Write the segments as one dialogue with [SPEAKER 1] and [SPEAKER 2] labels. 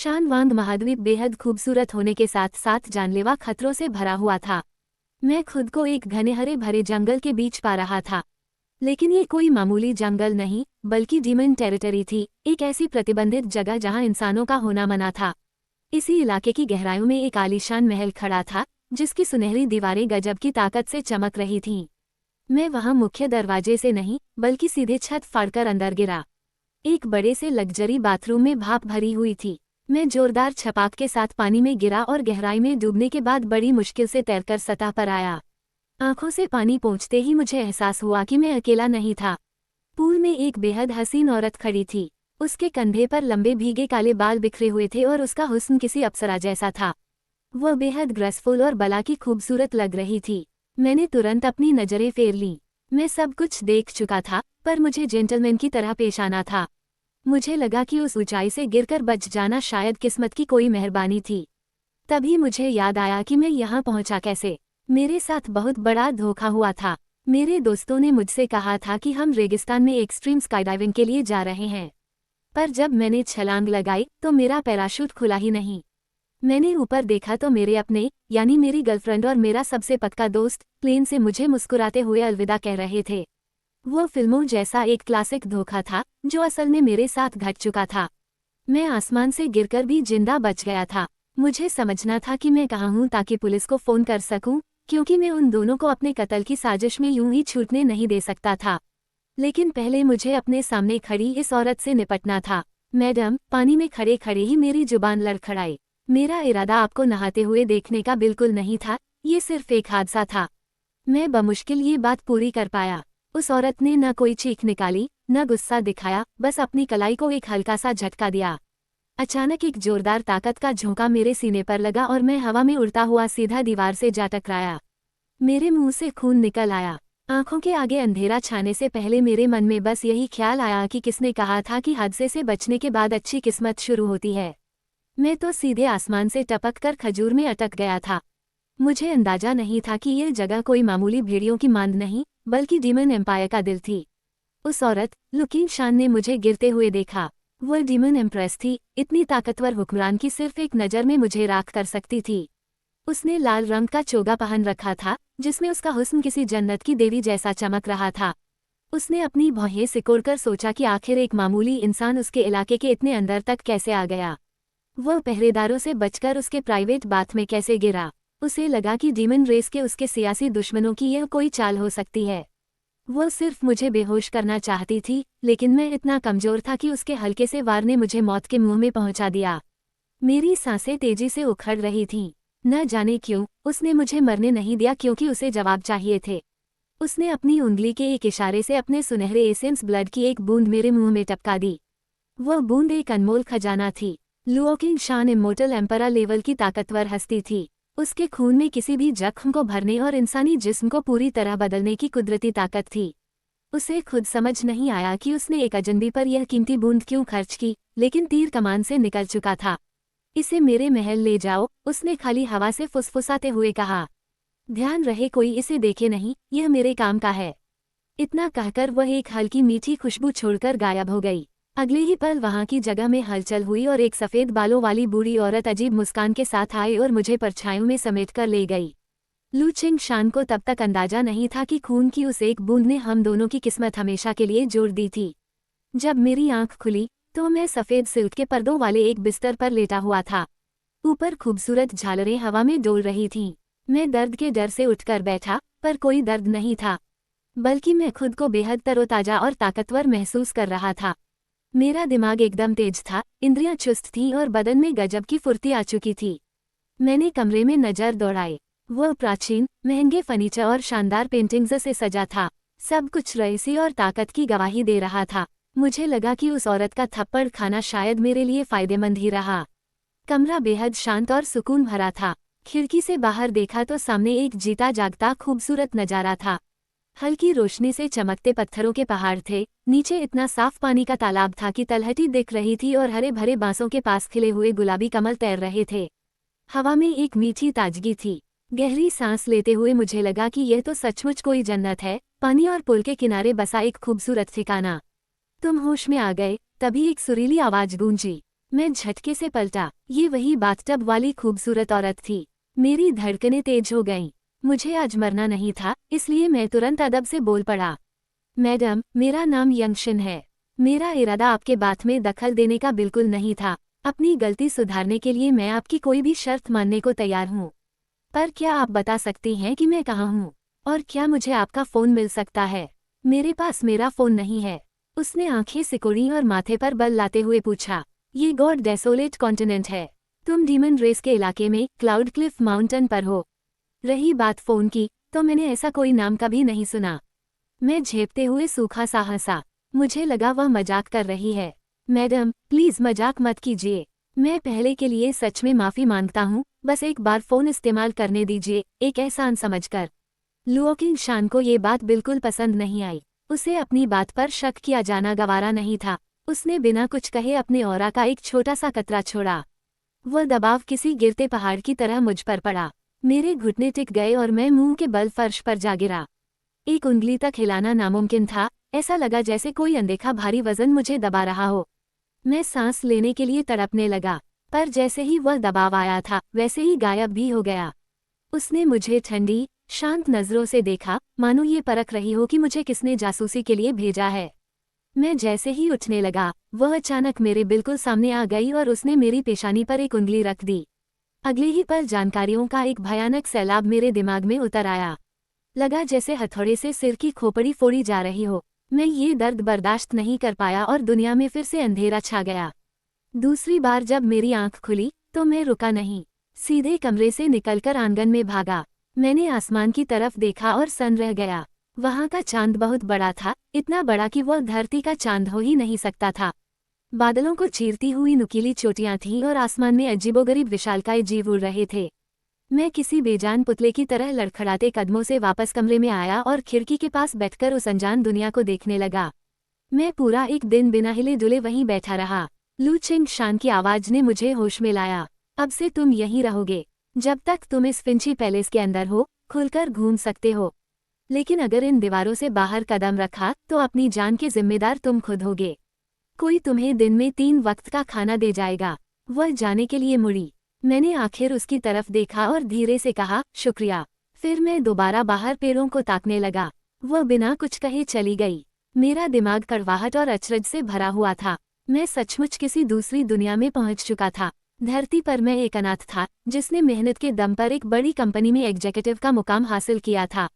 [SPEAKER 1] शानवांग महाद्वीप बेहद खूबसूरत होने के साथ साथ जानलेवा खतरों से भरा हुआ था। मैं खुद को एक घने हरे भरे जंगल के बीच पा रहा था। लेकिन ये कोई मामूली जंगल नहीं, बल्कि डीमन टेरिटरी थी, एक ऐसी प्रतिबंधित जगह जहां इंसानों का होना मना था। इसी इलाके की गहराइयों में एक आलीशान महल खड़ा था, जिसकी सुनहरी दीवारें गजब की ताकत से चमक रही थीं। मैं वहां मुख्य दरवाजे से नहीं, बल्कि सीधे छत फाड़कर अंदर गिरा। एक बड़े से लग्जरी बाथरूम में भाप भरी हुई थी। मैं जोरदार छपाक के साथ पानी में गिरा और गहराई में डूबने के बाद बड़ी मुश्किल से तैरकर सतह पर आया। आंखों से पानी पहुंचते ही मुझे एहसास हुआ कि मैं अकेला नहीं था। पूल में एक बेहद हसीन औरत खड़ी थी। उसके कंधे पर लंबे भीगे काले बाल बिखरे हुए थे और उसका हुस्न किसी अप्सरा जैसा था। वह बेहद ग्रेसफुल और बला की खूबसूरत लग रही थी। मैंने तुरंत अपनी नजरें फेर लीं। मैं सब कुछ देख चुका था, पर मुझे जेंटलमैन की तरह पेश आना था। मुझे लगा कि उस ऊंचाई से गिरकर बच जाना शायद किस्मत की कोई मेहरबानी थी। तभी मुझे याद आया कि मैं यहाँ पहुंचा कैसे। मेरे साथ बहुत बड़ा धोखा हुआ था। मेरे दोस्तों ने मुझसे कहा था कि हम रेगिस्तान में एक्सट्रीम स्काईडाइविंग के लिए जा रहे हैं, पर जब मैंने छलांग लगाई तो मेरा पैराशूट खुला ही नहीं। मैंने ऊपर देखा तो मेरे अपने, यानी मेरी गर्लफ्रेंड और मेरा सबसे पक्का दोस्त, प्लेन से मुझे मुस्कुराते हुए अलविदा कह रहे थे। वो फिल्मों जैसा एक क्लासिक धोखा था, जो असल में मेरे साथ घट चुका था। मैं आसमान से गिरकर भी जिंदा बच गया था। मुझे समझना था कि मैं कहाँ हूँ ताकि पुलिस को फोन कर सकूं, क्योंकि मैं उन दोनों को अपने कत्ल की साजिश में यूं ही छूटने नहीं दे सकता था। लेकिन पहले मुझे अपने सामने खड़ी इस औरत से निपटना था। मैडम, पानी में खड़े खड़े ही मेरी जुबान लड़खड़ाई। मेरा इरादा आपको नहाते हुए देखने का बिल्कुल नहीं था, ये सिर्फ एक हादसा था। मैं बमुश्किल ये बात पूरी कर पाया। उस औरत ने न कोई चीख निकाली, न गुस्सा दिखाया, बस अपनी कलाई को एक हल्का सा झटका दिया। अचानक एक जोरदार ताकत का झोंका मेरे सीने पर लगा और मैं हवा में उड़ता हुआ सीधा दीवार से जा टकराया। मेरे मुंह से खून निकल आया। आंखों के आगे अंधेरा छाने से पहले मेरे मन में बस यही ख्याल आया कि किसने कहा था कि हादसे से बचने के बाद अच्छी किस्मत शुरू होती है। मैं तो सीधे आसमान से टपक कर खजूर में अटक गया था। मुझे अंदाजा नहीं था कि यह जगह कोई मामूली भेड़ियों की मांद नहीं, बल्कि डीमन एम्पायर का दिल थी। उस औरत, लुकिंग शान ने मुझे गिरते हुए देखा। वह डीमन एम्प्रेस थी, इतनी ताकतवर हुक्मरान की सिर्फ एक नज़र में मुझे राख कर सकती थी। उसने लाल रंग का चोगा पहन रखा था, जिसमें उसका हुस्न किसी जन्नत की देवी जैसा चमक रहा था। उसने अपनी भौहें सिकोड़कर सोचा कि आखिर एक मामूली इंसान उसके इलाके के इतने अंदर तक कैसे आ गया। वह पहरेदारों से बचकर उसके प्राइवेट बाथ में कैसे गिरा। उसे लगा कि डीमन रेस के उसके सियासी दुश्मनों की यह कोई चाल हो सकती है। वह सिर्फ मुझे बेहोश करना चाहती थी, लेकिन मैं इतना कमजोर था कि उसके हल्के से वार ने मुझे मौत के मुंह में पहुंचा दिया। मेरी सांसें तेजी से उखड़ रही थीं। न जाने क्यों, उसने मुझे मरने नहीं दिया, क्योंकि उसे जवाब चाहिए थे। उसने अपनी उंगली के एक इशारे से अपने सुनहरे एसेंस ब्लड की एक बूंद मेरे मुंह में टपका दी। वह बूंद एक अनमोल खजाना थी। लुओकिंग शान इमोर्टल एम्परा लेवल की ताकतवर हस्ती थी। उसके खून में किसी भी जख्म को भरने और इंसानी जिस्म को पूरी तरह बदलने की कुदरती ताकत थी। उसे खुद समझ नहीं आया कि उसने एक अजनबी पर यह कीमती बूंद क्यों खर्च की, लेकिन तीर कमान से निकल चुका था। इसे मेरे महल ले जाओ, उसने खाली हवा से फुसफुसाते हुए कहा। ध्यान रहे कोई इसे देखे नहीं, यह मेरे काम का है। इतना कहकर वह एक हल्की मीठी खुशबू छोड़कर गायब हो गई। अगले ही पल वहां की जगह में हलचल हुई और एक सफेद बालों वाली बूढ़ी औरत अजीब मुस्कान के साथ आई और मुझे परछाइयों में समेटकर ले गई। लुचिंग शान को तब तक अंदाजा नहीं था कि खून की उस एक बूंद ने हम दोनों की किस्मत हमेशा के लिए जोड़ दी थी। जब मेरी आंख खुली तो मैं सफेद सिल्क के पर्दों वाले एक बिस्तर पर लेटा हुआ था। ऊपर खूबसूरत झालरें हवा में डोल रही थीं। मैं दर्द के डर से उठकर बैठा, पर कोई दर्द नहीं था, बल्कि मैं खुद को बेहद तरोताजा और ताकतवर महसूस कर रहा था। मेरा दिमाग एकदम तेज था, इंद्रियां चुस्त थीं और बदन में गजब की फुर्ती आ चुकी थी। मैंने कमरे में नजर दौड़ाई। वह प्राचीन, महंगे फर्नीचर और शानदार पेंटिंग्स से सजा था। सब कुछ रईसी और ताकत की गवाही दे रहा था। मुझे लगा कि उस औरत का थप्पड़ खाना शायद मेरे लिए फायदेमंद ही रहा। कमरा बेहद शांत और सुकून भरा था। खिड़की से बाहर देखा तो सामने एक जीता जागता खूबसूरत नजारा था। हल्की रोशनी से चमकते पत्थरों के पहाड़ थे, नीचे इतना साफ पानी का तालाब था कि तलहटी दिख रही थी और हरे भरे बांसों के पास खिले हुए गुलाबी कमल तैर रहे थे। हवा में एक मीठी ताजगी थी। गहरी सांस लेते हुए मुझे लगा कि यह तो सचमुच कोई जन्नत है, पानी और पुल के किनारे बसा एक खूबसूरत ठिकाना। तुम होश में आ गए, तभी एक सुरीली आवाज गूंजी। मैं झटके से पलटा। ये वही बाथटब वाली खूबसूरत औरत थी। मेरी धड़कनें तेज हो गईं। मुझे आज मरना नहीं था, इसलिए मैं तुरंत अदब से बोल पड़ा। मैडम, मेरा नाम यंगशिन है। मेरा इरादा आपके बात में दखल देने का बिल्कुल नहीं था। अपनी गलती सुधारने के लिए मैं आपकी कोई भी शर्त मानने को तैयार हूँ। पर क्या आप बता सकती हैं कि मैं कहाँ हूँ? और क्या मुझे आपका फ़ोन मिल सकता है? मेरे पास मेरा फ़ोन नहीं है। उसने आंखें सिकुड़ी और माथे पर बल लाते हुए पूछा। ये गॉड डेसोलेट कॉन्टिनेंट है। तुम डीमन रेस के इलाके में क्लाउड क्लिफ माउंटेन पर हो। रही बात फ़ोन की, तो मैंने ऐसा कोई नाम कभी नहीं सुना। मैं झेपते हुए सूखा सा हंसा। मुझे लगा वह मजाक कर रही है। मैडम, प्लीज मजाक मत कीजिए। मैं पहले के लिए सच में माफी मांगता हूँ, बस एक बार फोन इस्तेमाल करने दीजिए, एक एहसान समझकर। लुओ किंग शान को ये बात बिल्कुल पसंद नहीं आई। उसे अपनी बात पर शक किया जाना गवारा नहीं था। उसने बिना कुछ कहे अपने ऑरा का एक छोटा सा कतरा छोड़ा। वह दबाव किसी गिरते पहाड़ की तरह मुझ पर पड़ा। मेरे घुटने टिक गए और मैं मुंह के बल फर्श पर जा गिरा। एक उंगली तक हिलाना नामुमकिन था। ऐसा लगा जैसे कोई अनदेखा भारी वजन मुझे दबा रहा हो। मैं सांस लेने के लिए तड़पने लगा, पर जैसे ही वह दबाव आया था वैसे ही गायब भी हो गया। उसने मुझे ठंडी, शांत नजरों से देखा, मानो ये परख रही हो कि मुझे किसने जासूसी के लिए भेजा है। मैं जैसे ही उठने लगा, वह अचानक मेरे बिल्कुल सामने आ गई और उसने मेरी पेशानी पर एक उंगली रख दी। अगले ही पल जानकारियों का एक भयानक सैलाब मेरे दिमाग में उतर आया। लगा जैसे हथौड़े से सिर की खोपड़ी फोड़ी जा रही हो। मैं ये दर्द बर्दाश्त नहीं कर पाया और दुनिया में फिर से अंधेरा छा गया। दूसरी बार जब मेरी आंख खुली तो मैं रुका नहीं, सीधे कमरे से निकलकर आंगन में भागा। मैंने आसमान की तरफ देखा और सन रह गया। वहां का चांद बहुत बड़ा था, इतना बड़ा कि वह धरती का चांद हो ही नहीं सकता था। बादलों को चीरती हुई नुकीली चोटियां थीं और आसमान में अजीबोगरीब विशालकाय जीव उड़ रहे थे। मैं किसी बेजान पुतले की तरह लड़खड़ाते कदमों से वापस कमरे में आया और खिड़की के पास बैठकर उस अनजान दुनिया को देखने लगा। मैं पूरा एक दिन बिना हिले डुले वहीं बैठा रहा। लू चिंग शान की आवाज ने मुझे होश में लाया। अब से तुम यहीं रहोगे। जब तक तुम इस फिंची पैलेस के अंदर हो, खुलकर घूम सकते हो। लेकिन अगर इन दीवारों से बाहर कदम रखा तो अपनी जान के जिम्मेदार तुम खुद होगे। कोई तुम्हें दिन में 3 वक्त का खाना दे जाएगा। वह जाने के लिए मुड़ी। मैंने आखिर उसकी तरफ देखा और धीरे से कहा, शुक्रिया। फिर मैं दोबारा बाहर पेड़ों को ताकने लगा। वह बिना कुछ कहे चली गई। मेरा दिमाग कड़वाहट और अचरज से भरा हुआ था। मैं सचमुच किसी दूसरी दुनिया में पहुंच चुका था। धरती पर मैं एक अनाथ था, जिसने मेहनत के दम पर एक बड़ी कंपनी में एग्जीक्यूटिव का मुकाम हासिल किया था।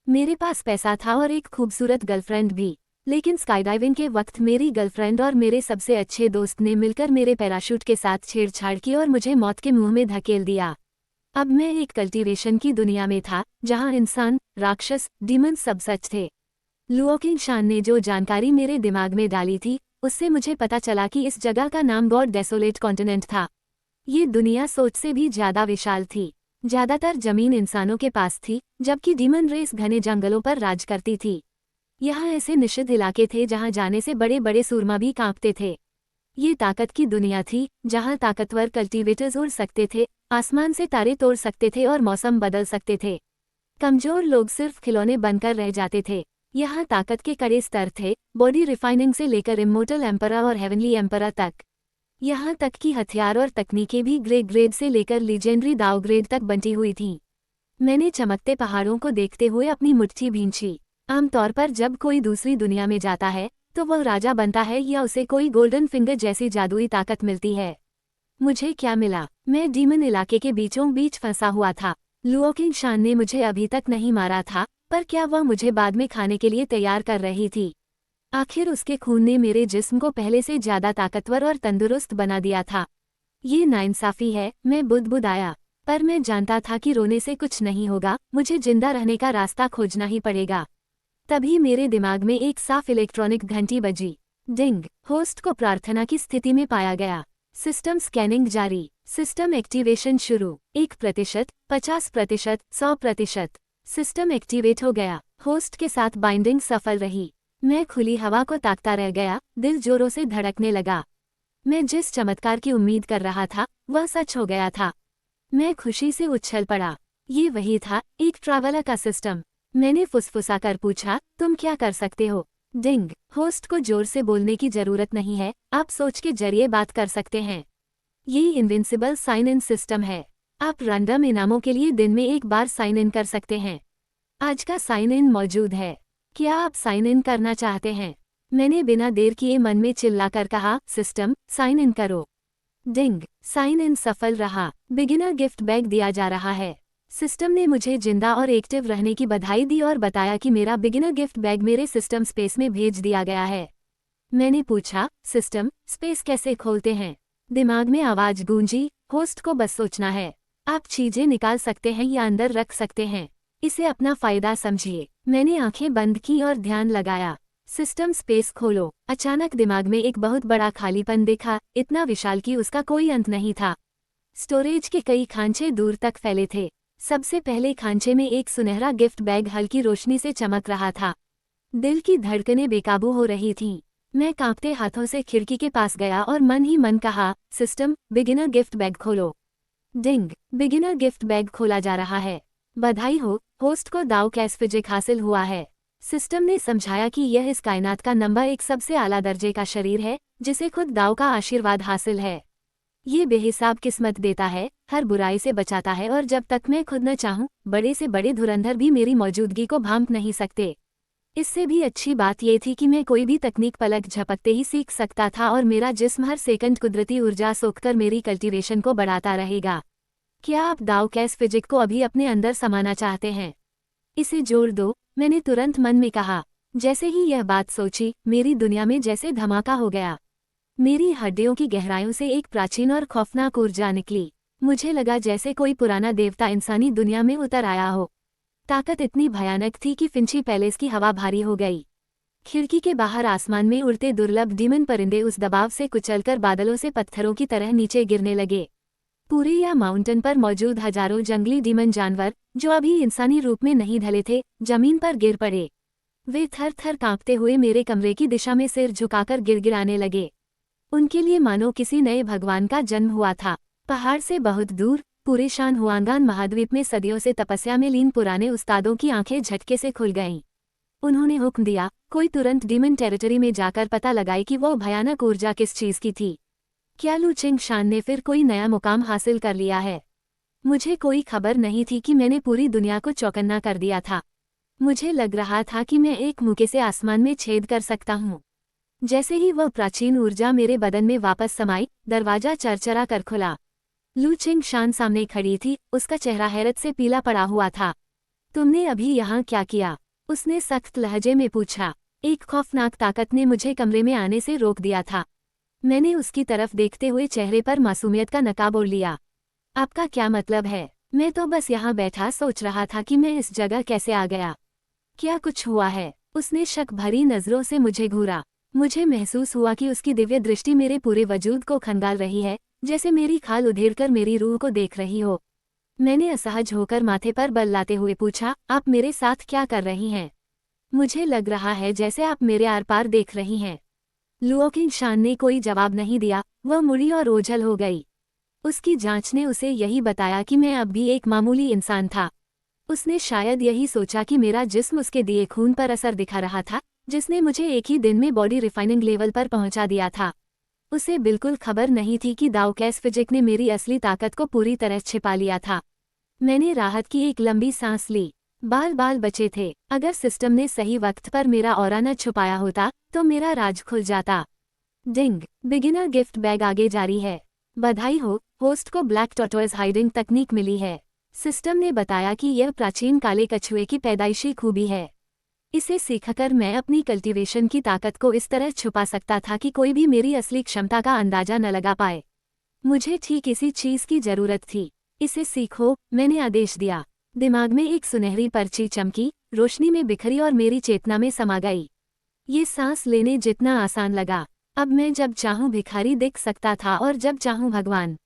[SPEAKER 1] मेरे पास पैसा था और एक खूबसूरत गर्लफ्रेंड भी। लेकिन स्काईडाइविंग के वक्त मेरी गर्लफ्रेंड और मेरे सबसे अच्छे दोस्त ने मिलकर मेरे पैराशूट के साथ छेड़छाड़ की और मुझे मौत के मुंह में धकेल दिया। अब मैं एक कल्टीवेशन की दुनिया में था, जहां इंसान, राक्षस, डीमन सब सच थे। लुओ किंग शान ने जो जानकारी मेरे दिमाग में डाली थी, उससे मुझे पता चला कि इस जगह का नाम गॉड डेसोलेट कॉन्टिनेंट था। ये दुनिया सोच से भी ज्यादा विशाल थी। ज्यादातर जमीन इंसानों के पास थी, जबकि डीमन रेस घने जंगलों पर राज करती थी। यहाँ ऐसे निषिद्ध इलाके थे जहाँ जाने से बड़े बड़े सूरमा भी कांपते थे। ये ताकत की दुनिया थी, जहाँ ताकतवर कल्टीवेटर्स उड़ सकते थे, आसमान से तारे तोड़ सकते थे और मौसम बदल सकते थे। कमजोर लोग सिर्फ खिलौने बनकर रह जाते थे। यहाँ ताकत के कड़े स्तर थे, बॉडी रिफाइनिंग से लेकर इमोर्टल एम्परर और हेवनली एम्परर तक। यहाँ तक कि हथियार और तकनीकें भी ग्रे ग्रेड से लेकर लीजेंडरी दाव ग्रेड तक बंटी हुई थीं। मैंने चमकते पहाड़ों को देखते हुए अपनी मुट्ठी भींची। आमतौर पर जब कोई दूसरी दुनिया में जाता है तो वह राजा बनता है या उसे कोई गोल्डन फिंगर जैसी जादुई ताकत मिलती है। मुझे क्या मिला? मैं डीमन इलाके के बीचों बीच फंसा हुआ था। लुओ किंग शान ने मुझे अभी तक नहीं मारा था, पर क्या वह मुझे बाद में खाने के लिए तैयार कर रही थी? आखिर उसके खून ने मेरे जिस्म को पहले से ज्यादा ताकतवर और तंदुरुस्त बना दिया था। ये नाइंसाफी है, मैं बुदबुदाया। पर मैं जानता था कि रोने से कुछ नहीं होगा, मुझे जिंदा रहने का रास्ता खोजना ही पड़ेगा। तभी मेरे दिमाग में एक साफ इलेक्ट्रॉनिक घंटी बजी। डिंग। होस्ट को प्रार्थना की स्थिति में पाया गया। सिस्टम स्कैनिंग जारी। सिस्टम एक्टिवेशन शुरू। 1%, 50%, 100%। सिस्टम एक्टिवेट हो गया। होस्ट के साथ बाइंडिंग सफल रही। मैं खुली हवा को ताकता रह गया, दिल जोरों से धड़कने लगा। मैं जिस चमत्कार की उम्मीद कर रहा था, वह सच हो गया था। मैं खुशी से उछल पड़ा। ये वही था, एक ट्रैवलर का सिस्टम। मैंने फुसफुसाकर पूछा, तुम क्या कर सकते हो? डिंग। होस्ट को जोर से बोलने की जरूरत नहीं है, आप सोच के जरिए बात कर सकते हैं। ये इनविंसिबल साइन इन सिस्टम है। आप रैंडम इनामों के लिए दिन में एक बार साइन इन कर सकते हैं। आज का साइन इन मौजूद है। क्या आप साइन इन करना चाहते हैं? मैंने बिना देर किए मन में चिल्लाकर कहा, सिस्टम साइन इन करो। डिंग, साइन इन सफल रहा। बिगिनर गिफ्ट बैग दिया जा रहा है। सिस्टम ने मुझे जिंदा और एक्टिव रहने की बधाई दी और बताया कि मेरा बिगिनर गिफ्ट बैग मेरे सिस्टम स्पेस में भेज दिया गया है। मैंने पूछा, सिस्टम स्पेस कैसे खोलते हैं? दिमाग में आवाज गूंजी, होस्ट को बस सोचना है। आप चीजें निकाल सकते हैं या अंदर रख सकते हैं। इसे अपना फायदा समझिए। मैंने आंखें बंद की और ध्यान लगाया। सिस्टम स्पेस खोलो। अचानक दिमाग में एक बहुत बड़ा खालीपन दिखा, इतना विशाल कि उसका कोई अंत नहीं था। स्टोरेज के कई खांचे दूर तक फैले थे। सबसे पहले खांचे में एक सुनहरा गिफ्ट बैग हल्की रोशनी से चमक रहा था। दिल की धड़कनें बेकाबू हो रही थीं। मैं कांपते हाथों से खिड़की के पास गया और मन ही मन कहा, सिस्टम बिगिनर गिफ्ट बैग खोलो। डिंग, बिगिनर गिफ्ट बैग खोला जा रहा है। बधाई हो, होस्ट को दाव कैश फिजिक हासिल हुआ है। सिस्टम ने समझाया कि यह इस कायनात का नंबर 1 सबसे आला दर्जे का शरीर है, जिसे खुद दाव का आशीर्वाद हासिल है। ये बेहिसाब किस्मत देता है, हर बुराई से बचाता है और जब तक मैं खुद न चाहूं, बड़े से बड़े धुरंधर भी मेरी मौजूदगी को भांप नहीं सकते। इससे भी अच्छी बात ये थी कि मैं कोई भी तकनीक पलक झपकते ही सीख सकता था और मेरा जिस्म हर सेकंड कुदरती ऊर्जा सोखकर मेरी कल्टीवेशन को बढ़ाता रहेगा। क्या आप दाव कैश फिजिक को अभी अपने अंदर समाना चाहते हैं? इसे जोड़ दो, मैंने तुरंत मन में कहा। जैसे ही यह बात सोची, मेरी दुनिया में जैसे धमाका हो गया। मेरी हड्डियों की गहराइयों से एक प्राचीन और खौफनाक ऊर्जा निकली। मुझे लगा जैसे कोई पुराना देवता इंसानी दुनिया में उतर आया हो। ताकत इतनी भयानक थी कि फिंची पैलेस की हवा भारी हो गई। खिड़की के बाहर आसमान में उड़ते दुर्लभ डीमन परिंदे उस दबाव से कुचलकर बादलों से पत्थरों की तरह नीचे गिरने लगे। पूरे या माउंटेन पर मौजूद हजारों जंगली डीमन जानवर, जो अभी इंसानी रूप में नहीं ढले थे, जमीन पर गिर पड़े। वे थर थर कांपते हुए मेरे कमरे की दिशा में सिर झुकाकर गिड़गिड़ाने लगे। उनके लिए मानो किसी नए भगवान का जन्म हुआ था। पहाड़ से बहुत दूर, पूरे शान हुआंगान महाद्वीप में सदियों से तपस्या में लीन पुराने उस्तादों की आंखें झटके से खुल गईं। उन्होंने हुक्म दिया, कोई तुरंत डीमन टेरिटरी में जाकर पता लगाए कि वो भयानक ऊर्जा किस चीज की थी। क्या लू चिंगशान ने फिर कोई नया मुकाम हासिल कर लिया है? मुझे कोई खबर नहीं थी कि मैंने पूरी दुनिया को चौकन्ना कर दिया था। मुझे लग रहा था कि मैं एक मुक्के से आसमान में छेद कर सकता हूँ। जैसे ही वह प्राचीन ऊर्जा मेरे बदन में वापस समाई, दरवाजा चरचरा कर खुला। लू चिंगशान सामने खड़ी थी, उसका चेहरा हैरत से पीला पड़ा हुआ था। तुमने अभी यहाँ क्या किया? उसने सख्त लहजे में पूछा। एक खौफनाक ताकत ने मुझे कमरे में आने से रोक दिया था। मैंने उसकी तरफ देखते हुए चेहरे पर मासूमियत का नकाब ओढ़ लिया। आपका क्या मतलब है? मैं तो बस यहाँ बैठा सोच रहा था कि मैं इस जगह कैसे आ गया। क्या कुछ हुआ है? उसने शक भरी नजरों से मुझे घूरा। मुझे महसूस हुआ कि उसकी दिव्य दृष्टि मेरे पूरे वजूद को खंगाल रही है, जैसे मेरी खाल उधेड़कर मेरी रूह को देख रही हो। मैंने असहज होकर माथे पर बल लाते हुए पूछा, आप मेरे साथ क्या कर रही हैं? मुझे लग रहा है जैसे आप मेरे आर पार देख रही हैं। लुओ किंगशान ने कोई जवाब नहीं दिया, वह मुड़ी और ओझल हो गई। उसकी जांच ने उसे यही बताया कि मैं अब भी एक मामूली इंसान था। उसने शायद यही सोचा कि मेरा जिस्म उसके दिए खून पर असर दिखा रहा था, जिसने मुझे एक ही दिन में बॉडी रिफाइनिंग लेवल पर पहुंचा दिया था। उसे बिल्कुल खबर नहीं थी कि दाव कैश फिजिक ने मेरी असली ताकत को पूरी तरह छिपा लिया था। मैंने राहत की एक लंबी सांस ली। बाल बाल बचे थे। अगर सिस्टम ने सही वक्त पर मेरा ऑरा न छुपाया होता, तो मेरा राज खुल जाता। डिंग, बिगिनर गिफ्ट बैग आगे जारी है। बधाई हो, होस्ट को ब्लैक टॉर्टोइज हाइडिंग तकनीक मिली है। सिस्टम ने बताया कि यह प्राचीन काले कछुए की पैदाइशी खूबी है। इसे सीखकर मैं अपनी कल्टीवेशन की ताकत को इस तरह छुपा सकता था कि कोई भी मेरी असली क्षमता का अंदाजा न लगा पाए। मुझे ठीक इसी चीज की जरूरत थी। इसे सीखो, मैंने आदेश दिया। दिमाग में एक सुनहरी पर्ची चमकी, रोशनी में बिखरी और मेरी चेतना में समा गई। ये सांस लेने जितना आसान लगा। अब मैं जब चाहूं भिखारी दिख सकता था और जब चाहूं भगवान।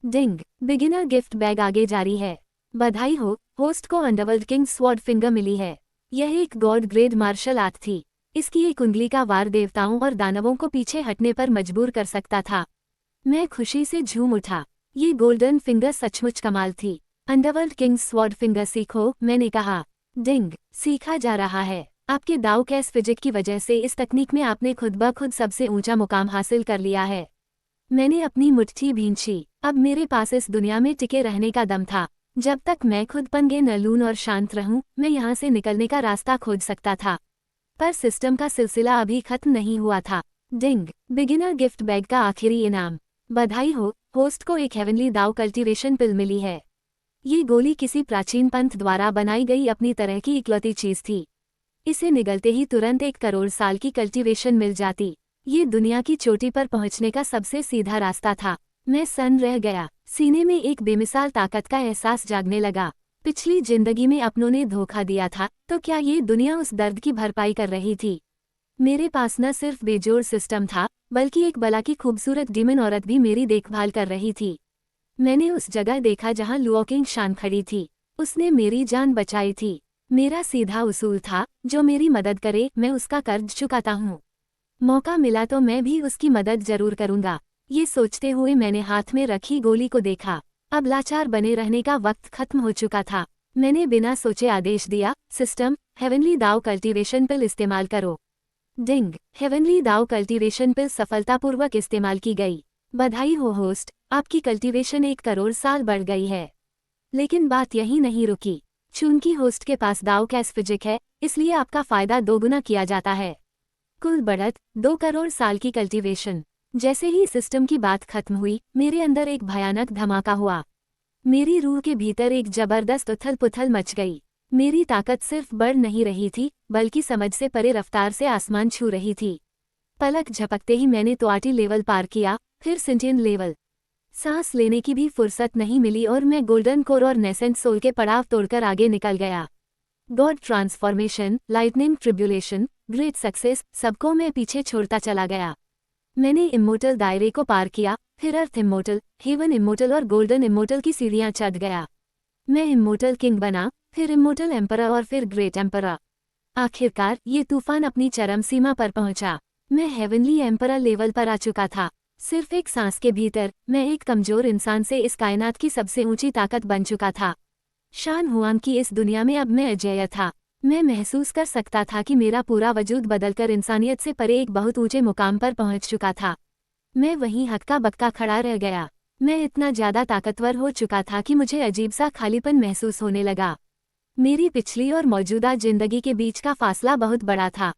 [SPEAKER 1] डिंग, बिगिनर गिफ्ट बैग आगे जारी है। बधाई हो, होस्ट को अंडरवर्ल्ड किंग स्वॉर्ड फिंगर मिली है। यह एक गॉड ग्रेड मार्शल आर्ट थी। इसकी एक उंगली का वार देवताओं और दानवों को पीछे हटने पर मजबूर कर सकता था। मैं खुशी से झूम उठा। ये गोल्डन फिंगर सचमुच कमाल थी। अंडरवर्ल्ड किंग स्वॉर्ड फिंगर सीखो, मैंने कहा। डिंग, सीखा जा रहा है। आपके दाव कैश फिजिक की वजह से इस तकनीक में आपने खुद ब खुद सबसे ऊंचा मुकाम हासिल कर लिया है। मैंने अपनी मुट्ठी भींची। अब मेरे पास इस दुनिया में टिके रहने का दम था। जब तक मैं खुद पंगे न लूं और शांत रहूं, मैं यहाँ से निकलने का रास्ता खोज सकता था। पर सिस्टम का सिलसिला अभी खत्म नहीं हुआ था। डिंग, बिगिनर गिफ्ट बैग का आखिरी इनाम। बधाई हो, होस्ट को एक हेवनली दाव कल्टीवेशन पिल मिली है। ये गोली किसी प्राचीन पंथ द्वारा बनाई गई अपनी तरह की इकलौती चीज थी। इसे निगलते ही तुरंत 1 करोड़ साल की कल्टीवेशन मिल जाती। ये दुनिया की चोटी पर पहुंचने का सबसे सीधा रास्ता था। मैं सन्न रह गया। सीने में एक बेमिसाल ताकत का एहसास जागने लगा। पिछली जिंदगी में अपनों ने धोखा दिया था, तो क्या ये दुनिया उस दर्द की भरपाई कर रही थी? मेरे पास न सिर्फ बेजोड़ सिस्टम था, बल्कि एक बला की खूबसूरत डीमन औरत भी मेरी देखभाल कर रही थी। मैंने उस जगह देखा जहां लुओ किंग शान खड़ी थी। उसने मेरी जान बचाई थी। मेरा सीधा उसूल था, जो मेरी मदद करे मैं उसका कर्ज चुकाता हूँ। मौका मिला तो मैं भी उसकी मदद जरूर करूंगा। ये सोचते हुए मैंने हाथ में रखी गोली को देखा। अब लाचार बने रहने का वक्त खत्म हो चुका था। मैंने बिना सोचे आदेश दिया, सिस्टम, हेवनली दाव कल्टीवेशन पिल इस्तेमाल करो। डिंग, हेवनली दाव कल्टीवेशन पिल सफलतापूर्वक इस्तेमाल की गई। बधाई हो होस्ट, आपकी कल्टीवेशन 1 करोड़ साल बढ़ गई है। लेकिन बात यहीं नहीं रुकी। चूंकि होस्ट के पास दाव कैश फिजिक है, इसलिए आपका फायदा दोगुना किया जाता है। कुल बढ़त 2 करोड़ साल की कल्टीवेशन। जैसे ही सिस्टम की बात खत्म हुई, मेरे अंदर एक भयानक धमाका हुआ। मेरी रूह के भीतर एक जबरदस्त उथल पुथल मच गई। मेरी ताकत सिर्फ बढ़ नहीं रही थी, बल्कि समझ से परे रफ्तार से आसमान छू रही थी। पलक झपकते ही मैंने त्वाटी लेवल पार किया, फिर सिंटियन लेवल। सांस लेने की भी फुर्सत नहीं मिली और मैं गोल्डन कोर और नेसेंट सोल के पड़ाव तोड़कर आगे निकल गया। God transformation, lightning tribulation, great success, सबको मैं पीछे छोड़ता चला गया। मैंने इमोर्टल दायरे को पार किया, फिर अर्थ इमोर्टल, हेवन इमोर्टल और गोल्डन इमोर्टल की सीढ़ियां चढ़ गया। मैं इमोर्टल किंग बना, फिर इमोर्टल एम्परर और फिर ग्रेट एम्परर। आखिरकार ये तूफान अपनी चरम सीमा पर पहुंचा। मैं हेवनली एम्परर लेवल पर आ चुका था। सिर्फ एक सांस के भीतर मैं एक कमजोर इंसान से इस कायनात की सबसे ऊंची ताकत बन चुका था। शान हुआंग की इस दुनिया में अब मैं अजेय था। मैं महसूस कर सकता था कि मेरा पूरा वजूद बदलकर इंसानियत से परे एक बहुत ऊंचे मुकाम पर पहुंच चुका था। मैं वहीं हक्का बक्का खड़ा रह गया। मैं इतना ज्यादा ताकतवर हो चुका था कि मुझे अजीब सा खालीपन महसूस होने लगा। मेरी पिछली और मौजूदा जिंदगी के बीच का फासला बहुत बड़ा था।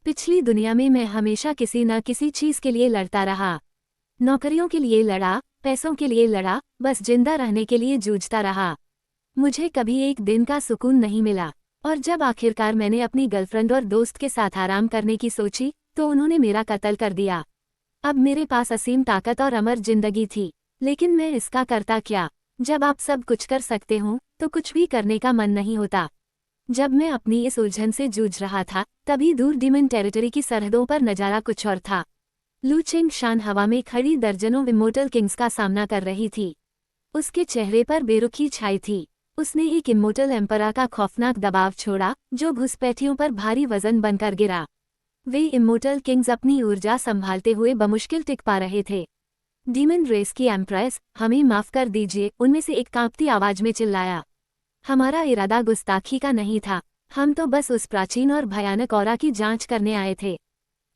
[SPEAKER 1] पिछली दुनिया में मैं हमेशा किसी न किसी चीज के लिए लड़ता रहा। नौकरियों के लिए लड़ा, पैसों के लिए लड़ा, बस जिंदा रहने के लिए जूझता रहा। मुझे कभी एक दिन का सुकून नहीं मिला। और जब आखिरकार मैंने अपनी गर्लफ्रेंड और दोस्त के साथ आराम करने की सोची, तो उन्होंने मेरा कत्ल कर दिया। अब मेरे पास असीम ताकत और अमर जिंदगी थी, लेकिन मैं इसका करता क्या? जब आप सब कुछ कर सकते हो, तो कुछ भी करने का मन नहीं होता। जब मैं अपनी इस उलझन से जूझ रहा था, तभी दूर डीमन टेरिटरी की सरहदों पर नजारा कुछ और था। लू चिंग शान हवा में खड़ी दर्जनों इमोर्टल किंग्स का सामना कर रही थी। उसके चेहरे पर बेरुखी छाई थी। उसने एक इमोर्टल एम्परर का खौफनाक दबाव छोड़ा, जो घुसपैठियों पर भारी वजन बनकर गिरा। वे इमोर्टल किंग्स अपनी ऊर्जा संभालते हुए बमुश्किल टिक पा रहे थे। डीमन रेस की एम्प्रेस, हमें माफ कर दीजिए, उनमें से एक कांपती आवाज में चिल्लाया। हमारा इरादा गुस्ताखी का नहीं था। हम तो बस उस प्राचीन और भयानक ऑरा की जांच करने आए थे।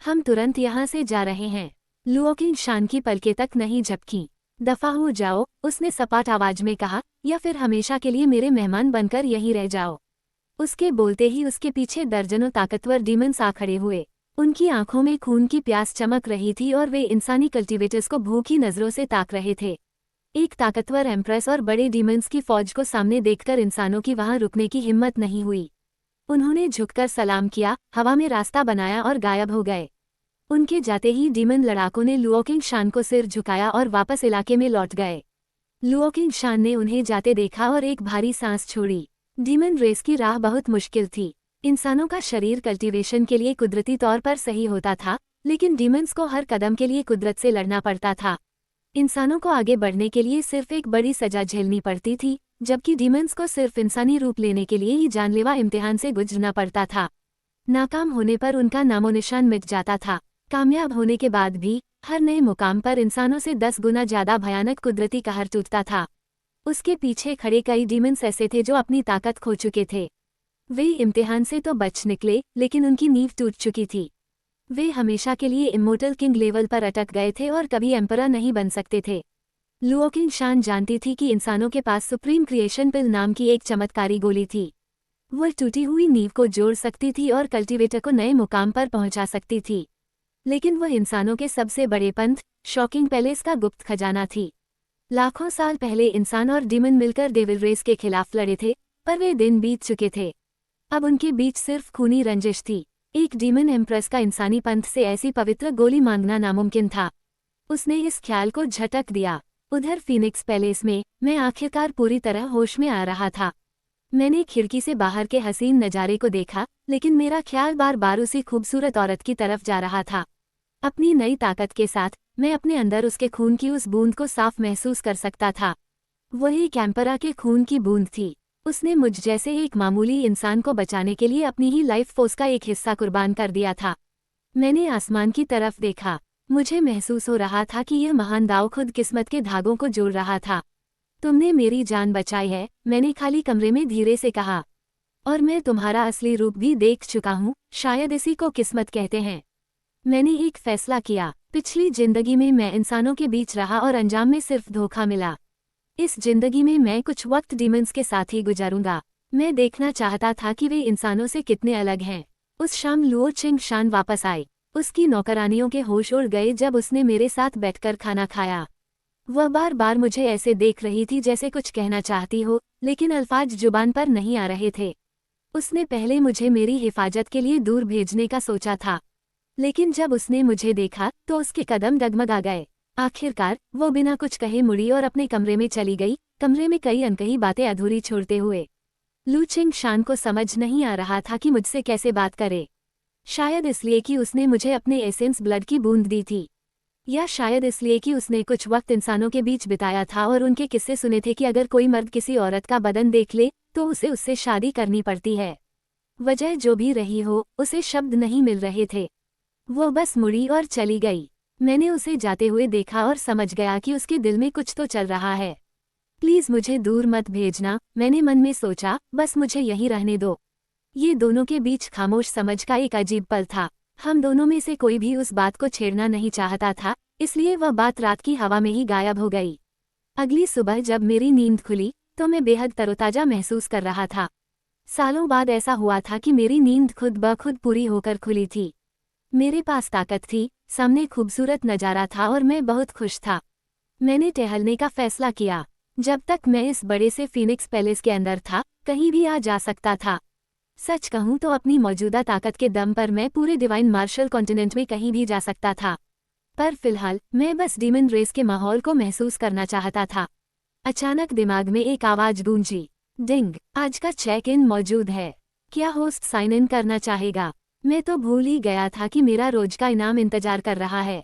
[SPEAKER 1] हम तुरंत यहाँ से जा रहे हैं। लुओ किंग शान की पलकें तक नहीं झपकीं। दफा हो जाओ, उसने सपाट आवाज में कहा, या फिर हमेशा के लिए मेरे मेहमान बनकर यहीं रह जाओ। उसके बोलते ही उसके पीछे दर्जनों ताकतवर डीमंस आ खड़े हुए। उनकी आंखों में खून की प्यास चमक रही थी और वे इंसानी कल्टीवेटर्स को भूखी नजरों से ताक रहे थे। एक ताकतवर एम्प्रेस और बड़े डीमंस की फौज को सामने देखकर इंसानों की वहां रुकने की हिम्मत नहीं हुई। उन्होंने झुककर सलाम किया, हवा में रास्ता बनाया और गायब हो गए। उनके जाते ही डीमन लड़ाकों ने लुओ किंग शान को सिर झुकाया और वापस इलाके में लौट गए। लुओ किंग शान ने उन्हें जाते देखा और एक भारी सांस छोड़ी। डीमन रेस की राह बहुत मुश्किल थी। इंसानों का शरीर कल्टीवेशन के लिए कुदरती तौर पर सही होता था, लेकिन डीमंस को हर कदम के लिए कुदरत से लड़ना पड़ता था। इंसानों को आगे बढ़ने के लिए सिर्फ एक बड़ी सजा झेलनी पड़ती थी, जबकि डीमंस को सिर्फ इंसानी रूप लेने के लिए ही जानलेवा इम्तिहान से गुजरना पड़ता था। नाकाम होने पर उनका नामोनिशान मिट जाता था। कामयाब होने के बाद भी हर नए मुकाम पर इंसानों से 10 गुना ज्यादा भयानक कुदरती कहर टूटता था। उसके पीछे खड़े कई डीमंस ऐसे थे जो अपनी ताकत खो चुके थे। वे इम्तिहान से तो बच निकले, लेकिन उनकी नींव टूट चुकी थी। वे हमेशा के लिए इमोर्टल किंग लेवल पर अटक गए थे और कभी एम्परर नहीं बन सकते थे। लुओ किंग शान जानती थी कि इंसानों के पास सुप्रीम क्रिएशन पिल नाम की एक चमत्कारी गोली थी। वह टूटी हुई नींव को जोड़ सकती थी और कल्टीवेटर को नए मुकाम पर पहुंचा सकती थी। लेकिन वह इंसानों के सबसे बड़े पंथ, शॉकिंग पैलेस का गुप्त खजाना थी। लाखों साल पहले इंसान और डीमन मिलकर डेविल रेस के खिलाफ लड़े थे, पर वे दिन बीत चुके थे। अब उनके बीच सिर्फ खूनी रंजिश थी। एक डीमन एम्प्रेस का इंसानी पंथ से ऐसी पवित्र गोली मांगना नामुमकिन था। उसने इस ख्याल को झटक दिया। उधर फीनिक्स पैलेस में मैं आखिरकार पूरी तरह होश में आ रहा था। मैंने खिड़की से बाहर के हसीन नज़ारे को देखा, लेकिन मेरा ख्याल बार बार उसी खूबसूरत औरत की तरफ जा रहा था। अपनी नई ताकत के साथ मैं अपने अंदर उसके खून की उस बूंद को साफ महसूस कर सकता था। वही कैम्परा के खून की बूंद थी। उसने मुझ जैसे एक मामूली इंसान को बचाने के लिए अपनी ही लाइफ फोर्स का एक हिस्सा कुर्बान कर दिया था। मैंने आसमान की तरफ देखा। मुझे महसूस हो रहा था कि यह महान दाव खुद किस्मत के धागों को जोड़ रहा था। तुमने मेरी जान बचाई है, मैंने खाली कमरे में धीरे से कहा। और मैं तुम्हारा असली रूप भी देख चुका हूँ, शायद इसी को किस्मत कहते हैं। मैंने एक फैसला किया। पिछली जिंदगी में मैं इंसानों के बीच रहा और अंजाम में सिर्फ धोखा मिला। इस जिंदगी में मैं कुछ वक्त डीमंस के साथ ही गुजारूंगा। मैं देखना चाहता था कि वे इंसानों से कितने अलग हैं। उस शाम लुओ चिंग शान वापस आई। उसकी नौकरानियों के होश उड़ गए जब उसने मेरे साथ बैठकर खाना खाया। वह बार बार मुझे ऐसे देख रही थी जैसे कुछ कहना चाहती हो, लेकिन अल्फाज जुबान पर नहीं आ रहे थे। उसने पहले मुझे मेरी हिफाजत के लिए दूर भेजने का सोचा था, लेकिन जब उसने मुझे देखा तो उसके कदम डगमगा गए। आखिरकार वो बिना कुछ कहे मुड़ी और अपने कमरे में चली गई, कमरे में कई अनकही बातें अधूरी छोड़ते हुए। लू चिंग शान को समझ नहीं आ रहा था कि मुझसे कैसे बात करे। शायद इसलिए कि उसने मुझे अपने एसेंस ब्लड की बूंद दी थी, या शायद इसलिए कि उसने कुछ वक्त इंसानों के बीच बिताया था और उनके किस्से सुने थे कि अगर कोई मर्द किसी औरत का बदन देख ले तो उसे उससे शादी करनी पड़ती है। वजह जो भी रही हो, उसे शब्द नहीं मिल रहे थे। वो बस मुड़ी और चली गई। मैंने उसे जाते हुए देखा और समझ गया कि उसके दिल में कुछ तो चल रहा है। प्लीज मुझे दूर मत भेजना, मैंने मन में सोचा, बस मुझे यहीं रहने दो। ये दोनों के बीच खामोश समझ का एक अजीब पल था। हम दोनों में से कोई भी उस बात को छेड़ना नहीं चाहता था, इसलिए वह बात रात की हवा में ही गायब हो गई। अगली सुबह जब मेरी नींद खुली तो मैं बेहद तरोताजा महसूस कर रहा था। सालों बाद ऐसा हुआ था कि मेरी नींद खुद ब खुद पूरी होकर खुली थी। मेरे पास ताकत थी, सामने खूबसूरत नज़ारा था और मैं बहुत खुश था। मैंने टहलने का फैसला किया। जब तक मैं इस बड़े से फीनिक्स पैलेस के अंदर था, कहीं भी आ जा सकता था। सच कहूँ तो अपनी मौजूदा ताकत के दम पर मैं पूरे डिवाइन मार्शल कॉन्टिनेंट में कहीं भी जा सकता था। पर फिलहाल मैं बस डीमन रेस के माहौल को महसूस करना चाहता था। अचानक दिमाग में एक आवाज गूंजी, डिंग, आज का चेक इन मौजूद है, क्या होस्ट साइन इन करना चाहेगा? मैं तो भूल ही गया था कि मेरा रोज का इनाम इंतजार कर रहा है।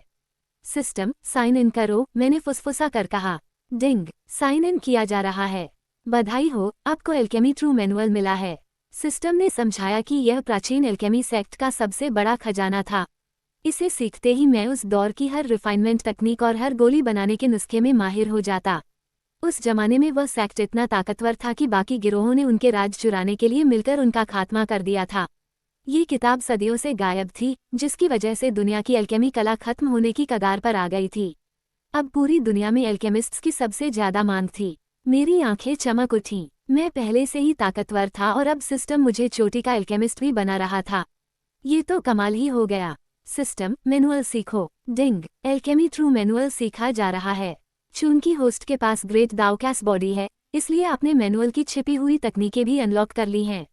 [SPEAKER 1] सिस्टम, साइन इन करो, मैंने फुसफुसा कर कहा। डिंग, साइन इन किया जा रहा है। बधाई हो, आपको एल्केमी ट्रू मैनुअल मिला है। सिस्टम ने समझाया कि यह प्राचीन एल्केमी सेक्ट का सबसे बड़ा खजाना था। इसे सीखते ही मैं उस दौर की हर रिफाइनमेंट तकनीक और हर गोली बनाने के नुस्खे में माहिर हो जाता। उस जमाने में वह सेक्ट इतना ताकतवर था कि बाकी गिरोहों ने उनके राज चुराने के लिए मिलकर उनका खात्मा कर दिया था। ये किताब सदियों से गायब थी, जिसकी वजह से दुनिया की एल्केमी कला खत्म होने की कगार पर आ गई थी। अब पूरी दुनिया में एल्केमिस्ट्स की सबसे ज्यादा मांग थी। मेरी आंखें चमक उठीं। मैं पहले से ही ताकतवर था और अब सिस्टम मुझे चोटी का एल्केमिस्ट भी बना रहा था। ये तो कमाल ही हो गया। सिस्टम, मैनुअल सीखो। डिंग, एल्केमी ट्रू मैनुअल सीखा जा रहा है। चूंकि होस्ट के पास ग्रेट दाओकैस बॉडी है, इसलिए आपने मैनुअल की छिपी हुई तकनीकें भी अनलॉक कर ली हैं।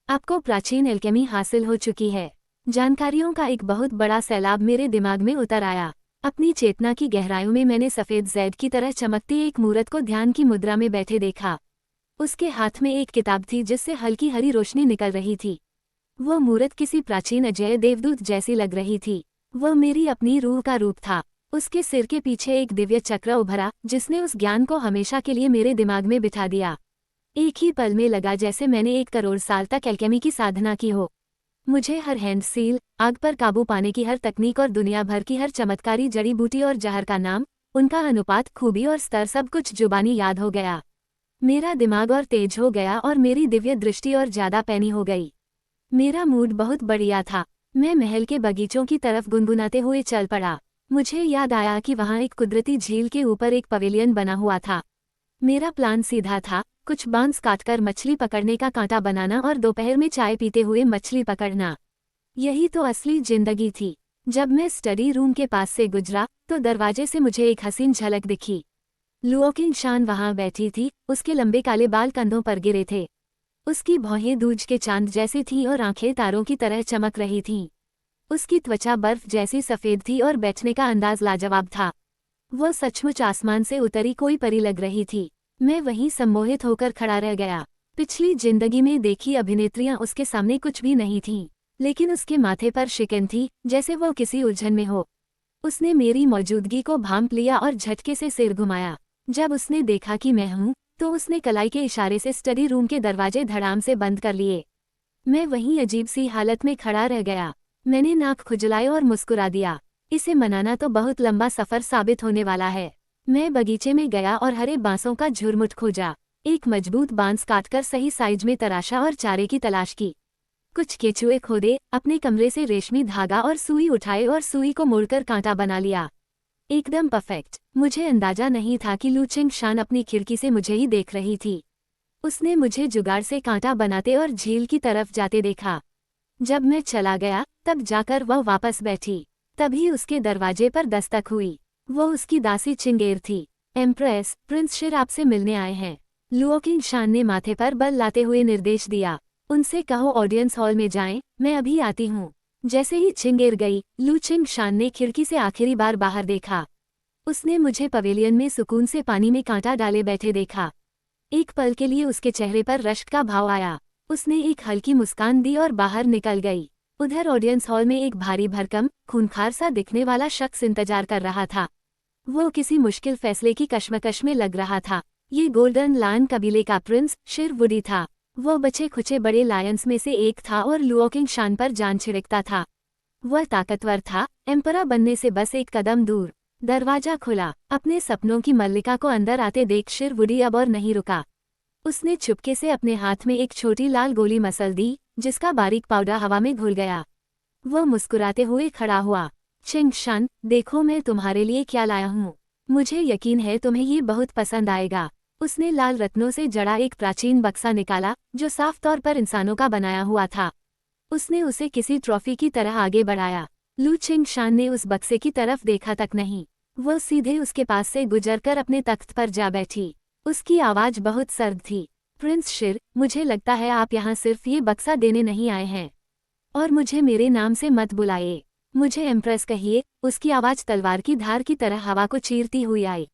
[SPEAKER 1] आपको प्राचीन एल्केमी हासिल हो चुकी है। जानकारियों का एक बहुत बड़ा सैलाब मेरे दिमाग में उतर आया। अपनी चेतना की गहराइयों में मैंने सफ़ेद जैद की तरह चमकती एक मूरत को ध्यान की मुद्रा में बैठे देखा। उसके हाथ में एक किताब थी जिससे हल्की हरी रोशनी निकल रही थी। वह मूरत किसी प्राचीन अजय देवदूत जैसी लग रही थी। वह मेरी अपनी रूह का रूप था। उसके सिर के पीछे एक दिव्य चक्र उभरा, जिसने उस ज्ञान को हमेशा के लिए मेरे दिमाग में बिठा दिया। एक ही पल में लगा जैसे मैंने 1 करोड़ साल तक एल्केमी की साधना की हो। मुझे हर हैंड सील, आग पर काबू पाने की हर तकनीक और दुनिया भर की हर चमत्कारी जड़ी बूटी और जहर का नाम, उनका अनुपात, खूबी और स्तर सब कुछ जुबानी याद हो गया। मेरा दिमाग और तेज हो गया और मेरी दिव्य दृष्टि और ज्यादा पैनी हो गई। मेरा मूड बहुत बढ़िया था। मैं महल के बगीचों की तरफ गुनगुनाते हुए चल पड़ा। मुझे याद आया कि वहाँ एक कुदरती झील के ऊपर एक पवेलियन बना हुआ था। मेरा प्लान सीधा था, कुछ बांस काटकर मछली पकड़ने का कांटा बनाना और दोपहर में चाय पीते हुए मछली पकड़ना। यही तो असली जिंदगी थी। जब मैं स्टडी रूम के पास से गुजरा तो दरवाजे से मुझे एक हसीन झलक दिखी। लुओ किंगशान वहां बैठी थी, उसके लंबे काले बाल कंधों पर गिरे थे। उसकी भौहें दूज के चांद जैसी थीं और आंखें तारों की तरह चमक रही थीं। उसकी त्वचा बर्फ जैसी सफ़ेद थी और बैठने का अंदाज लाजवाब था। वह सचमुच आसमान से उतरी कोई परी लग रही थी। मैं वहीं सम्मोहित होकर खड़ा रह गया। पिछली जिंदगी में देखी अभिनेत्रियां उसके सामने कुछ भी नहीं थीं, लेकिन उसके माथे पर शिकन थी, जैसे वो किसी उलझन में हो। उसने मेरी मौजूदगी को भांप लिया और झटके से सिर घुमाया। जब उसने देखा कि मैं हूं, तो उसने कलाई के इशारे से स्टडी रूम के दरवाजे धड़ाम से बंद कर लिए। मैं वहीं अजीब सी हालत में खड़ा रह गया। मैंने नाक खुजलाए और मुस्कुरा दिया। इसे मनाना तो बहुत लंबा सफर साबित होने वाला है। मैं बगीचे में गया और हरे बांसों का झुरमुट खोजा। एक मजबूत बांस काटकर सही साइज में तराशा और चारे की तलाश की। कुछ केचुए खोदे, अपने कमरे से रेशमी धागा और सुई उठाए और सुई को मोड़कर कांटा बना लिया। एकदम परफेक्ट। मुझे अंदाजा नहीं था कि लू चिंगशान अपनी खिड़की से मुझे ही देख रही थी। उसने मुझे जुगाड़ से कांटा बनाते और झील की तरफ जाते देखा। जब मैं चला गया तब जाकर वह वापस बैठी। तभी उसके दरवाजे पर दस्तक हुई। वो उसकी दासी चिंगेर थी। एम्प्रेस, प्रिंस शिर आपसे मिलने आए हैं। लुओ किंगशान ने माथे पर बल लाते हुए निर्देश दिया। उनसे कहो ऑडियंस हॉल में जाएं, मैं अभी आती हूँ। जैसे ही चिंगेर गई, लू चिंगशान ने खिड़की से आखिरी बार बाहर देखा। उसने मुझे पवेलियन में सुकून से पानी में कांटा डाले बैठे देखा। एक पल के लिए उसके चेहरे पर रश्क का भाव आया। उसने एक हल्की मुस्कान दी और बाहर निकल गई। उधर ऑडियंस हॉल में एक भारी भरकम, खूंखार सा दिखने वाला शख्स इंतजार कर रहा था। वो किसी मुश्किल फैसले की कश्मकश में लग रहा था। ये गोल्डन लायन कबीले का प्रिंस शिर वुडी था। वो बचे खुचे बड़े लायंस में से एक था और लुओ किंगशान पर जान छिड़कता था। वह ताकतवर था, एम्परा बनने से बस एक कदम दूर। दरवाजा खुला। अपने सपनों की मल्लिका को अंदर आते देख शिर वुडी अब और नहीं रुका। उसने चुपके से अपने हाथ में एक छोटी लाल गोली मसल दी, जिसका बारीक पाउडर हवा में घुल गया। वह मुस्कुराते हुए खड़ा हुआ। चिंगशान, देखो मैं तुम्हारे लिए क्या लाया हूँ। मुझे यकीन है तुम्हें ये बहुत पसंद आएगा। उसने लाल रत्नों से जड़ा एक प्राचीन बक्सा निकाला, जो साफ तौर पर इंसानों का बनाया हुआ था। उसने उसे किसी ट्रॉफी की तरह आगे बढ़ाया। लू चिंगशान ने उस बक्से की तरफ देखा तक नहीं। वह सीधे उसके पास से गुजरकर अपने तख्त पर जा बैठी। उसकी आवाज बहुत सर्द थी। प्रिंस शिर, मुझे लगता है आप यहाँ सिर्फ ये बक्सा देने नहीं आए हैं। और मुझे मेरे नाम से मत बुलाइए। मुझे एम्प्रेस कहिए। उसकी आवाज तलवार की धार की तरह हवा को चीरती हुई आई।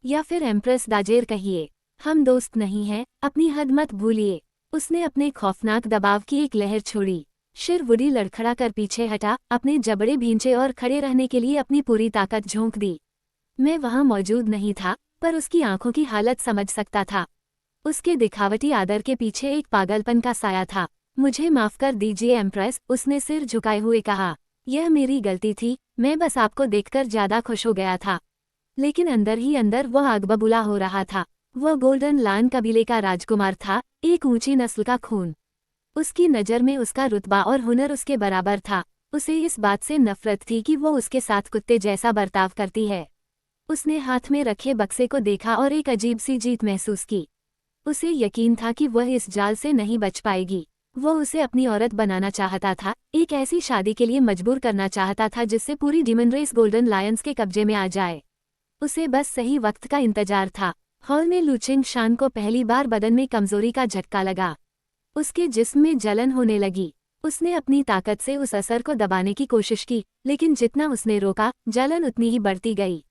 [SPEAKER 1] या फिर एम्प्रेस दाजेर कहिए। हम दोस्त नहीं हैं, अपनी हद मत भूलिए। उसने अपने खौफनाक दबाव की एक लहर छोड़ी। शिर वुडी लड़खड़ा कर पीछे हटा, अपने जबड़े भींचे और खड़े रहने के लिए अपनी पूरी ताकत झोंक दी। मैं वहां मौजूद नहीं था, पर उसकी आंखों की हालत समझ सकता था। उसके दिखावटी आदर के पीछे एक पागलपन का साया था। मुझे माफ कर दीजिए एम्प्रेस, उसने सिर झुकाए हुए कहा। यह मेरी गलती थी, मैं बस आपको देखकर ज्यादा खुश हो गया था। लेकिन अंदर ही अंदर वह आग बबूला हो रहा था। वह गोल्डन लायन कबीले का राजकुमार था, एक ऊंची नस्ल का खून। उसकी नज़र में उसका रुतबा और हुनर उसके बराबर था। उसे इस बात से नफरत थी कि वो उसके साथ कुत्ते जैसा बर्ताव करती है। उसने हाथ में रखे बक्से को देखा और एक अजीब सी जीत महसूस की। उसे यकीन था कि वह इस जाल से नहीं बच पाएगी। वो उसे अपनी औरत बनाना चाहता था, एक ऐसी शादी के लिए मजबूर करना चाहता था जिससे पूरी डिमन रेस गोल्डन लायंस के कब्जे में आ जाए। उसे बस सही वक्त का इंतजार था। हॉल में लू चिंगशान को पहली बार बदन में कमजोरी का झटका लगा। उसके जिस्म में जलन होने लगी। उसने अपनी ताकत से उस असर को दबाने की कोशिश की, लेकिन जितना उसने रोका, जलन उतनी ही बढ़ती गई।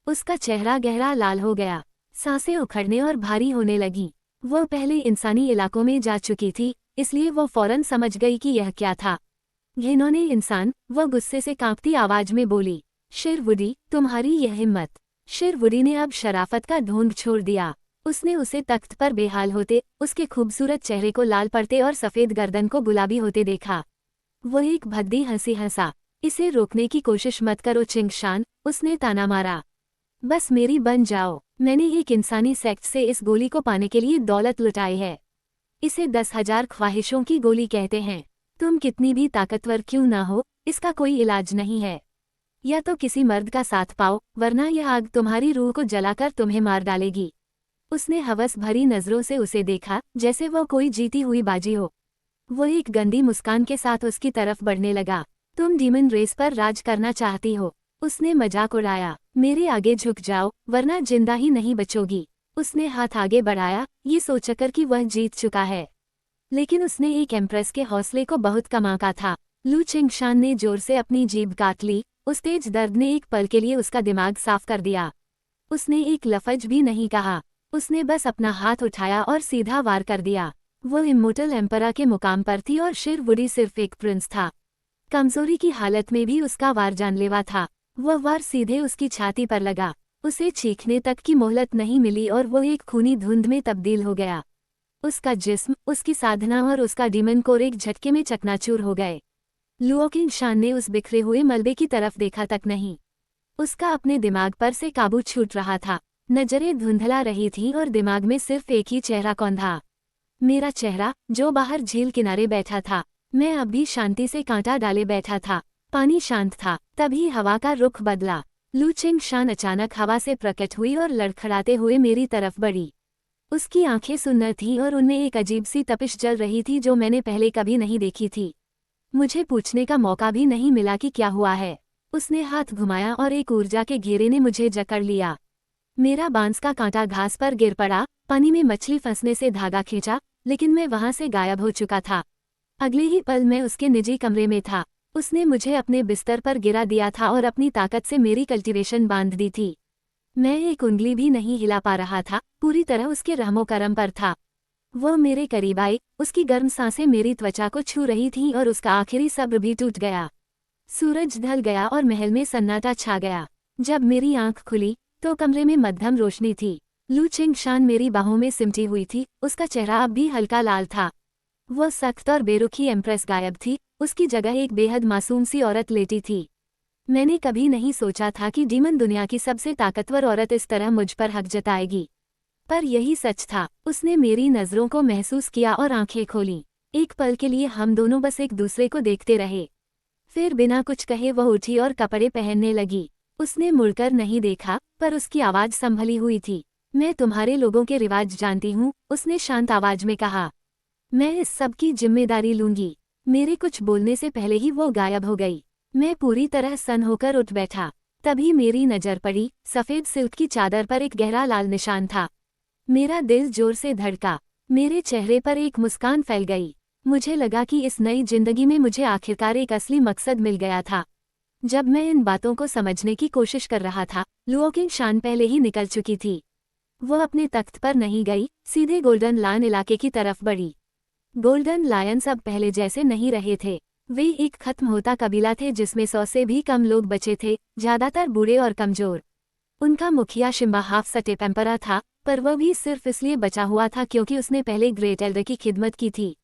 [SPEAKER 1] उसका चेहरा गहरा लाल हो गया, सांसें उखड़ने और भारी होने लगीं। वह पहले इंसानी इलाकों में जा चुकी थी, इसलिए वह फौरन समझ गई कि यह क्या था। घिनौने इंसान, वह गुस्से से कांपती आवाज में बोली। शिर वुडी, तुम्हारी यह हिम्मत। शिर वुडी ने अब शराफत का ढोंग छोड़ दिया। उसने उसे तख्त पर बेहाल होते, उसके खूबसूरत चेहरे को लाल पड़ते और सफ़ेद गर्दन को गुलाबी होते देखा। वह एक भद्दी हंसी हंसा। इसे रोकने की कोशिश मत करो चिंगशान, उसने ताना मारा। बस मेरी बन जाओ। मैंने एक इंसानी सेक्ट से इस गोली को पाने के लिए दौलत लुटाई है। इसे 10,000 ख्वाहिशों की गोली कहते हैं। तुम कितनी भी ताकतवर क्यों ना हो, इसका कोई इलाज नहीं है। या तो किसी मर्द का साथ पाओ, वरना यह आग तुम्हारी रूह को जलाकर तुम्हें मार डालेगी। उसने हवस भरी नजरों से उसे देखा, जैसे वो कोई जीती हुई बाजी हो। वो एक गंदी मुस्कान के साथ उसकी तरफ बढ़ने लगा। तुम डीमन रेस पर राज करना चाहती हो? उसने मजाक उड़ाया। मेरे आगे झुक जाओ, वरना जिंदा ही नहीं बचोगी। उसने हाथ आगे बढ़ाया, ये सोचकर कि वह जीत चुका है। लेकिन उसने एक एम्प्रेस के हौसले को बहुत कम आंका था। लू चिंगशान ने जोर से अपनी जीभ काट ली। उस तेज दर्द ने एक पल के लिए उसका दिमाग साफ कर दिया। उसने एक लफ्ज भी नहीं कहा। उसने बस अपना हाथ उठाया और सीधा वार कर दिया। वो इम्मोर्टल एम्परा के मुकाम पर थी और शिरवुडी सिर्फ एक प्रिंस था। कमजोरी की हालत में भी उसका वार जानलेवा था। वह वार सीधे उसकी छाती पर लगा। उसे चीखने तक की मोहलत नहीं मिली और वो एक खूनी धुंध में तब्दील हो गया। उसका जिस्म, उसकी साधना और उसका डीमन कोर एक झटके में चकनाचूर हो गए। लुओ किंगशान ने उस बिखरे हुए मलबे की तरफ देखा तक नहीं। उसका अपने दिमाग पर से काबू छूट रहा था। नजरें धुंधला रही थीं और दिमाग में सिर्फ एक ही चेहरा कौंधा। मेरा चेहरा, जो बाहर झील किनारे बैठा था। मैं अब भी शांति से कांटा डाले बैठा था। पानी शांत था। तभी हवा का रुख बदला। लू चिंगशान अचानक हवा से प्रकट हुई और लड़खड़ाते हुए मेरी तरफ बढ़ी। उसकी आंखें सुन्नर थीं और उनमें एक अजीब सी तपिश जल रही थी जो मैंने पहले कभी नहीं देखी थी। मुझे पूछने का मौका भी नहीं मिला कि क्या हुआ है। उसने हाथ घुमाया और एक ऊर्जा के घेरे ने मुझे जकड़ लिया। मेरा बांस का कांटा घास पर गिर पड़ा। पानी में मछली फंसने से धागा खींचा, लेकिन मैं वहां से गायब हो चुका था। अगले ही पल मैं उसके निजी कमरे में था। उसने मुझे अपने बिस्तर पर गिरा दिया था और अपनी ताकत से मेरी कल्टीवेशन बांध दी थी। मैं एक उंगली भी नहीं हिला पा रहा था, पूरी तरह उसके रहमो करम पर था। वह मेरे करीब आई, उसकी गर्म सांसें मेरी त्वचा को छू रही थीं और उसका आखिरी सब्र भी टूट गया। सूरज ढल गया और महल में सन्नाटा छा गया। जब मेरी आंख खुली तो कमरे में मध्यम रोशनी थी। लू चिंगशान मेरी बाहों में सिमटी हुई थी। उसका चेहरा अब भी हल्का लाल था। वह सख्त और बेरुखी एम्प्रेस गायब थी। उसकी जगह एक बेहद मासूम सी औरत लेटी थी। मैंने कभी नहीं सोचा था कि डीमन दुनिया की सबसे ताकतवर औरत इस तरह मुझ पर हक जताएगी, पर यही सच था। उसने मेरी नज़रों को महसूस किया और आंखें खोलीं। एक पल के लिए हम दोनों बस एक दूसरे को देखते रहे। फिर बिना कुछ कहे वह उठी और कपड़े पहनने लगी। उसने मुड़कर नहीं देखा, पर उसकी आवाज़ संभली हुई थी। मैं तुम्हारे लोगों के रिवाज जानती हूँ, उसने शांत आवाज में कहा। मैं इस सब की जिम्मेदारी लूंगी। मेरे कुछ बोलने से पहले ही वो गायब हो गई। मैं पूरी तरह सन्न होकर उठ बैठा। तभी मेरी नज़र पड़ी, सफ़ेद सिल्क की चादर पर एक गहरा लाल निशान था। मेरा दिल जोर से धड़का। मेरे चेहरे पर एक मुस्कान फैल गई। मुझे लगा कि इस नई जिंदगी में मुझे आखिरकार एक असली मकसद मिल गया था। जब मैं इन बातों को समझने की कोशिश कर रहा था, लुओ किंगशान पहले ही निकल चुकी थी। वह अपने तख्त पर नहीं गई, सीधे गोल्डन लायन इलाके की तरफ बढ़ी। गोल्डन लायंस अब पहले जैसे नहीं रहे थे। वे एक खत्म होता कबीला थे जिसमें 100 से भी कम लोग बचे थे, ज्यादातर बूढ़े और कमजोर। उनका मुखिया शिम्बा हाफ सटेप एम्परा था, पर वह भी सिर्फ इसलिए बचा हुआ था क्योंकि उसने पहले ग्रेट एल्डर की खिदमत की थी।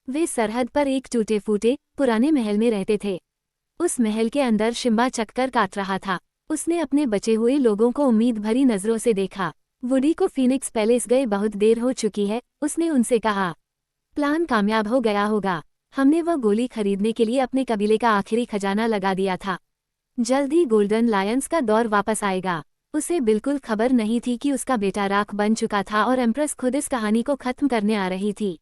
[SPEAKER 1] वे सरहद पर एक टूटे फूटे पुराने महल में रहते थे। उस महल के अंदर शिम्बा चक्कर काट रहा था। उसने अपने बचे हुए लोगों को उम्मीद भरी नजरों से देखा। वुडी को फीनिक्स पैलेस गए बहुत देर हो चुकी है, उसने उनसे कहा। प्लान कामयाब हो गया होगा। हमने वह गोली खरीदने के लिए अपने कबीले का आखिरी खजाना लगा दिया था। जल्द ही गोल्डन लायंस का दौर वापस आएगा। उसे बिल्कुल खबर नहीं थी कि उसका बेटा राख बन चुका था और एम्प्रेस खुद इस कहानी को खत्म करने आ रही थी।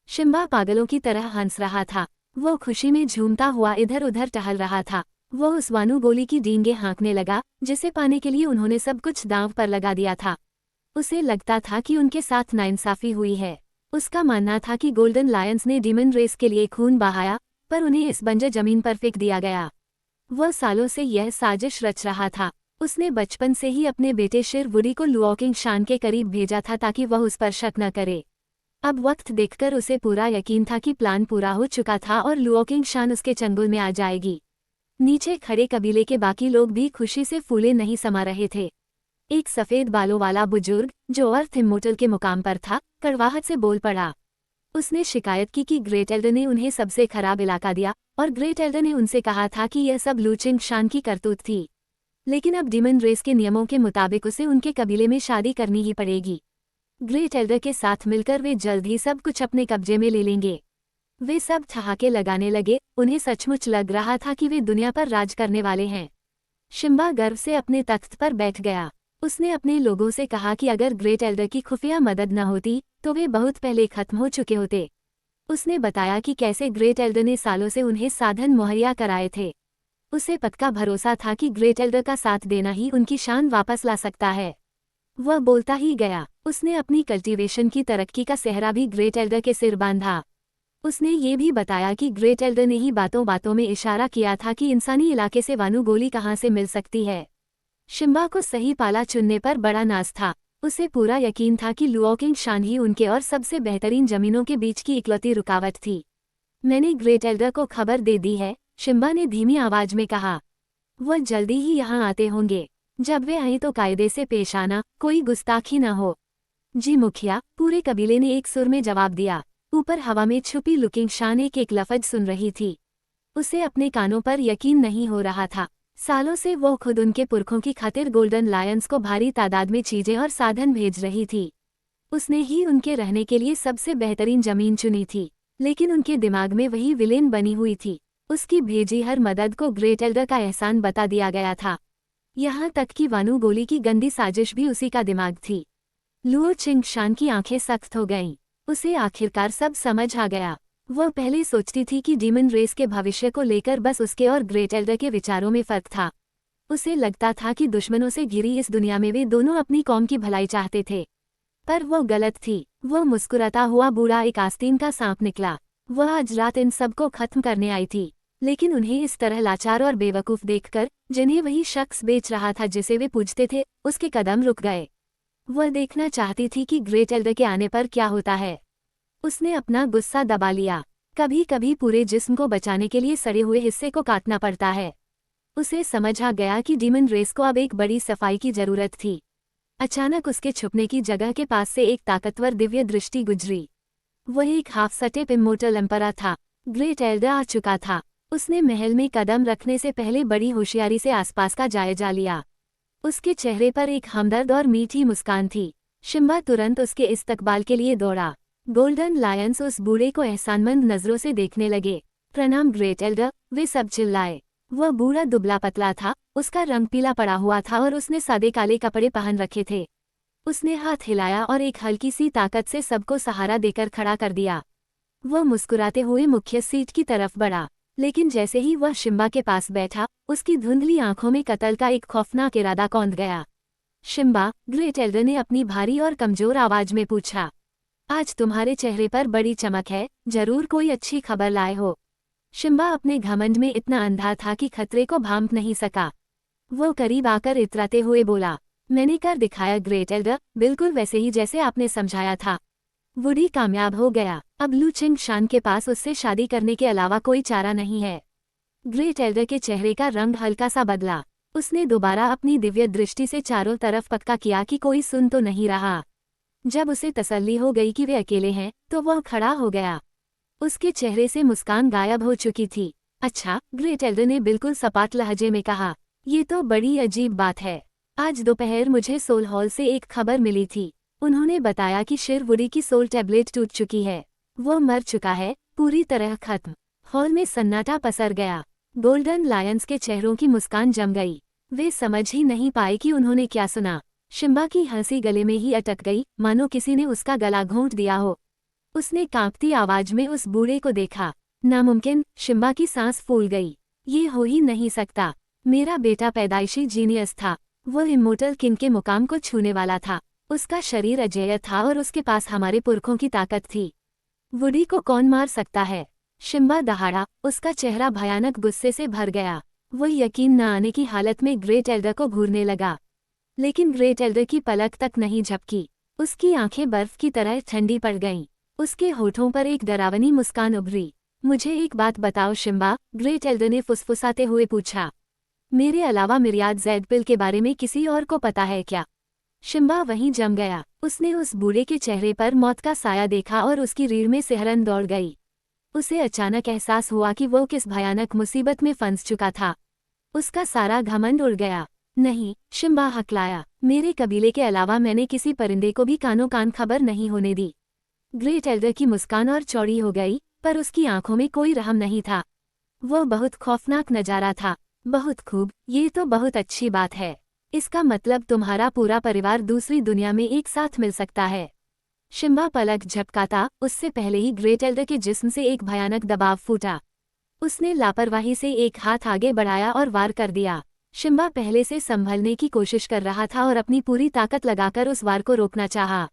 [SPEAKER 1] शिम्बा पागलों की तरह हंस रहा था। वो खुशी में झूमता हुआ इधर उधर टहल रहा था। वो उस वानु गोली की डींगे हाँकने लगा, जिसे पाने के लिए उन्होंने सब कुछ दांव पर लगा दिया था। उसे लगता था कि उनके साथ नाइंसाफी हुई है। उसका मानना था कि गोल्डन लायंस ने डीमन रेस के लिए खून बहाया, पर उन्हें इस बंजर जमीन पर फेंक दिया गया। वह सालों से यह साजिश रच रहा था। उसने बचपन से ही अपने बेटे शिरवुडी को लुओ किंगशान के करीब भेजा था ताकि वह उस पर शक न करे। अब वक्त देखकर उसे पूरा यकीन था कि प्लान पूरा हो चुका था और लुओ किंगशान उसके चंगुल में आ जाएगी। नीचे खड़े कबीले के बाकी लोग भी खुशी से फूले नहीं समा रहे थे। एक सफेद बालों वाला बुजुर्ग, जो अर्थ इम्मोर्टल के मुकाम पर था, कड़वाहट से बोल पड़ा। उसने शिकायत की कि ग्रेट एल्डर ने उन्हें सबसे खराब इलाका दिया और ग्रेट एल्डर ने उनसे कहा था कि यह सब लू चिंगशान की करतूत थी। लेकिन अब डीमन रेस के नियमों के मुताबिक उसे उनके कबीले में शादी करनी ही पड़ेगी। ग्रेट एल्डर के साथ मिलकर वे जल्द ही सब कुछ अपने कब्जे में ले लेंगे। वे सब ठहाके लगाने लगे, उन्हें सचमुच लग रहा था कि वे दुनिया पर राज करने वाले हैं। शिम्बा गर्व से अपने तख्त पर बैठ गया। उसने अपने लोगों से कहा कि अगर ग्रेट एल्डर की खुफिया मदद न होती तो वे बहुत पहले खत्म हो चुके होते। उसने बताया कि कैसे ग्रेट एल्डर ने सालों से उन्हें साधन मुहैया कराए थे। उसे पक्का भरोसा था कि ग्रेट एल्डर का साथ देना ही उनकी शान वापस ला सकता है। वह बोलता ही गया। उसने अपनी कल्टीवेशन की तरक्की का सेहरा भी ग्रेट एल्डर के सिर बांधा। उसने ये भी बताया कि ग्रेट एल्डर ने ही बातों बातों में इशारा किया था कि इंसानी इलाके से वानू गोली कहाँ से मिल सकती है। शिम्बा को सही पाला चुनने पर बड़ा नाज था। उसे पूरा यकीन था कि लुओकिंग शान ही उनके और सबसे बेहतरीन जमीनों के बीच की इकलौती रुकावट थी। मैंने ग्रेट एल्डर को खबर दे दी है, शिम्बा ने धीमी आवाज में कहा। वह जल्दी ही यहाँ आते होंगे। जब वे आए तो कायदे से पेश आना, कोई गुस्ताखी न हो। जी मुखिया, पूरे कबीले ने एक सुर में जवाब दिया। ऊपर हवा में छुपी लुकिंग शान एक लफज सुन रही थी। उसे अपने कानों पर यकीन नहीं हो रहा था। सालों से वो खुद उनके पुरखों की खातिर गोल्डन लायंस को भारी तादाद में चीजें और साधन भेज रही थी। उसने ही उनके रहने के लिए सबसे बेहतरीन जमीन चुनी थी, लेकिन उनके दिमाग में वही विलेन बनी हुई थी। उसकी भेजी हर मदद को ग्रेट एल्डर का एहसान बता दिया गया था। यहाँ तक कि वानू गोली की गंदी साजिश भी उसी का दिमाग थी। लुओ चिंगशान की आंखें सख्त हो गईं। उसे आखिरकार सब समझ आ गया। वह पहले सोचती थी कि डीमन रेस के भविष्य को लेकर बस उसके और ग्रेट एल्डर के विचारों में फर्क था। उसे लगता था कि दुश्मनों से घिरी इस दुनिया में वे दोनों अपनी कौम की भलाई चाहते थे। पर वो गलत थी। वह मुस्कुराता हुआ बूढ़ा एक आस्तीन का सांप निकला। वह आज रात इन सबको खत्म करने आई थी, लेकिन उन्हें इस तरह लाचार और बेवकूफ़ देखकर, जिन्हें वही शख्स बेच रहा था जिसे वे पूजते थे, उसके कदम रुक गए। वह देखना चाहती थी कि ग्रेट एल्डर के आने पर क्या होता है। उसने अपना गुस्सा दबा लिया। कभी कभी पूरे जिस्म को बचाने के लिए सड़े हुए हिस्से को काटना पड़ता है। उसे समझ आ गया कि डीमन रेस को अब एक बड़ी सफाई की जरूरत थी। अचानक उसके छुपने की जगह के पास से एक ताकतवर दिव्य दृष्टि गुजरी। वह एक हाफ सटेप इमोर्टल एम्परर था। ग्रेट एल्डर आ चुका था। उसने महल में कदम रखने से पहले बड़ी होशियारी से आसपास का जायजा लिया। उसके चेहरे पर एक हमदर्द और मीठी मुस्कान थी। शिम्बा तुरंत उसके इस्तकबाल के लिए दौड़ा। गोल्डन लायंस उस बूढ़े को एहसानमंद नजरों से देखने लगे। प्रणाम ग्रेट एल्डर, वे सब चिल्लाए। वह बूढ़ा दुबला पतला था, उसका रंग पीला पड़ा हुआ था और उसने सादे काले कपड़े पहन रखे थे। उसने हाथ हिलाया और एक हल्की सी ताकत से सबको सहारा देकर खड़ा कर दिया। वह मुस्कुराते हुए मुख्य सीट की तरफ बढ़ा, लेकिन जैसे ही वह शिम्बा के पास बैठा, उसकी धुंधली आंखों में कत्ल का एक खौफनाक इरादा कौंध गया। शिम्बा, ग्रेट एल्डर ने अपनी भारी और कमजोर आवाज में पूछा, आज तुम्हारे चेहरे पर बड़ी चमक है, जरूर कोई अच्छी खबर लाए हो। शिम्बा अपने घमंड में इतना अंधा था कि खतरे को भांप नहीं सका। वो करीब आकर इतराते हुए बोला, मैंने कर दिखाया ग्रेट एल्डर, बिल्कुल वैसे ही जैसे आपने समझाया था। वुडी कामयाब हो गया। अब लू चिंगशान के पास उससे शादी करने के अलावा कोई चारा नहीं है। ग्रेट एल्डर के चेहरे का रंग हल्का सा बदला। उसने दोबारा अपनी दिव्य दृष्टि से चारों तरफ पक्का किया कि कोई सुन तो नहीं रहा। जब उसे तसल्ली हो गई कि वे अकेले हैं, तो वह खड़ा हो गया। उसके चेहरे से मुस्कान गायब हो चुकी थी। अच्छा, ग्रेट एल्डर ने बिल्कुल सपाट लहजे में कहा, ये तो बड़ी अजीब बात है। आज दोपहर मुझे सोल हॉल से एक खबर मिली थी। उन्होंने बताया कि शिरवुडी की सोल टैबलेट टूट चुकी है। वो मर चुका है, पूरी तरह खत्म। हॉल में सन्नाटा पसर गया। गोल्डन लायंस के चेहरों की मुस्कान जम गई। वे समझ ही नहीं पाए कि उन्होंने क्या सुना। शिम्बा की हंसी गले में ही अटक गई, मानो किसी ने उसका गला घोंट दिया हो। उसने कांपती आवाज में उस बूढ़े को देखा। नामुमकिन, शिम्बा की सांस फूल गई। ये हो ही नहीं सकता। मेरा बेटा पैदाइशी जीनियस था। वो इमोर्टल किंग के मुकाम को छूने वाला था। उसका शरीर अजेय था और उसके पास हमारे पुरखों की ताकत थी। वुडी को कौन मार सकता है? शिम्बा दहाड़ा। उसका चेहरा भयानक गुस्से से भर गया। वो यकीन न आने की हालत में ग्रेट एल्डर को घूरने लगा, लेकिन ग्रेट एल्डर की पलक तक नहीं झपकी। उसकी आंखें बर्फ की तरह ठंडी पड़ गईं। उसके होठों पर एक डरावनी मुस्कान उभरी। मुझे एक बात बताओ शिम्बा, ग्रेट एल्डर ने फुसफुसाते हुए पूछा। मेरे अलावा मिरियाद ज़ैडपिल के बारे में किसी और को पता है क्या? शिम्बा वहीं जम गया। उसने उस बूढ़े के चेहरे पर मौत का साया देखा और उसकी रीढ़ में सिहरन दौड़ गई। उसे अचानक एहसास हुआ कि वो किस भयानक मुसीबत में फंस चुका था। उसका सारा घमंड उड़ गया। नहीं, शिम्बा हकलाया, मेरे कबीले के अलावा मैंने किसी परिंदे को भी कानो कान खबर नहीं होने दी। ग्रेट एल्डर की मुस्कान और चौड़ी हो गई, पर उसकी आंखों में कोई रहम नहीं था। वह बहुत खौफनाक नजारा था। बहुत खूब, ये तो बहुत अच्छी बात है। इसका मतलब तुम्हारा पूरा परिवार दूसरी दुनिया में एक साथ मिल सकता है। शिम्बा पलक झपकाता, उससे पहले ही ग्रेट एल्डर के जिस्म से एक भयानक दबाव फूटा। उसने लापरवाही से एक हाथ आगे बढ़ाया और वार कर दिया। शिम्बा पहले से संभलने की कोशिश कर रहा था और अपनी पूरी ताकत लगाकर उस वार को रोकना चाहा,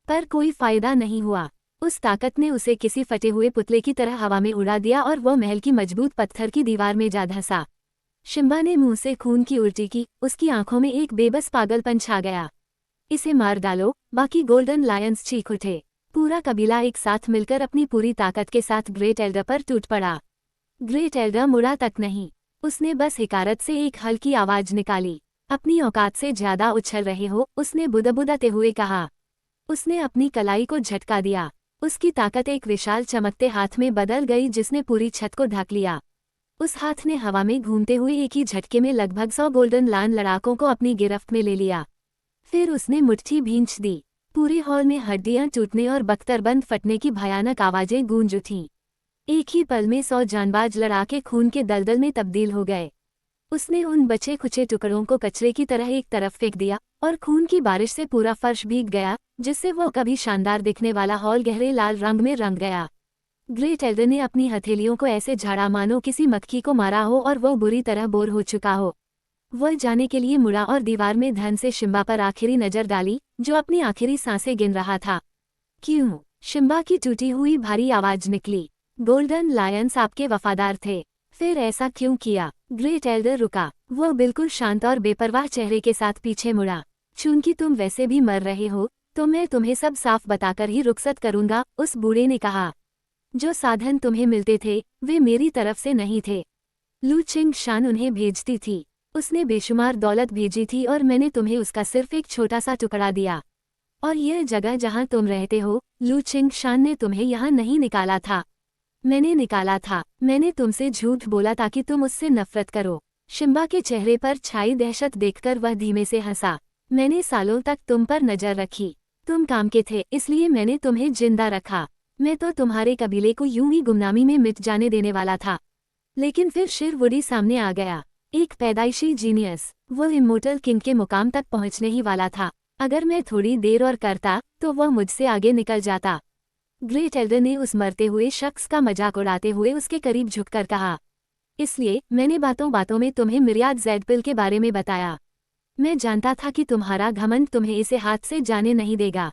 [SPEAKER 1] पर कोई फायदा नहीं हुआ। उस ताकत ने उसे किसी फटे हुए पुतले की तरह हवा में उड़ा दिया और वह महल की मजबूत पत्थर की दीवार में जा धंसा। शिम्बा ने मुंह से खून की उल्टी की, उसकी आंखों में एक बेबस पागलपन छा गया। इसे मार डालो, बाकी गोल्डन लायंस चीख उठे। पूरा कबीला एक साथ मिलकर अपनी पूरी ताकत के साथ ग्रेट एल्डर पर टूट पड़ा। ग्रेट एल्डर मुड़ा तक नहीं, उसने बस हिकारत से एक हल्की आवाज निकाली। अपनी औकात से ज्यादा उछल रहे हो, उसने बुदबुदाते हुए कहा। उसने अपनी कलाई को झटका दिया। उसकी ताकत एक विशाल चमकते हाथ में बदल गई जिसने पूरी छत को ढक लिया। उस हाथ ने हवा में घूमते हुए एक ही झटके में लगभग 100 गोल्डन लायन लड़ाकों को अपनी गिरफ्त में ले लिया। फिर उसने मुट्ठी भींच दी। पूरे हॉल में हड्डियां टूटने और बख्तरबंद फटने की भयानक आवाजें गूंज उठीं। एक ही पल में 100 जानबाज लड़ाके खून के दलदल में तब्दील हो गए। उसने उन बचे खुचे टुकड़ों को कचरे की तरह एक तरफ फेंक दिया और खून की बारिश से पूरा फर्श भीग गया, जिससे वो कभी शानदार दिखने वाला हॉल गहरे लाल रंग में रंग गया। ग्रेट एल्डर ने अपनी हथेलियों को ऐसे झाड़ा मानो किसी मक्खी को मारा हो और वो बुरी तरह बोर हो चुका हो। वह जाने के लिए मुड़ा और दीवार में ध्यान से शिम्बा पर आखिरी नजर डाली, जो अपनी आखिरी सांसें गिन रहा था। क्यों? शिम्बा की टूटी हुई भारी आवाज निकली। गोल्डन लायंस आपके वफादार थे, फिर ऐसा क्यों किया? ग्रेट एल्डर रुका। वह बिल्कुल शांत और बेपरवाह चेहरे के साथ पीछे मुड़ा। चूंकि तुम वैसे भी मर रहे हो, तो मैं तुम्हें सब साफ बताकर ही रुखसत करूंगा, उस बूढ़े ने कहा। जो साधन तुम्हें मिलते थे, वे मेरी तरफ से नहीं थे। लू चिंग शान उन्हें भेजती थी। उसने बेशुमार दौलत भेजी थी और मैंने तुम्हें उसका सिर्फ एक छोटा सा टुकड़ा दिया। और यह जगह जहां तुम रहते हो, लू चिंग शान ने तुम्हें यहाँ नहीं निकाला था। मैंने निकाला था। मैंने तुमसे झूठ बोला ताकि तुम उससे नफरत करो। शिम्बा के चेहरे पर छाई दहशत देखकर वह धीमे से हंसा। मैंने सालों तक तुम पर नजर रखी। तुम काम के थे, इसलिए मैंने तुम्हें जिंदा रखा। मैं तो तुम्हारे कबीले को यूं ही गुमनामी में मिट जाने देने वाला था, लेकिन फिर शिरवुडी सामने आ गया, एक पैदाइशी जीनियस। वो इमोर्टल किंग के मुकाम तक पहुंचने ही वाला था। अगर मैं थोड़ी देर और करता, तो वह मुझसे आगे निकल जाता। ग्रेट एल्डर ने उस मरते हुए शख्स का मजाक उड़ाते हुए उसके करीब झुककर कहा। इसलिए मैंने बातों बातों में तुम्हें मिरियाद ज़ेडपिल के बारे में बताया। मैं जानता था कि तुम्हारा घमंड तुम्हें इसे हाथ से जाने नहीं देगा,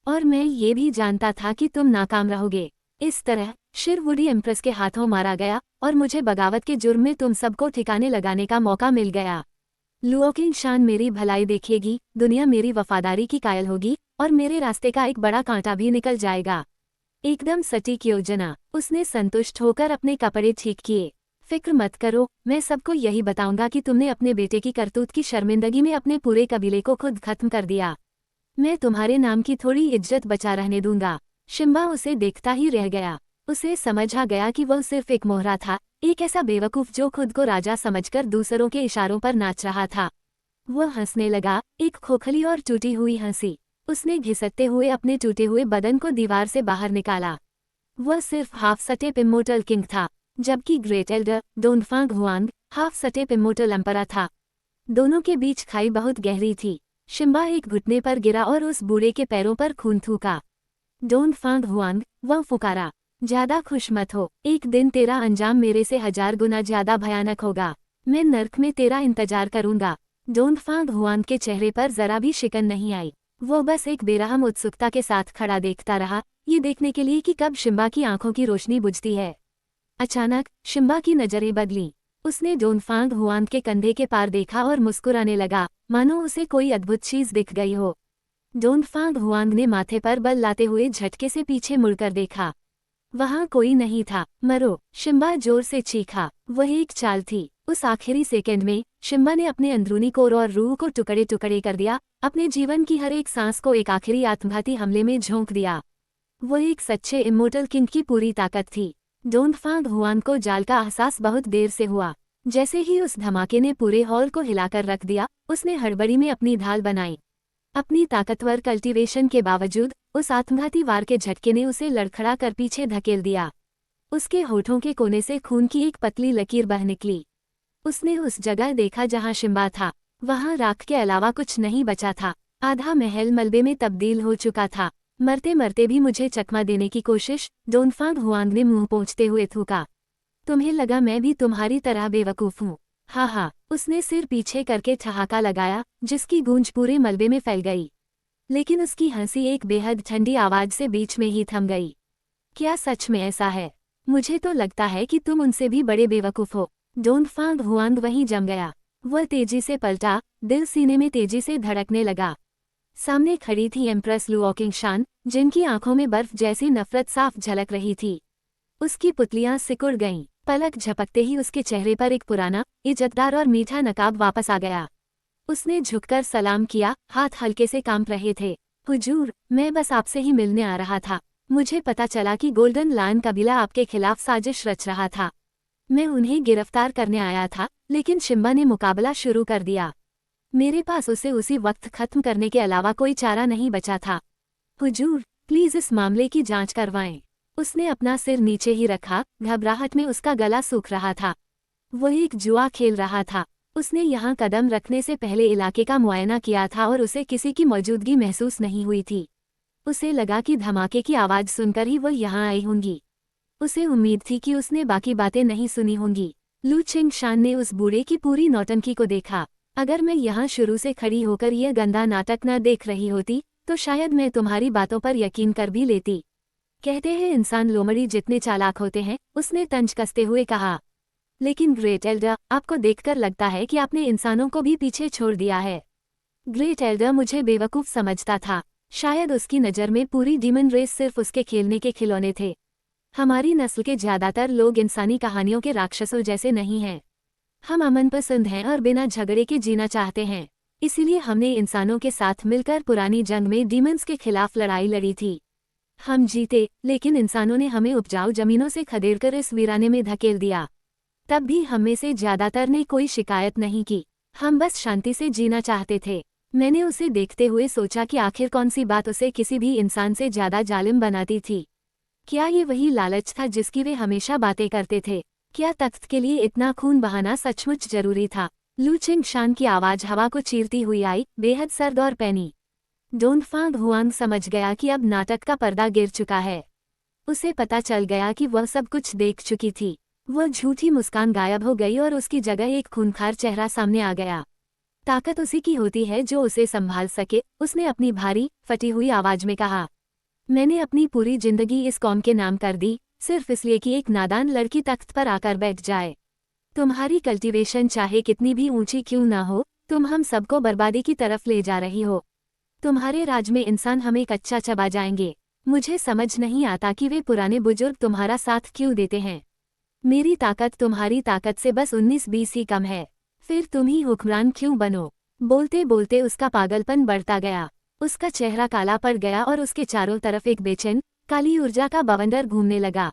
[SPEAKER 1] और मैं ये भी जानता था कि तुम नाकाम रहोगे। इस तरह शिरवुडी एम्प्रेस के हाथों मारा गया और मुझे बगावत के जुर्म में तुम सबको ठिकाने लगाने का मौका मिल गया। लुओकिंग शान मेरी भलाई देखेगी, दुनिया मेरी वफादारी की कायल होगी, और मेरे रास्ते का एक बड़ा कांटा भी निकल जाएगा। एकदम सटीक योजना। उसने संतुष्ट होकर अपने कपड़े ठीक किए। फिक्र मत करो, मैं सबको यही बताऊंगा कि तुमने अपने बेटे की करतूत की शर्मिंदगी में अपने पूरे कबीले को खुद खत्म कर दिया। मैं तुम्हारे नाम की थोड़ी इज्जत बचा रहने दूंगा। शिम्बा उसे देखता ही रह गया। उसे समझ आ गया कि वह सिर्फ एक मोहरा था, एक ऐसा बेवकूफ जो खुद को राजा समझकर दूसरों के इशारों पर नाच रहा था। वह हंसने लगा, एक खोखली और टूटी हुई हंसी। उसने घिसटते हुए अपने टूटे हुए बदन को दीवार से बाहर निकाला। वह सिर्फ हाफ सटेप इमोर्टल किंग था, जबकि great elder Dongfang Huang half step immortal emperor था। दोनों के बीच खाई बहुत गहरी थी। शिम्बा एक घुटने पर गिरा और उस बूढ़े के पैरों पर खून थूका। डोनफांग हुआंग, वह फुकारा, ज्यादा खुश मत हो, एक दिन तेरा अंजाम मेरे से 1000 गुना ज्यादा भयानक होगा। मैं नर्क में तेरा इंतजार करूंगा। डोनफांग हुआंग के चेहरे पर जरा भी शिकन नहीं आई। वो बस एक बेरहम उत्सुकता के साथ खड़ा देखता रहा, ये देखने के लिए कि कब शिम्बा की आंखों की रोशनी बुझती है। अचानक शिम्बा की नजरें बदली। उसने डोनफांग हुआंग के कंधे के पार देखा और मुस्कुराने लगा, मानो उसे कोई अद्भुत चीज दिख गई हो। डोनफांग हुआंग ने माथे पर बल लाते हुए झटके से पीछे मुड़कर देखा। वहां कोई नहीं था। मरो! शिम्बा जोर से चीखा। वह एक चाल थी। उस आखिरी सेकंड में शिम्बा ने अपने अंदरूनी कोर और रूह को टुकड़े टुकड़े कर दिया, अपने जीवन की हर एक सांस को एक आखिरी आत्मघाती हमले में झोंक दिया। वो एक सच्चे इमोर्टल किंग की पूरी ताकत थी। डोनफांग हुआंग को जाल का एहसास बहुत देर से हुआ। जैसे ही उस धमाके ने पूरे हॉल को हिलाकर रख दिया, उसने हड़बड़ी में अपनी ढाल बनाई। अपनी ताकतवर कल्टीवेशन के बावजूद उस आत्मघाती वार के झटके ने उसे लड़खड़ा कर पीछे धकेल दिया। उसके होठों के कोने से खून की एक पतली लकीर बह निकली। उसने उस जगह देखा जहां शिम्बा था। वहां राख के अलावा कुछ नहीं बचा था। आधा महल मलबे में तब्दील हो चुका था। मरते मरते भी मुझे चकमा देने की कोशिश, डोनफांग हुआंग ने मुंह पोंछते हुए थूका। तुम्हें लगा मैं भी तुम्हारी तरह बेवकूफ हूँ? हाँ हाँ, उसने सिर पीछे करके ठहाका लगाया, जिसकी गूंज पूरे मलबे में फैल गई। लेकिन उसकी हंसी एक बेहद ठंडी आवाज से बीच में ही थम गई। क्या सच में ऐसा है? मुझे तो लगता है कि तुम उनसे भी बड़े बेवकूफ हो। डोनफांग हुआंग वहीं जम गया। वह तेजी से पलटा, दिल सीने में तेजी से धड़कने लगा। सामने खड़ी थी एम्प्रेस लुओ किंगशान, जिनकी आंखों में बर्फ जैसी नफरत साफ झलक रही थी। उसकी पुतलियां सिकुड़ गईं। पलक झपकते ही उसके चेहरे पर एक पुराना, इज्जतदार और मीठा नकाब वापस आ गया। उसने झुककर सलाम किया, हाथ हल्के से कांप रहे थे। हुजूर, मैं बस आपसे ही मिलने आ रहा था। मुझे पता चला कि गोल्डन लायन कबीला आपके खिलाफ साजिश रच रहा था। मैं उन्हें गिरफ्तार करने आया था, लेकिन शिम्बा ने मुकाबला शुरू कर दिया। मेरे पास उसे उसी वक्त खत्म करने के अलावा कोई चारा नहीं बचा था। हुजूर, प्लीज इस मामले की जांच करवाएं। उसने अपना सिर नीचे ही रखा, घबराहट में उसका गला सूख रहा था। वह एक जुआ खेल रहा था। उसने यहाँ कदम रखने से पहले इलाके का मुआयना किया था और उसे किसी की मौजूदगी महसूस नहीं हुई थी। उसे लगा कि धमाके की आवाज सुनकर ही वह यहाँ आई होंगी। उसे उम्मीद थी कि उसने बाकी बातें नहीं सुनी होंगी। लू चिंगशान ने उस बूढ़े की पूरी नौटंकी को देखा। अगर मैं यहाँ शुरू से खड़ी होकर यह गंदा नाटक न देख रही होती, तो शायद मैं तुम्हारी बातों पर यकीन कर भी लेती। कहते हैं इंसान लोमड़ी जितने चालाक होते हैं, उसने तंज कसते हुए कहा। लेकिन ग्रेट एल्डर, आपको देखकर लगता है कि आपने इंसानों को भी पीछे छोड़ दिया है। ग्रेट एल्डर मुझे बेवकूफ़ समझता था। शायद उसकी नज़र में पूरी डीमन रेस सिर्फ उसके खेलने के खिलौने थे। हमारी नस्ल के ज़्यादातर लोग इंसानी कहानियों के राक्षसों जैसे नहीं हैं। हम अमन पसंद हैं और बिना झगड़े के जीना चाहते हैं। इसीलिए हमने इंसानों के साथ मिलकर पुरानी जंग में डीमंस के खिलाफ लड़ाई लड़ी थी। हम जीते, लेकिन इंसानों ने हमें उपजाऊ जमीनों से खदेड़कर इस वीराने में धकेल दिया। तब भी हम में से ज़्यादातर ने कोई शिकायत नहीं की। हम बस शांति से जीना चाहते थे। मैंने उसे देखते हुए सोचा कि आखिर कौन सी बात उसे किसी भी इंसान से ज़्यादा जालिम बनाती थी। क्या ये वही लालच था जिसकी वे हमेशा बातें करते थे? क्या तख्त के लिए इतना खून बहाना सचमुच जरूरी था? लू चिंगशान की आवाज़ हवा को चीरती हुई आई, बेहद सर्द और पैनी। डोनफांग हुआंग समझ गया कि अब नाटक का पर्दा गिर चुका है। उसे पता चल गया कि वह सब कुछ देख चुकी थी। वह झूठी मुस्कान गायब हो गई और उसकी जगह एक खूंखार चेहरा सामने आ गया। ताकत उसी की होती है जो उसे संभाल सके, उसने अपनी भारी, फटी हुई आवाज में कहा। मैंने अपनी पूरी जिंदगी इस कौम के नाम कर दी, सिर्फ इसलिए कि एक नादान लड़की तख्त पर आकर बैठ जाए। तुम्हारी कल्टीवेशन चाहे कितनी भी ऊंची क्यों ना हो, तुम हम सबको बर्बादी की तरफ ले जा रही हो। तुम्हारे राज में इंसान हमें कच्चा चबा जाएंगे। मुझे समझ नहीं आता कि वे पुराने बुजुर्ग तुम्हारा साथ क्यों देते हैं। मेरी ताकत तुम्हारी ताकत से बस 19-20 ही कम है। फिर तुम ही हुक्मरान क्यों बनो? बोलते बोलते उसका पागलपन बढ़ता गया। उसका चेहरा काला पड़ गया और उसके चारों तरफ एक बेचैन, काली ऊर्जा का बवंडर घूमने लगा।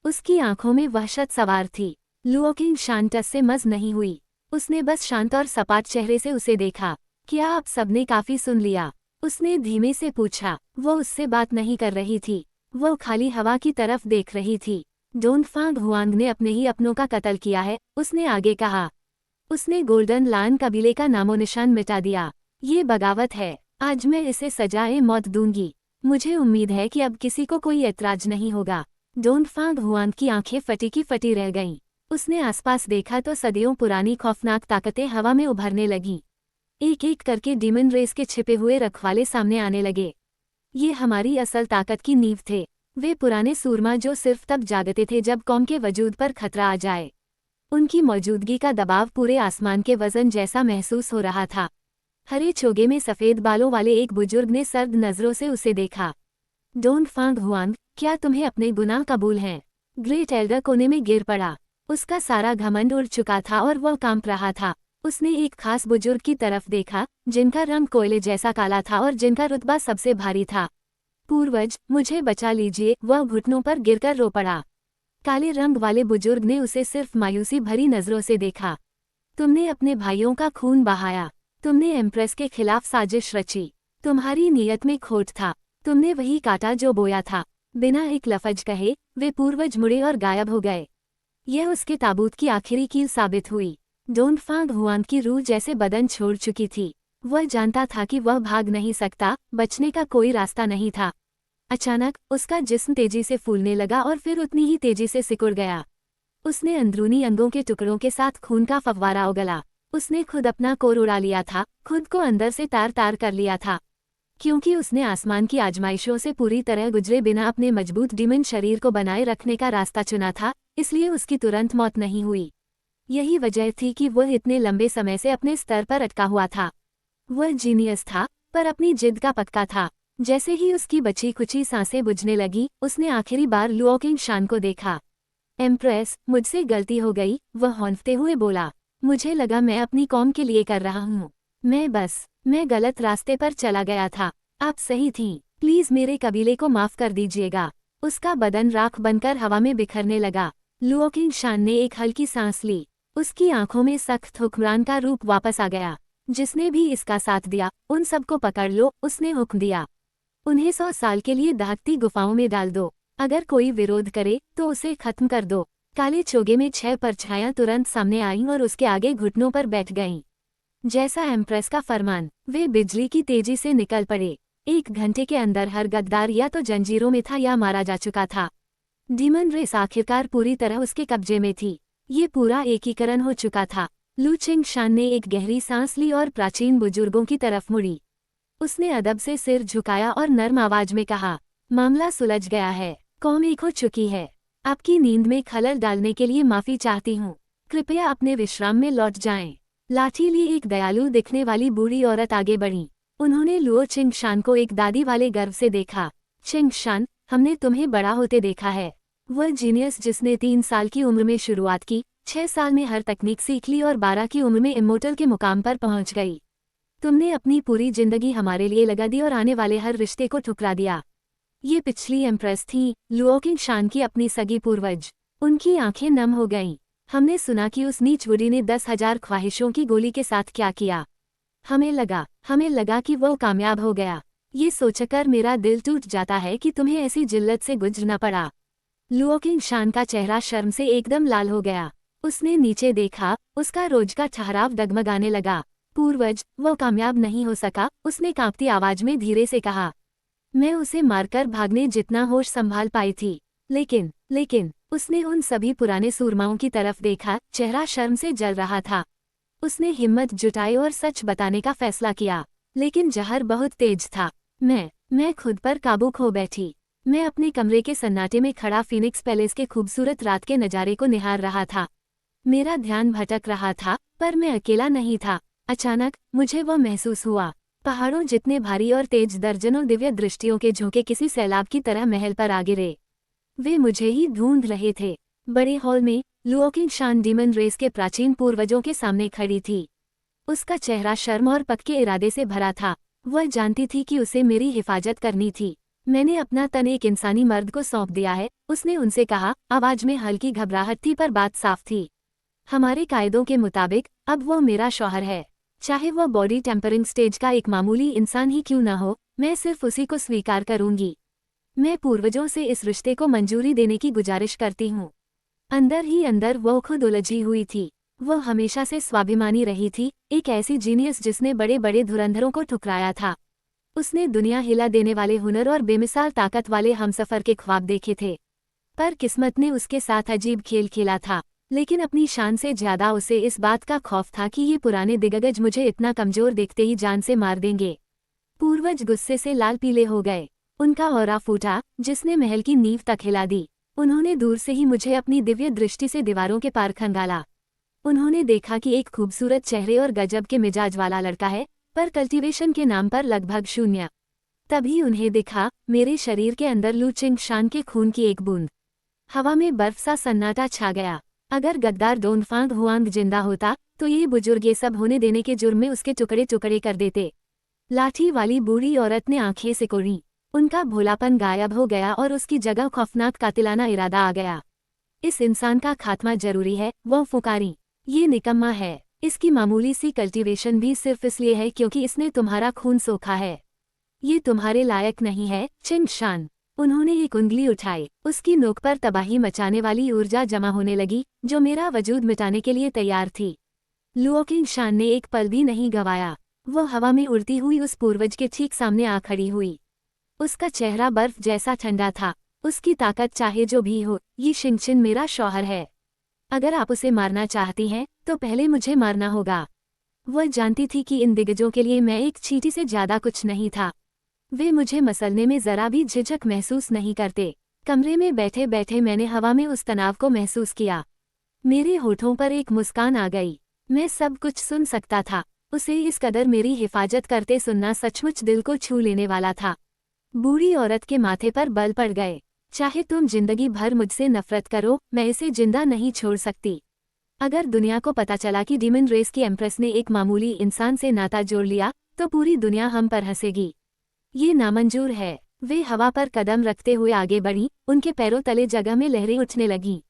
[SPEAKER 1] उसकी आंखों में वहशत सवार थी। लुओ किंगशान टस से मज नहीं हुई। उसने बस शांत और सपाट चेहरे से उसे देखा। क्या आप सबने काफी सुन लिया? उसने धीमे से पूछा। वो उससे बात नहीं कर रही थी। वो खाली हवा की तरफ देख रही थी। डोनफांग हुआंग ने अपने ही अपनों का कत्ल किया है, उसने आगे कहा। उसने गोल्डन लायन कबीले का नामो निशान मिटा दिया। ये बगावत है। आज मैं इसे सजाए मौत दूंगी। मुझे उम्मीद है कि अब किसी को कोई ऐतराज नहीं होगा। डोनफांग हुआंग की आंखें फटी की फटी रह गईं। उसने आसपास देखा तो सदियों पुरानी खौफनाक ताकतें हवा में उभरने लगीं। एक एक करके डीमन रेस के छिपे हुए रखवाले सामने आने लगे। ये हमारी असल ताकत की नींव थे। वे पुराने सूरमा जो सिर्फ तब जागते थे जब कौम के वजूद पर खतरा आ जाए। उनकी मौजूदगी का दबाव पूरे आसमान के वजन जैसा महसूस हो रहा था। हरे चोगे में सफ़ेद बालों वाले एक बुजुर्ग ने सर्द नज़रों से उसे देखा। डोनफांग हुआंग, क्या तुम्हें अपने गुनाह कबूल हैं? ग्रेट एल्डर कोने में गिर पड़ा। उसका सारा घमंड उड़ चुका था और वह कांप रहा था। उसने एक खास बुजुर्ग की तरफ देखा, जिनका रंग कोयले जैसा काला था और जिनका रुतबा सबसे भारी था। पूर्वज, मुझे बचा लीजिए, वह घुटनों पर गिरकर रो पड़ा। काले रंग वाले बुजुर्ग ने उसे सिर्फ मायूसी भरी नज़रों से देखा। तुमने अपने भाइयों का खून बहाया। तुमने एम्प्रेस के खिलाफ साजिश रची। तुम्हारी नीयत में खोट था। तुमने वही काटा जो बोया था। बिना एक लफज कहे वे पूर्वज मुड़े और गायब हो गए। यह उसके ताबूत की आखिरी कील साबित हुई। डोनफांग हुआंग की रूह जैसे बदन छोड़ चुकी थी। वह जानता था कि वह भाग नहीं सकता, बचने का कोई रास्ता नहीं था। अचानक उसका जिस्म तेजी से फूलने लगा और फिर उतनी ही तेजी से सिकुड़ गया। उसने अंदरूनी अंगों के टुकड़ों के साथ खून का फव्वारा उगला। उसने खुद अपना कोर उड़ा लिया था, खुद को अंदर से तार तार कर लिया था। क्योंकि उसने आसमान की आजमाइशों से पूरी तरह गुजरे बिना अपने मजबूत डीमन शरीर को बनाए रखने का रास्ता चुना था, इसलिए उसकी तुरंत मौत नहीं हुई। यही वजह थी कि वह इतने लंबे समय से अपने स्तर पर अटका हुआ था। वह जीनियस था, पर अपनी जिद का पक्का था। जैसे ही उसकी बची खुची सांसें बुझने लगी, उसने आखिरी बार लुओ किंगशान को देखा। एम्प्रेस, मुझसे गलती हो गई, वह हौंफते हुए बोला। मुझे लगा मैं अपनी कौम के लिए कर रहा हूँ। मैं गलत रास्ते पर चला गया था। आप सही थीं। प्लीज मेरे कबीले को माफ कर दीजिएगा। उसका बदन राख बनकर हवा में बिखरने लगा। लुओ किंगशान ने एक हल्की सांस ली। उसकी आंखों में सख्त हुक्मरान का रूप वापस आ गया। जिसने भी इसका साथ दिया, उन सबको पकड़ लो, उसने हुक्म दिया। उन्हें 100 साल के लिए दहकती गुफाओं में डाल दो। अगर कोई विरोध करे तो उसे खत्म कर दो। काले चोगे में 6 परछायां तुरंत सामने आईं और उसके आगे घुटनों पर बैठ गईं। जैसा एम्प्रेस का फरमान, वे बिजली की तेजी से निकल पड़े। 1 घंटे के अंदर हर गद्दार या तो जंजीरों में था या मारा जा चुका था। डीमन रेस आखिरकार पूरी तरह उसके कब्जे में थी। ये पूरा एकीकरण हो चुका था। लू चिंगशान ने एक गहरी सांस ली और प्राचीन बुजुर्गों की तरफ मुड़ी। उसने अदब से सिर झुकाया और नर्म आवाज में कहा, मामला सुलझ गया है। कौम एक हो चुकी है। आपकी नींद में खलल डालने के लिए माफी चाहती हूँ। कृपया अपने विश्राम में लौट जाएं। लाठी लिए एक दयालु दिखने वाली बूढ़ी औरत आगे बढ़ी। उन्होंने लुओ चिंगशान को एक दादी वाले गर्व से देखा। चिंगशान, हमने तुम्हें बड़ा होते देखा है। वह जीनियस जिसने 3 साल की उम्र में शुरुआत की, 6 साल में हर तकनीक सीख ली और 12 की उम्र में इमोर्टल के मुकाम पर पहुंच गई। तुमने अपनी पूरी जिंदगी हमारे लिए लगा दी और आने वाले हर रिश्ते को ठुकरा दिया। ये पिछली एम्प्रेस थी, लुओ किंगशान की अपनी सगी पूर्वज। उनकी आंखें नम हो गईं। हमने सुना कि उस नीच बुढ़ी ने 10,000 ख्वाहिशों की गोली के साथ क्या किया। हमें लगा कि वो कामयाब हो गया। ये सोचकर मेरा दिल टूट जाता है कि तुम्हें ऐसी जिल्लत से गुजरना पड़ा। लुओ किंगशान का चेहरा शर्म से एकदम लाल हो गया। उसने नीचे देखा, उसका रोज का ठहराव डगमगाने लगा। पूर्वज, वो कामयाब नहीं हो सका, उसने कांपती आवाज में धीरे से कहा। मैं उसे मारकर भागने जितना होश संभाल पाई थी। लेकिन उसने उन सभी पुराने सूरमाओं की तरफ देखा, चेहरा शर्म से जल रहा था। उसने हिम्मत जुटाई और सच बताने का फैसला किया, लेकिन जहर बहुत तेज था। मैं खुद पर काबू खो बैठी। मैं अपने कमरे के सन्नाटे में खड़ा फीनिक्स पैलेस के खूबसूरत रात के नज़ारे को निहार रहा था। मेरा ध्यान भटक रहा था, पर मैं अकेला नहीं था। अचानक मुझे वह महसूस हुआ। पहाड़ों जितने भारी और तेज दर्जनों दिव्य दृष्टियों के झोंके किसी सैलाब की तरह महल पर आ गिरे। वे मुझे ही ढूंढ रहे थे। बड़े हॉल में लुओ किंगशान डीमन रेस के प्राचीन पूर्वजों के सामने खड़ी थी। उसका चेहरा शर्म और पक्के इरादे से भरा था। वह जानती थी कि उसे मेरी हिफाजत करनी थी। मैंने अपना तन एक इंसानी मर्द को सौंप दिया है, उसने उनसे कहा। आवाज में हल्की घबराहट थी पर बात साफ थी। हमारे कायदों के मुताबिक अब वो मेरा शौहर है। चाहे वह बॉडी टेम्परिंग स्टेज का एक मामूली इंसान ही क्यों न हो, मैं सिर्फ उसी को स्वीकार करूंगी। मैं पूर्वजों से इस रिश्ते को मंजूरी देने की गुजारिश करती हूँ। अंदर ही अंदर वो खुद उलझी हुई थी। वह हमेशा से स्वाभिमानी रही थी, एक ऐसी जीनियस जिसने बड़े बड़े धुरंधरों को ठुकराया था। उसने दुनिया हिला देने वाले हुनर और बेमिसाल ताकत वाले हमसफर के ख्वाब देखे थे। पर किस्मत ने उसके साथ अजीब खेल खेला था। लेकिन अपनी शान से ज्यादा उसे इस बात का खौफ था कि ये पुराने दिग्गज मुझे इतना कमजोर देखते ही जान से मार देंगे। पूर्वज गुस्से से लाल पीले हो गए। उनका ऑरा फूटा, जिसने महल की नींव तक हिला दी। उन्होंने दूर से ही मुझे अपनी दिव्य दृष्टि से दीवारों के पार खंगाला। उन्होंने देखा कि एक खूबसूरत चेहरे और गजब के मिजाज वाला लड़का है, पर कल्टीवेशन के नाम पर लगभग शून्य। तभी उन्हें दिखा, मेरे शरीर के अंदर लू चिंगशान के खून की एक बूंद। हवा में बर्फ सा सन्नाटा छा गया। अगर गद्दार डोनफांग हुआंग जिंदा होता तो ये बुजुर्ग ये सब होने देने के जुर्म में उसके टुकड़े टुकड़े कर देते। लाठी वाली बूढ़ी औरत ने आंखें सिकोड़ी। उनका भोलापन गायब हो गया और उसकी जगह खौफनाक कातिलाना इरादा आ गया। इस इंसान का खात्मा जरूरी है, वह फुकारी। ये निकम्मा है। इसकी मामूली सी कल्टीवेशन भी सिर्फ इसलिए है क्योंकि इसने तुम्हारा खून सोखा है। ये तुम्हारे लायक नहीं है, चिंगशान। उन्होंने एक उंगली उठाई, उसकी नोक पर तबाही मचाने वाली ऊर्जा जमा होने लगी, जो मेरा वजूद मिटाने के लिए तैयार थी। लुओ किंगशान ने एक पल भी नहीं गंवाया। वो हवा में उड़ती हुई उस पूर्वज के ठीक सामने आ खड़ी हुई। उसका चेहरा बर्फ जैसा ठंडा था। उसकी ताकत चाहे जो भी हो, ये शिंगशिन मेरा शौहर है। अगर आप उसे मारना चाहती हैं, तो पहले मुझे मारना होगा। वह जानती थी कि इन दिग्गजों के लिए मैं एक चींटी से ज्यादा कुछ नहीं था। वे मुझे मसलने में जरा भी झिझक महसूस नहीं करते। कमरे में बैठे बैठे मैंने हवा में उस तनाव को महसूस किया। मेरे होठों पर एक मुस्कान आ गई। मैं सब कुछ सुन सकता था। उसे इस कदर मेरी हिफाजत करते सुनना सचमुच दिल को छू लेने वाला था। बूढ़ी औरत के माथे पर बल पड़ गए। चाहे तुम जिंदगी भर मुझसे नफरत करो, मैं इसे जिंदा नहीं छोड़ सकती। अगर दुनिया को पता चला कि डीमन रेस की एम्प्रेस ने एक मामूली इंसान से नाता जोड़ लिया, तो पूरी दुनिया हम पर हंसेगी। ये नामंजूर है। वे हवा पर कदम रखते हुए आगे बढ़ीं, उनके पैरों तले जगह में लहरें उठने लगीं।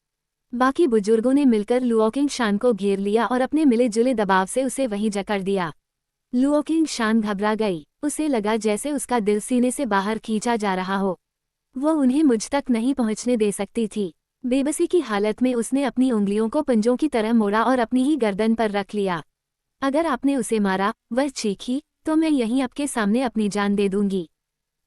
[SPEAKER 1] बाकी बुजुर्गों ने मिलकर लुओ किंगशान को घेर लिया और अपने मिले जुले दबाव से उसे वहीं जकड़ दिया। लुओ किंगशान घबरा गई। उसे लगा जैसे उसका दिल सीने से बाहर खींचा जा रहा हो। वो उन्हें मुझ तक नहीं पहुंचने दे सकती थी। बेबसी की हालत में उसने अपनी उंगलियों को पंजों की तरह मोड़ा और अपनी ही गर्दन पर रख लिया। अगर आपने उसे मारा, वह चीखी, तो मैं यहीं आपके सामने अपनी जान दे दूंगी।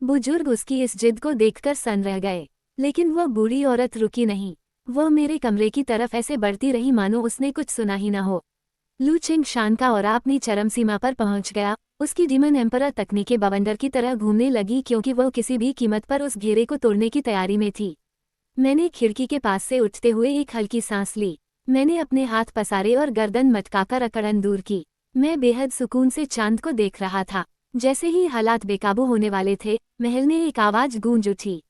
[SPEAKER 1] बुजुर्ग उसकी इस जिद को देखकर सन रह गए। लेकिन वह बूढ़ी औरत रुकी नहीं। वह मेरे कमरे की तरफ ऐसे बढ़ती रही मानो उसने कुछ सुना ही न हो। लू चिंगशान का औरा अपनी चरम सीमा पर पहुंच गया। उसकी डीमन एम्परर तकनीकें बवंडर की तरह घूमने लगी, क्योंकि वह किसी भी कीमत पर उस घेरे को तोड़ने की तैयारी में थी। मैंने खिड़की के पास से उठते हुए एक हल्की सांस ली। मैंने अपने हाथ पसारे और गर्दन मटकाकर अकड़न दूर की। मैं बेहद सुकून से चांद को देख रहा था। जैसे ही हालात बेकाबू होने वाले थे, महल में एक आवाज गूंज उठी।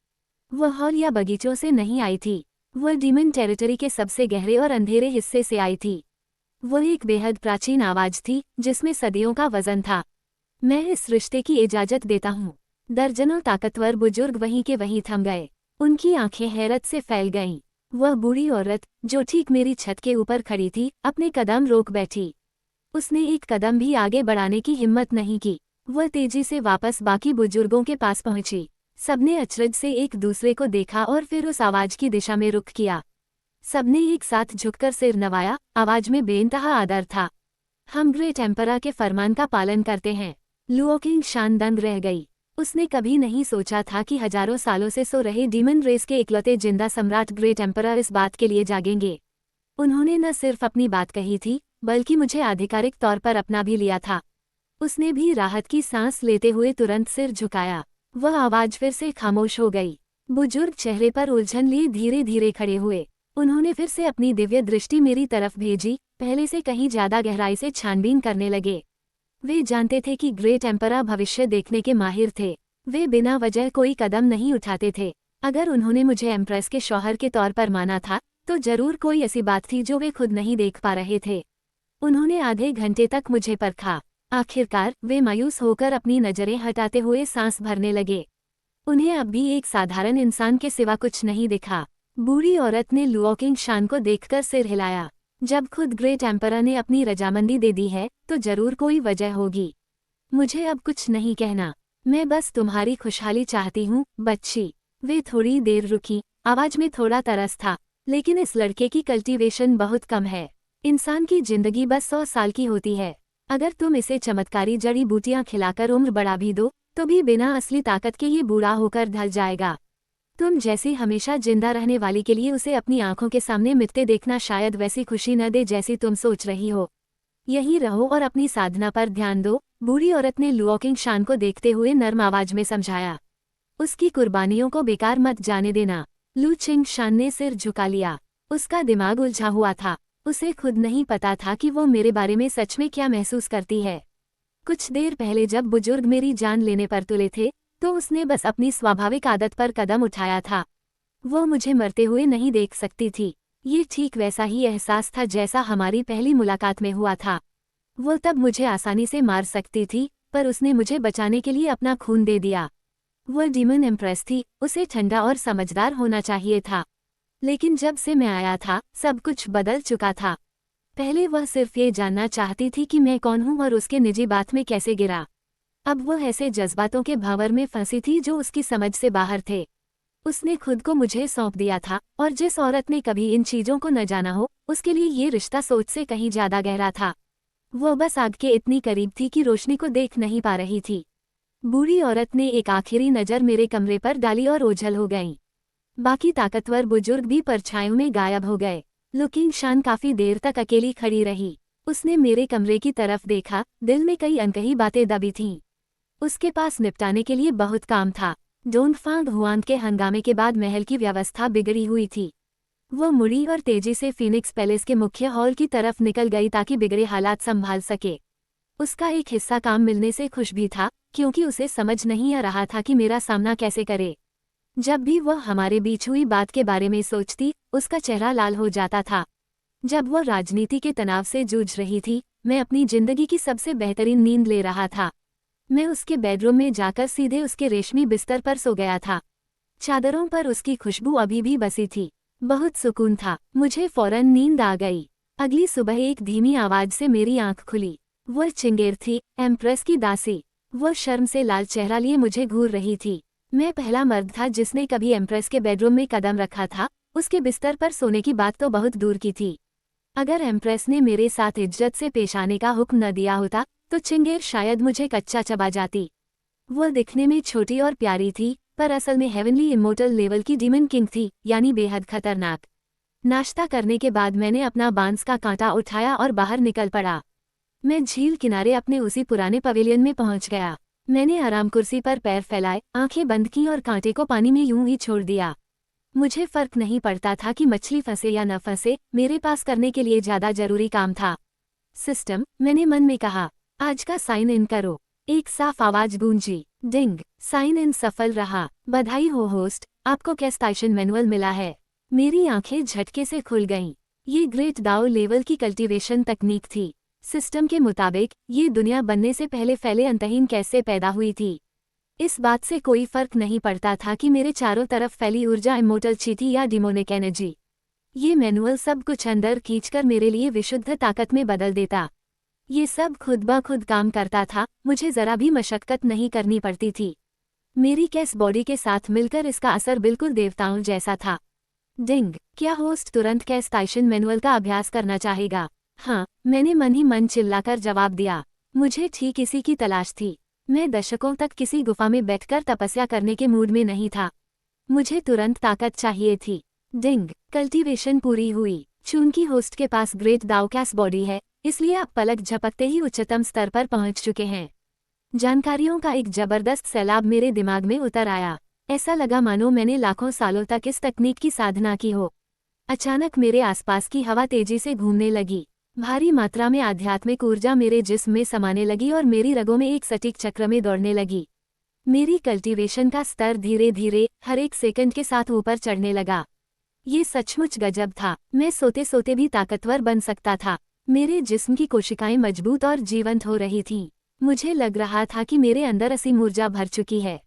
[SPEAKER 1] वह हॉल या बगीचों से नहीं आई थी। वह डीमन टेरिटरी के सबसे गहरे और अंधेरे हिस्से से आई थी। वह एक बेहद प्राचीन आवाज थी, जिसमें सदियों का वजन था। मैं इस रिश्ते की इजाजत देता हूँ। दर्जनों ताकतवर बुजुर्ग वहीं के वहीं थम गए। उनकी आंखें हैरत से फैल गईं। वह बूढ़ी औरत, जो ठीक मेरी छत के ऊपर खड़ी थी, अपने कदम रोक बैठी। उसने एक कदम भी आगे बढ़ाने की हिम्मत नहीं की। वह तेजी से वापस बाकी बुजुर्गों के पास पहुंची। सबने अचरज से एक दूसरे को देखा और फिर उस आवाज की दिशा में रुख किया। सबने एक साथ झुककर सिर नवाया। आवाज में बेइंतहा आदर था। हम ग्रेट एम्परर के फरमान का पालन करते हैं। लुओ किंगशान दंग रह गई। उसने कभी नहीं सोचा था कि हजारों सालों से सो रहे डीमन रेस के इकलौते जिंदा सम्राट ग्रेट एम्परर इस बात के लिए जागेंगे। उन्होंने न सिर्फ अपनी बात कही थी, बल्कि मुझे आधिकारिक तौर पर अपना भी लिया था। उसने भी राहत की सांस लेते हुए तुरंत सिर झुकाया। वह आवाज फिर से खामोश हो गई। बुजुर्ग चेहरे पर उलझन लिए धीरे धीरे खड़े हुए। उन्होंने फिर से अपनी दिव्य दृष्टि मेरी तरफ भेजी, पहले से कहीं ज्यादा गहराई से छानबीन करने लगे। वे जानते थे कि ग्रेट एम्परर भविष्य देखने के माहिर थे। वे बिना वजह कोई कदम नहीं उठाते थे। अगर उन्होंने मुझे एम्प्रेस के शौहर के तौर पर माना था, तो जरूर कोई ऐसी बात थी जो वे खुद नहीं देख पा रहे थे। उन्होंने आधे घंटे तक मुझे परखा। आखिरकार वे मायूस होकर अपनी नजरें हटाते हुए सांस भरने लगे। उन्हें अब भी एक साधारण इंसान के सिवा कुछ नहीं दिखा। बूढ़ी औरत ने लुओ किंगशान को देखकर सिर हिलाया। जब खुद ग्रेट एम्परर ने अपनी रजामंदी दे दी है, तो जरूर कोई वजह होगी। मुझे अब कुछ नहीं कहना। मैं बस तुम्हारी खुशहाली चाहती हूँ, बच्ची। वे थोड़ी देर रुकी। आवाज में थोड़ा तरस था। लेकिन इस लड़के की कल्टीवेशन बहुत कम है। इंसान की जिंदगी बस 100 साल की होती है। अगर तुम इसे चमत्कारी जड़ी बूटियां खिलाकर उम्र बढ़ा भी दो, तो भी बिना असली ताकत के ये बूढ़ा होकर ढल जाएगा। तुम जैसी हमेशा जिंदा रहने वाली के लिए उसे अपनी आंखों के सामने मिटते देखना शायद वैसी खुशी न दे जैसी तुम सोच रही हो। यहीं रहो और अपनी साधना पर ध्यान दो, बूढ़ी औरत ने लुओ किंगशान को देखते हुए नर्म आवाज में समझाया। उसकी कुर्बानियों को बेकार मत जाने देना। लू चिंगशान ने सिर झुका लिया। उसका दिमाग उलझा हुआ था। उसे खुद नहीं पता था कि वो मेरे बारे में सच में क्या महसूस करती है। कुछ देर पहले जब बुजुर्ग मेरी जान लेने पर तुले थे, तो उसने बस अपनी स्वाभाविक आदत पर कदम उठाया था। वो मुझे मरते हुए नहीं देख सकती थी। ये ठीक वैसा ही एहसास था जैसा हमारी पहली मुलाकात में हुआ था। वो तब मुझे आसानी से मार सकती थी, पर उसने मुझे बचाने के लिए अपना खून दे दिया। वह डीमन एम्प्रेस थी, उसे ठंडा और समझदार होना चाहिए था। लेकिन जब से मैं आया था, सब कुछ बदल चुका था। पहले वह सिर्फ ये जानना चाहती थी कि मैं कौन हूँ और उसके निजी बात में कैसे गिरा। अब वह ऐसे जज्बातों के भंवर में फंसी थी जो उसकी समझ से बाहर थे। उसने खुद को मुझे सौंप दिया था, और जिस औरत ने कभी इन चीजों को न जाना हो, उसके लिए ये रिश्ता सोच से कहीं ज्यादा गहरा था। वो बस आग के इतनी करीब थी कि रोशनी को देख नहीं पा रही थी। बूढ़ी औरत ने एक आखिरी नज़र मेरे कमरे पर डाली और ओझल हो गईं। बाकी ताकतवर बुजुर्ग भी परछाइयों में गायब हो गए। लुकिंग शान काफी देर तक अकेली खड़ी रही। उसने मेरे कमरे की तरफ देखा, दिल में कई अनकही बातें दबी थीं। उसके पास निपटाने के लिए बहुत काम था। डोंगफांग हुआन के हंगामे के बाद महल की व्यवस्था बिगड़ी हुई थी। वो मुड़ी और तेजी से फीनिक्स पैलेस के मुख्य हॉल की तरफ निकल गई ताकि बिगड़े हालात संभाल सके। उसका एक हिस्सा काम मिलने से खुश भी था, क्योंकि उसे समझ नहीं आ रहा था कि मेरा सामना कैसे करे। जब भी वह हमारे बीच हुई बात के बारे में सोचती, उसका चेहरा लाल हो जाता था। जब वह राजनीति के तनाव से जूझ रही थी, मैं अपनी जिंदगी की सबसे बेहतरीन नींद ले रहा था। मैं उसके बेडरूम में जाकर सीधे उसके रेशमी बिस्तर पर सो गया था। चादरों पर उसकी खुशबू अभी भी बसी थी। बहुत सुकून था। मुझे फौरन नींद आ गई। अगली सुबह एक धीमी आवाज से मेरी आंख खुली। वह चिंगेर थी, एम्प्रेस की दासी। वह शर्म से लाल चेहरा लिए मुझे घूर रही थी। मैं पहला मर्द था जिसने कभी एम्प्रेस के बेडरूम में कदम रखा था। उसके बिस्तर पर सोने की बात तो बहुत दूर की थी। अगर एम्प्रेस ने मेरे साथ इज्जत से पेश आने का हुक्म न दिया होता, तो चिंगेर शायद मुझे कच्चा चबा जाती। वह दिखने में छोटी और प्यारी थी, पर असल में हेवनली इमोर्टल लेवल की डीमन किंग थी, यानी बेहद खतरनाक। नाश्ता करने के बाद मैंने अपना बांस का कांटा उठाया और बाहर निकल पड़ा। मैं झील किनारे अपने उसी पुराने पवेलियन में पहुंच गया। मैंने आराम कुर्सी पर पैर फैलाए, आंखें बंद की और कांटे को पानी में यूं ही छोड़ दिया। मुझे फर्क नहीं पड़ता था कि मछली फंसे या न फंसे, मेरे पास करने के लिए ज्यादा जरूरी काम था। सिस्टम, मैंने मन में कहा, आज का साइन इन करो। एक साफ आवाज गूंजी, डिंग। साइन इन सफल रहा। बधाई हो होस्ट, आपको कैस्टाइशन मैनुअल मिला है। मेरी आंखें झटके से खुल गईं। ये ग्रेट दाओ लेवल की कल्टीवेशन तकनीक थी। सिस्टम के मुताबिक ये दुनिया बनने से पहले फैले अंतहीन कैसे पैदा हुई थी। इस बात से कोई फर्क नहीं पड़ता था कि मेरे चारों तरफ फैली ऊर्जा इमोर्टल थी या डिमोनिक एनर्जी। ये मैनुअल सब कुछ अंदर खींचकर मेरे लिए विशुद्ध ताकत में बदल देता। ये सब खुद ब खुद काम करता था, मुझे जरा भी मशक्कत नहीं करनी पड़ती थी। मेरी कैस बॉडी के साथ मिलकर इसका असर बिल्कुल देवताओं जैसा था। डिंग, क्या होस्ट तुरंत कैस्टाइशन मैनुअल का अभ्यास करना चाहेगा? हाँ, मैंने मन ही मन चिल्लाकर जवाब दिया। मुझे ठीक इसी की तलाश थी। मैं दशकों तक किसी गुफा में बैठकर तपस्या करने के मूड में नहीं था। मुझे तुरंत ताकत चाहिए थी। डिंग, कल्टीवेशन पूरी हुई। चूंकि होस्ट के पास ग्रेट दाओ कैस बॉडी है, इसलिए आप पलक झपकते ही उच्चतम स्तर पर पहुंच चुके हैं। जानकारियों का एक जबरदस्त सैलाब मेरे दिमाग में उतर आया। ऐसा लगा मानो मैंने लाखों सालों तक इस तकनीक की साधना की हो। अचानक मेरे आसपास की हवा तेजी से घूमने लगी। भारी मात्रा में आध्यात्मिक ऊर्जा मेरे जिस्म में समाने लगी और मेरी रगों में एक सटीक चक्र में दौड़ने लगी। मेरी कल्टीवेशन का स्तर धीरे धीरे हर एक सेकंड के साथ ऊपर चढ़ने लगा। ये सचमुच गजब था। मैं सोते सोते भी ताकतवर बन सकता था। मेरे जिस्म की कोशिकाएं मजबूत और जीवंत हो रही थीं। मुझे लग रहा था कि मेरे अंदर असीम ऊर्जा भर चुकी है।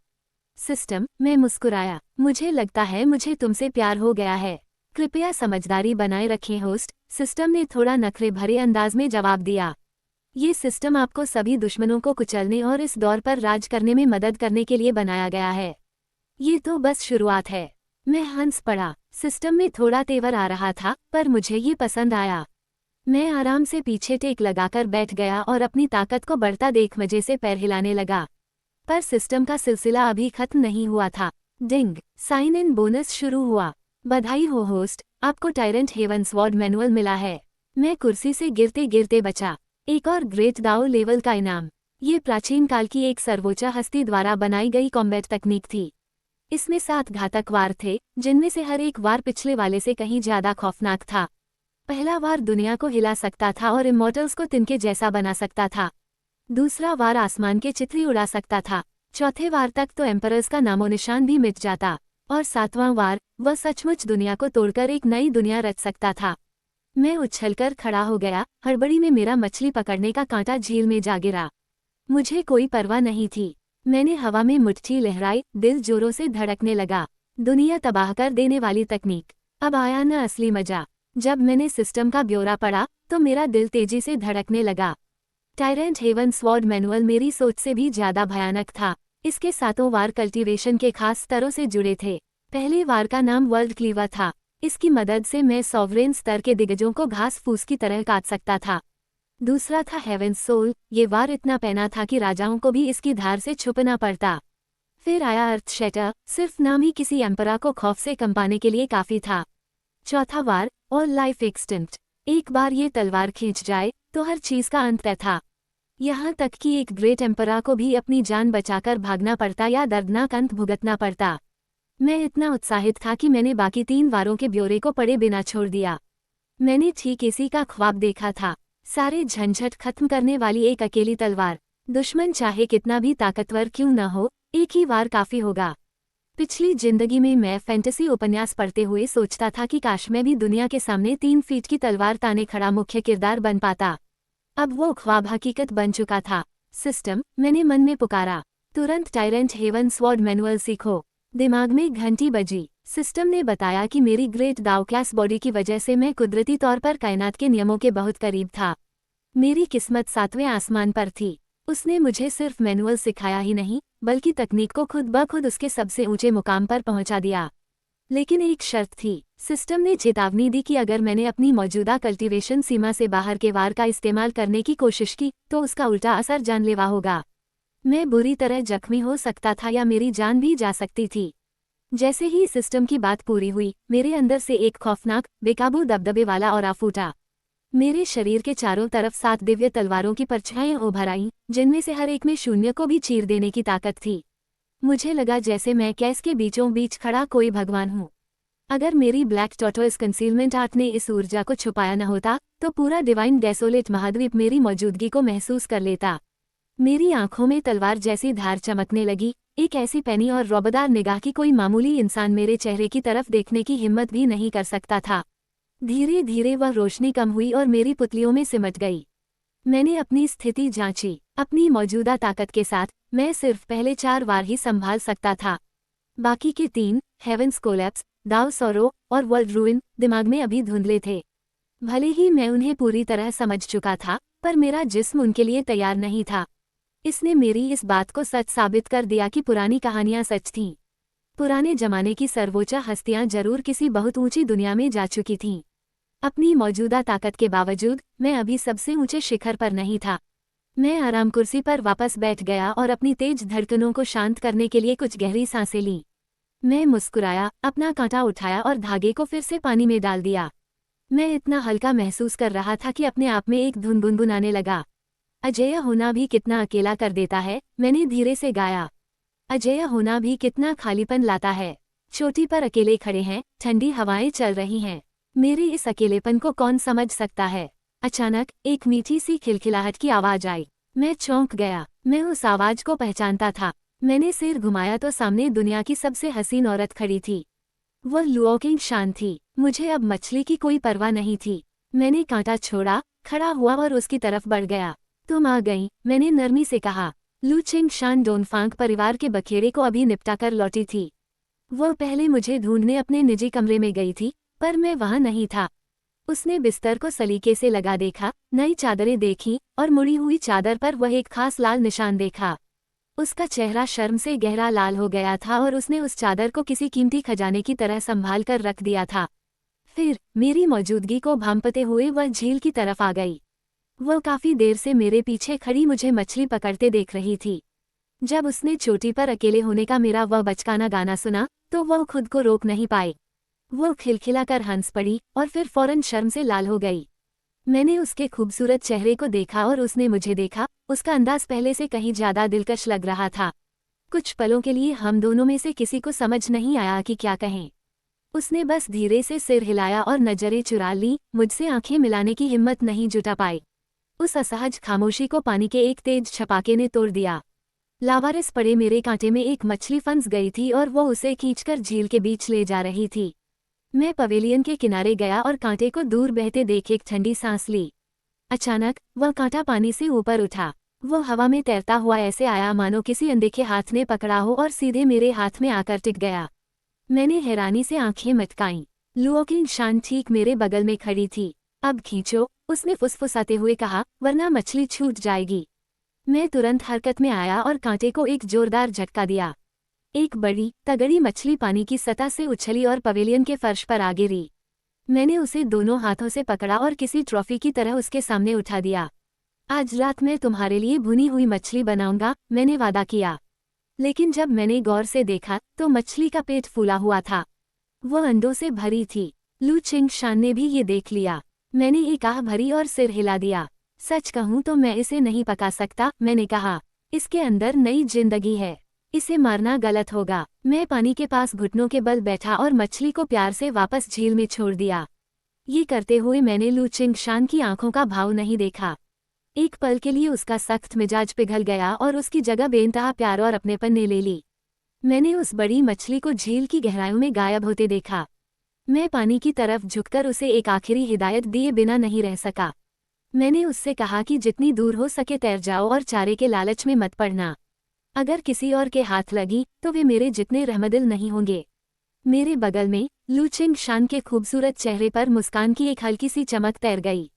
[SPEAKER 1] सिस्टम, मैं मुस्कुराया। मुझे लगता है मुझे तुमसे प्यार हो गया है। कृपया समझदारी बनाए रखें होस्ट, सिस्टम ने थोड़ा नखरे भरे अंदाज में जवाब दिया। ये सिस्टम आपको सभी दुश्मनों को कुचलने और इस दौर पर राज करने में मदद करने के लिए बनाया गया है। ये तो बस शुरुआत है। मैं हंस पड़ा। सिस्टम में थोड़ा तेवर आ रहा था, पर मुझे ये पसंद आया। मैं आराम से पीछे टेक लगाकर बैठ गया और अपनी ताकत को बढ़ता देख मजे से पैर हिलाने लगा। पर सिस्टम का सिलसिला अभी खत्म नहीं हुआ था। डिंग, साइन इन बोनस शुरू हुआ। बधाई हो होस्ट, आपको टायरेंट हेवन स्वॉर्ड मैनुअल मिला है। मैं कुर्सी से गिरते गिरते बचा। एक और ग्रेट दाओ लेवल का इनाम। ये प्राचीन काल की एक सर्वोच्च हस्ती द्वारा बनाई गई कॉम्बैट तकनीक थी। इसमें 7 घातक वार थे, जिनमें से हर एक वार पिछले वाले से कहीं ज्यादा खौफनाक था। पहला वार दुनिया को हिला सकता था और इमॉर्टल्स को तिनके जैसा बना सकता था। दूसरा वार आसमान के चित्री उड़ा सकता था। चौथे वार तक तो एम्परर्स का नामो निशान भी मिट जाता। और 7वां वार, वह सचमुच दुनिया को तोड़कर एक नई दुनिया रच सकता था। मैं उछलकर खड़ा हो गया। हड़बड़ी में मेरा मछली पकड़ने का कांटा झील में जा गिरा। मुझे कोई परवाह नहीं थी। मैंने हवा में मुट्ठी लहराई, दिल जोरों से धड़कने लगा। दुनिया तबाह कर देने वाली तकनीक। अब आया न असली मजा। जब मैंने सिस्टम का ब्यौरा पढ़ा, तो मेरा दिल तेजी से धड़कने लगा। टायरेंट हेवन स्वॉर्ड मैनुअल मेरी सोच से भी ज्यादा भयानक था। इसके 7 वार कल्टीवेशन के खास स्तरों से जुड़े थे। पहले वार का नाम वर्ल्ड क्लीवर था। इसकी मदद से मैं सॉवरेन स्तर के दिग्गजों को घास फूस की तरह काट सकता था। दूसरा था हेवेंस सोल। ये वार इतना पैना था कि राजाओं को भी इसकी धार से छुपना पड़ता। फिर आया अर्थ शैटर। सिर्फ नाम ही किसी एम्परा को खौफ से कंपाने के लिए काफी था। चौथा वार ऑल लाइफ एक्सटिंक्ट। एक बार ये तलवार खींच जाए तो हर चीज का अंत तय था। यहाँ तक कि एक ग्रेट एम्परा को भी अपनी जान बचाकर भागना पड़ता या दर्दनाक अंत भुगतना पड़ता। मैं इतना उत्साहित था कि मैंने बाकी 3 वारों के ब्यौरे को पढ़े बिना छोड़ दिया। मैंने ठीक इसी का ख्वाब देखा था, सारे झंझट खत्म करने वाली एक अकेली तलवार। दुश्मन चाहे कितना भी ताकतवर क्यों न हो, एक ही वार काफी होगा। पिछली जिंदगी में मैं फैंटेसी उपन्यास पढ़ते हुए सोचता था कि काश मैं भी दुनिया के सामने 3 फीट की तलवार ताने खड़ा मुख्य किरदार बन पाता। अब वो ख्वाब हकीकत बन चुका था। सिस्टम, मैंने मन में पुकारा, तुरंत टायरेंट हेवन स्वॉर्ड मैनुअल सीखो। दिमाग में घंटी बजी। सिस्टम ने बताया कि मेरी ग्रेट दाव क्लास बॉडी की वजह से मैं कुदरती तौर पर कायनात के नियमों के बहुत करीब था। मेरी किस्मत 7वें आसमान पर थी। उसने मुझे सिर्फ मैनुअल सिखाया ही नहीं, बल्कि तकनीक को खुद ब खुद उसके सबसे ऊंचे मुकाम पर पहुंचा दिया। लेकिन एक शर्त थी। सिस्टम ने चेतावनी दी कि अगर मैंने अपनी मौजूदा कल्टीवेशन सीमा से बाहर के वार का इस्तेमाल करने की कोशिश की तो उसका उल्टा असर जानलेवा होगा। मैं बुरी तरह जख्मी हो सकता था या मेरी जान भी जा सकती थी। जैसे ही सिस्टम की बात पूरी हुई, मेरे अंदर से एक खौफनाक, बेकाबू दबदबे वाला ऑरा फूटा। मेरे शरीर के चारों तरफ 7 दिव्य तलवारों की परछाइयां उभर आईं, जिनमें से हर एक में शून्य को भी चीर देने की ताकत थी। मुझे लगा जैसे मैं कैस के बीचों बीच खड़ा कोई भगवान हूँ। अगर मेरी ब्लैक टॉर्टोइस कंसीलमेंट आर्ट ने इस ऊर्जा को छुपाया न होता तो पूरा डिवाइन डेसोलेट महाद्वीप मेरी मौजूदगी को महसूस कर लेता। मेरी आंखों में तलवार जैसी धार चमकने लगी, एक ऐसी पैनी और रौबदार निगाह की कोई मामूली इंसान मेरे चेहरे की तरफ देखने की हिम्मत भी नहीं कर सकता था। धीरे धीरे वह रोशनी कम हुई और मेरी पुतलियों में सिमट गई। मैंने अपनी स्थिति जांची। अपनी मौजूदा ताकत के साथ मैं सिर्फ पहले 4 वार ही संभाल सकता था। बाकी के 3, हेवेंस कोलैप्स, दाव सौरो और वर्ल्ड रूइन, दिमाग में अभी धुंधले थे। भले ही मैं उन्हें पूरी तरह समझ चुका था, पर मेरा जिस्म उनके लिए तैयार नहीं था। इसने मेरी इस बात को सच साबित कर दिया कि पुरानी कहानियां सच थीं। पुराने जमाने की सर्वोच्च हस्तियां जरूर किसी बहुत ऊंची दुनिया में जा चुकी थीं। अपनी मौजूदा ताकत के बावजूद मैं अभी सबसे ऊंचे शिखर पर नहीं था। मैं आराम कुर्सी पर वापस बैठ गया और अपनी तेज धड़कनों को शांत करने के लिए कुछ गहरी सांसें लीं। मैं मुस्कुराया, अपना कांटा उठाया और धागे को फिर से पानी में डाल दिया। मैं इतना हल्का महसूस कर रहा था कि अपने आप में एक धुन गुनगुनाने लगा। अजेय होना भी कितना अकेला कर देता है, मैंने धीरे से गाया। अजेय होना भी कितना खालीपन लाता है। चोटी पर अकेले खड़े हैं, ठंडी हवाएं चल रही हैं। मेरे इस अकेलेपन को कौन समझ सकता है। अचानक एक मीठी सी खिलखिलाहट की आवाज आई। मैं चौंक गया। मैं उस आवाज को पहचानता था। मैंने सिर घुमाया तो सामने दुनिया की सबसे हसीन औरत खड़ी थी। वह लुओ किंग शान थी। मुझे अब मछली की कोई परवाह नहीं थी। मैंने कांटा छोड़ा, खड़ा हुआ और उसकी तरफ बढ़ गया। तुम आ गई, मैंने नरमी से कहा। लू चिंग शान डोनफांग परिवार के बखेड़े को अभी निपटा कर लौटी थी। वह पहले मुझे ढूंढने अपने निजी कमरे में गई थी, पर मैं वहां नहीं था। उसने बिस्तर को सलीके से लगा देखा, नई चादरें देखीं और मुड़ी हुई चादर पर वह एक खास लाल निशान देखा। उसका चेहरा शर्म से गहरा लाल हो गया था और उसने उस चादर को किसी कीमती खजाने की तरह संभाल कर रख दिया था। फिर मेरी मौजूदगी को भांपते हुए वह झील की तरफ आ गई। वह काफी देर से मेरे पीछे खड़ी मुझे मछली पकड़ते देख रही थी। जब उसने चोटी पर अकेले होने का मेरा वह बचकाना गाना सुना तो वह खुद को रोक नहीं पाई। वो खिलखिलाकर हंस पड़ी और फिर फौरन शर्म से लाल हो गई। मैंने उसके खूबसूरत चेहरे को देखा और उसने मुझे देखा। उसका अंदाज पहले से कहीं ज्यादा दिलकश लग रहा था। कुछ पलों के लिए हम दोनों में से किसी को समझ नहीं आया कि क्या कहें। उसने बस धीरे से सिर हिलाया और नजरें चुरा ली। मुझसे आंखें मिलाने की हिम्मत नहीं जुटा पाई। उस असहज खामोशी को पानी के एक तेज छपाके ने तोड़ दिया। लावारिस पड़े मेरे कांटे में एक मछली फंस गई थी और वो उसे खींचकर झील के बीच ले जा रही थी। मैं पवेलियन के किनारे गया और कांटे को दूर बहते देख एक ठंडी सांस ली। अचानक वह कांटा पानी से ऊपर उठा। वो हवा में तैरता हुआ ऐसे आया मानो किसी अनदेखे हाथ ने पकड़ा हो और सीधे मेरे हाथ में आकर टिक गया। मैंने हैरानी से आंखें मटकाईं। लुओ किंग शान ठीक मेरे बगल में खड़ी थी। अब खींचो, उसने फुसफुसाते हुए कहा, वरना मछली छूट जाएगी। मैं तुरंत हरकत में आया और कांटे को एक जोरदार झटका दिया। एक बड़ी तगड़ी मछली पानी की सतह से उछली और पवेलियन के फर्श पर आ गिरी। मैंने उसे दोनों हाथों से पकड़ा और किसी ट्रॉफी की तरह उसके सामने उठा दिया। आज रात मैं तुम्हारे लिए भुनी हुई मछली बनाऊंगा, मैंने वादा किया। लेकिन जब मैंने गौर से देखा तो मछली का पेट फूला हुआ था। वह अंडों से भरी थी। लू चिंगशान ने भी ये देख लिया। मैंने एक आह भरी और सिर हिला दिया। सच कहूं तो मैं इसे नहीं पका सकता, मैंने कहा। इसके अंदर नई जिंदगी है। इसे मारना गलत होगा। मैं पानी के पास घुटनों के बल बैठा और मछली को प्यार से वापस झील में छोड़ दिया। ये करते हुए मैंने लू चिंगशान की आंखों का भाव नहीं देखा। एक पल के लिए उसका सख्त मिजाज पिघल गया और उसकी जगह बेइंतहा प्यार और अपनेपन ने ले ली। मैंने उस बड़ी मछली को झील की गहराइयों में गायब होते देखा। मैं पानी की तरफ झुककर उसे एक आखिरी हिदायत दिए बिना नहीं रह सका। मैंने उससे कहा कि जितनी दूर हो सके तैर जाओ और चारे के लालच में मत पड़ना। अगर किसी और के हाथ लगी तो वे मेरे जितने रहमदिल नहीं होंगे। मेरे बगल में लू चिंगशान के खूबसूरत चेहरे पर मुस्कान की एक हल्की सी चमक तैर गई।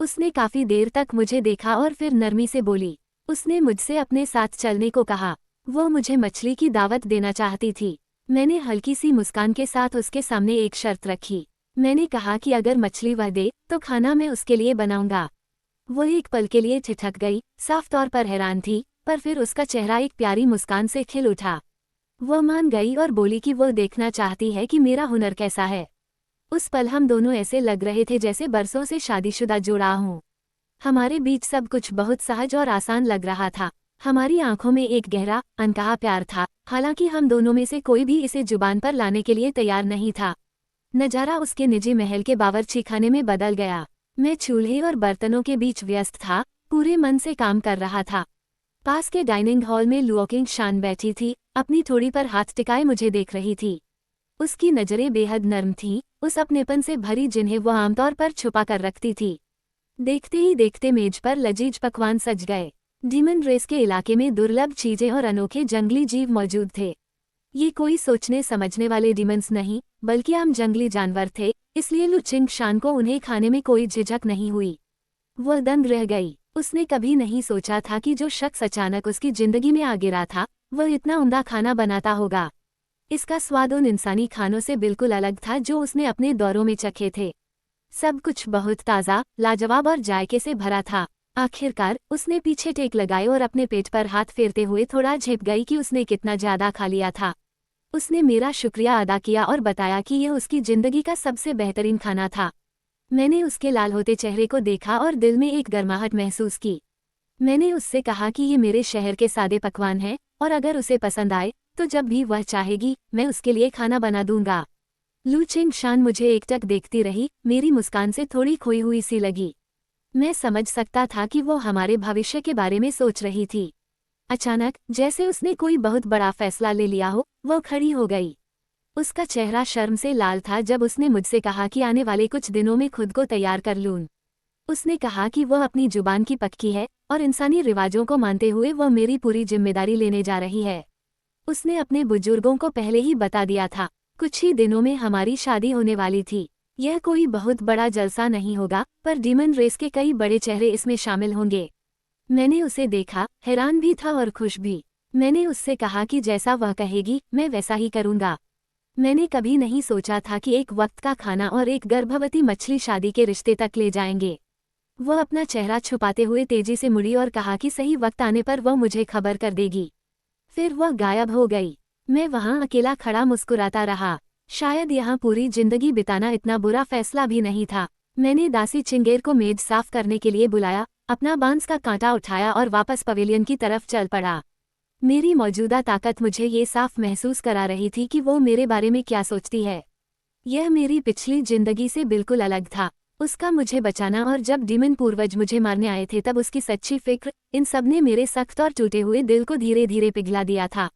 [SPEAKER 1] उसने काफी देर तक मुझे देखा और फिर नरमी से बोली। उसने मुझसे अपने साथ चलने को कहा। वो मुझे मछली की दावत देना चाहती थी। मैंने हल्की सी मुस्कान के साथ उसके सामने एक शर्त रखी। मैंने कहा कि अगर मछली वह दे तो खाना मैं उसके लिए बनाऊंगा। वो एक पल के लिए ठिठक गई, साफ तौर पर हैरान थी, पर फिर उसका चेहरा एक प्यारी मुस्कान से खिल उठा। वह मान गई और बोली कि वो देखना चाहती है कि मेरा हुनर कैसा है। उस पल हम दोनों ऐसे लग रहे थे जैसे बरसों से शादीशुदा जोड़ा हूँ। हमारे बीच सब कुछ बहुत सहज और आसान लग रहा था। हमारी आंखों में एक गहरा, अनकहा प्यार था, हालांकि हम दोनों में से कोई भी इसे जुबान पर लाने के लिए तैयार नहीं था। नजारा उसके निजी महल के बावर्ची खाने में बदल गया। मैं चूल्हे और बर्तनों के बीच व्यस्त था, पूरे मन से काम कर रहा था। पास के डाइनिंग हॉल में लू चिंगशान बैठी थी, अपनी थोड़ी पर हाथ टिकाए मुझे देख रही थी। उसकी नजरें बेहद नर्म थीं, उस अपनेपन से भरी जिन्हें वह आमतौर पर छुपा कर रखती थी। देखते ही देखते मेज पर लजीज पकवान सज गए। डीमन रेस के इलाके में दुर्लभ चीजें और अनोखे जंगली जीव मौजूद थे। ये कोई सोचने समझने वाले डीमंस नहीं, बल्कि आम जंगली जानवर थे, इसलिए लू चिंगशान को उन्हें खाने में कोई झिझक नहीं हुई। वह दंग रह गई। उसने कभी नहीं सोचा था कि जो शख्स अचानक उसकी जिंदगी में आ गिरा था, वह इतना उम्दा खाना बनाता होगा। इसका स्वाद उन इंसानी खानों से बिल्कुल अलग था जो उसने अपने दौरों में चखे थे। सब कुछ बहुत ताज़ा, लाजवाब और जायके से भरा था। आखिरकार उसने पीछे टेक लगाए और अपने पेट पर हाथ फेरते हुए थोड़ा झिप गई कि उसने कितना ज्यादा खा लिया था। उसने मेरा शुक्रिया अदा किया और बताया कि यह उसकी जिंदगी का सबसे बेहतरीन खाना था। मैंने उसके लाल होते चेहरे को देखा और दिल में एक गर्माहट महसूस की। मैंने उससे कहा कि ये मेरे शहर के सादे पकवान हैं और अगर उसे पसंद आए तो जब भी वह चाहेगी मैं उसके लिए खाना बना दूंगा। लू चिंगशान मुझे एकटक देखती रही, मेरी मुस्कान से थोड़ी खोई हुई सी लगी। मैं समझ सकता था कि वो हमारे भविष्य के बारे में सोच रही थी। अचानक जैसे उसने कोई बहुत बड़ा फैसला ले लिया हो, वो खड़ी हो गई। उसका चेहरा शर्म से लाल था जब उसने मुझसे कहा कि आने वाले कुछ दिनों में खुद को तैयार कर लूं। उसने कहा कि वह अपनी जुबान की पक्की है और इंसानी रिवाजों को मानते हुए वह मेरी पूरी जिम्मेदारी लेने जा रही है। उसने अपने बुजुर्गों को पहले ही बता दिया था, कुछ ही दिनों में हमारी शादी होने वाली थी। यह कोई बहुत बड़ा जलसा नहीं होगा, पर डीमन रेस के कई बड़े चेहरे इसमें शामिल होंगे। मैंने उसे देखा, हैरान भी था और खुश भी। मैंने उससे कहा कि जैसा वह कहेगी मैं वैसा ही करूँगा। मैंने कभी नहीं सोचा था कि एक वक्त का खाना और एक गर्भवती मछली शादी के रिश्ते तक ले जाएंगे। वह अपना चेहरा छुपाते हुए तेजी से मुड़ी और कहा कि सही वक्त आने पर वह मुझे खबर कर देगी। फिर वह गायब हो गई। मैं वहां अकेला खड़ा मुस्कुराता रहा। शायद यहाँ पूरी जिंदगी बिताना इतना बुरा फैसला भी नहीं था। मैंने दासी चिंगेर को मेज साफ करने के लिए बुलाया, अपना बांस का कांटा उठाया और वापस पवेलियन की तरफ चल पड़ा। मेरी मौजूदा ताकत मुझे ये साफ महसूस करा रही थी कि वो मेरे बारे में क्या सोचती है। यह मेरी पिछली जिंदगी से बिल्कुल अलग था। उसका मुझे बचाना और जब डीमन पूर्वज मुझे मारने आए थे तब उसकी सच्ची फिक्र, इन सब ने मेरे सख्त और टूटे हुए दिल को धीरे धीरे पिघला दिया था।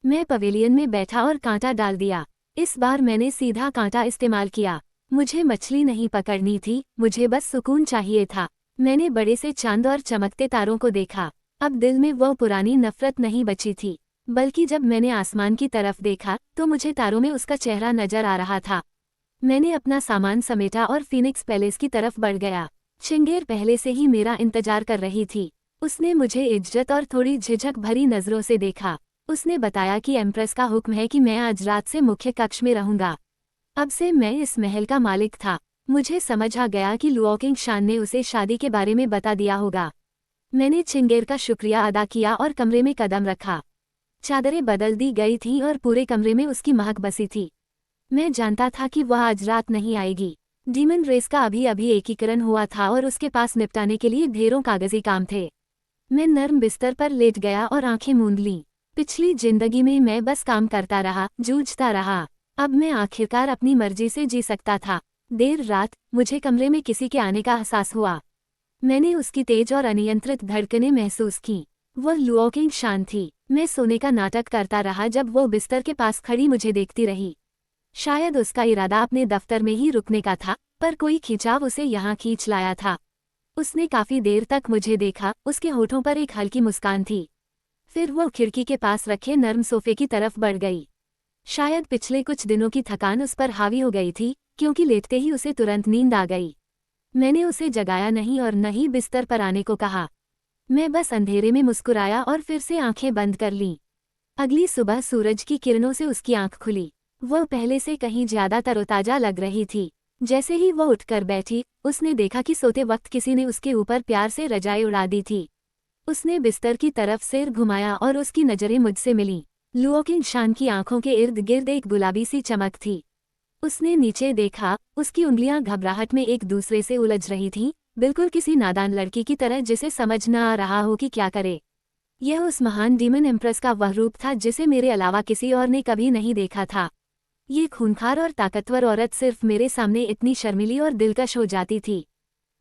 [SPEAKER 1] मैं पवेलियन में बैठा और कांटा डाल दिया। इस बार मैंने सीधा कांटा इस्तेमाल किया। मुझे मछली नहीं पकड़नी थी, मुझे बस सुकून चाहिए था। मैंने बड़े से चांद और चमकते तारों को देखा। अब दिल में वह पुरानी नफरत नहीं बची थी, बल्कि जब मैंने आसमान की तरफ देखा तो मुझे तारों में उसका चेहरा नजर आ रहा था। मैंने अपना सामान समेटा और फीनिक्स पैलेस की तरफ बढ़ गया। चिंगेर पहले से ही मेरा इंतजार कर रही थी। उसने मुझे इज्जत और थोड़ी झिझक भरी नजरों से देखा। उसने बताया कि एम्प्रेस का हुक्म है कि मैं आज रात से मुख्य कक्ष में रहूंगा। अब से मैं इस महल का मालिक था। मुझे समझ आ गया कि लुओकिंग शान ने उसे शादी के बारे में बता दिया होगा। मैंने चिंगेर का शुक्रिया अदा किया और कमरे में कदम रखा। चादरें बदल दी गई थीं और पूरे कमरे में उसकी महक बसी थी। मैं जानता था कि वह आज रात नहीं आएगी। डीमन रेस का अभी अभी एकीकरण हुआ था और उसके पास निपटाने के लिए ढेरों कागजी काम थे। मैं नर्म बिस्तर पर लेट गया और आंखें मूंद लीं। पिछली जिंदगी में मैं बस काम करता रहा, जूझता रहा। अब मैं आखिरकार अपनी मर्जी से जी सकता था। देर रात मुझे कमरे में किसी के आने का एहसास हुआ। मैंने उसकी तेज और अनियंत्रित धड़कनें महसूस की। वह लुओकिंग शान थी। मैं सोने का नाटक करता रहा जब वो बिस्तर के पास खड़ी मुझे देखती रही। शायद उसका इरादा अपने दफ्तर में ही रुकने का था, पर कोई खिंचाव उसे यहाँ खींच लाया था। उसने काफी देर तक मुझे देखा, उसके होठों पर एक हल्की मुस्कान थी। फिर वो खिड़की के पास रखे नर्म सोफे की तरफ बढ़ गई। शायद पिछले कुछ दिनों की थकान उस पर हावी हो गई थी, क्योंकि लेटते ही उसे तुरंत नींद आ गई। मैंने उसे जगाया नहीं और न ही बिस्तर पर आने को कहा। मैं बस अंधेरे में मुस्कुराया और फिर से आंखें बंद कर लीं। अगली सुबह सूरज की किरणों से उसकी आंख खुली। वह पहले से कहीं ज्यादा तरोताजा लग रही थी। जैसे ही वह उठकर बैठी, उसने देखा कि सोते वक्त किसी ने उसके ऊपर प्यार से रजाई उड़ा दी थी। उसने बिस्तर की तरफ सिर घुमाया और उसकी नजरें मुझसे मिलीं। लुओकिंग शान की आंखों के इर्द गिर्द एक गुलाबी सी चमक थी। उसने नीचे देखा, उसकी उंगलियां घबराहट में एक दूसरे से उलझ रही थीं, बिल्कुल किसी नादान लड़की की तरह जिसे समझ न आ रहा हो कि क्या करे। यह उस महान डीमन एम्प्रेस का वह रूप था जिसे मेरे अलावा किसी और ने कभी नहीं देखा था। ये खूंखार और ताकतवर औरत सिर्फ मेरे सामने इतनी शर्मिली और दिलकश हो जाती थी।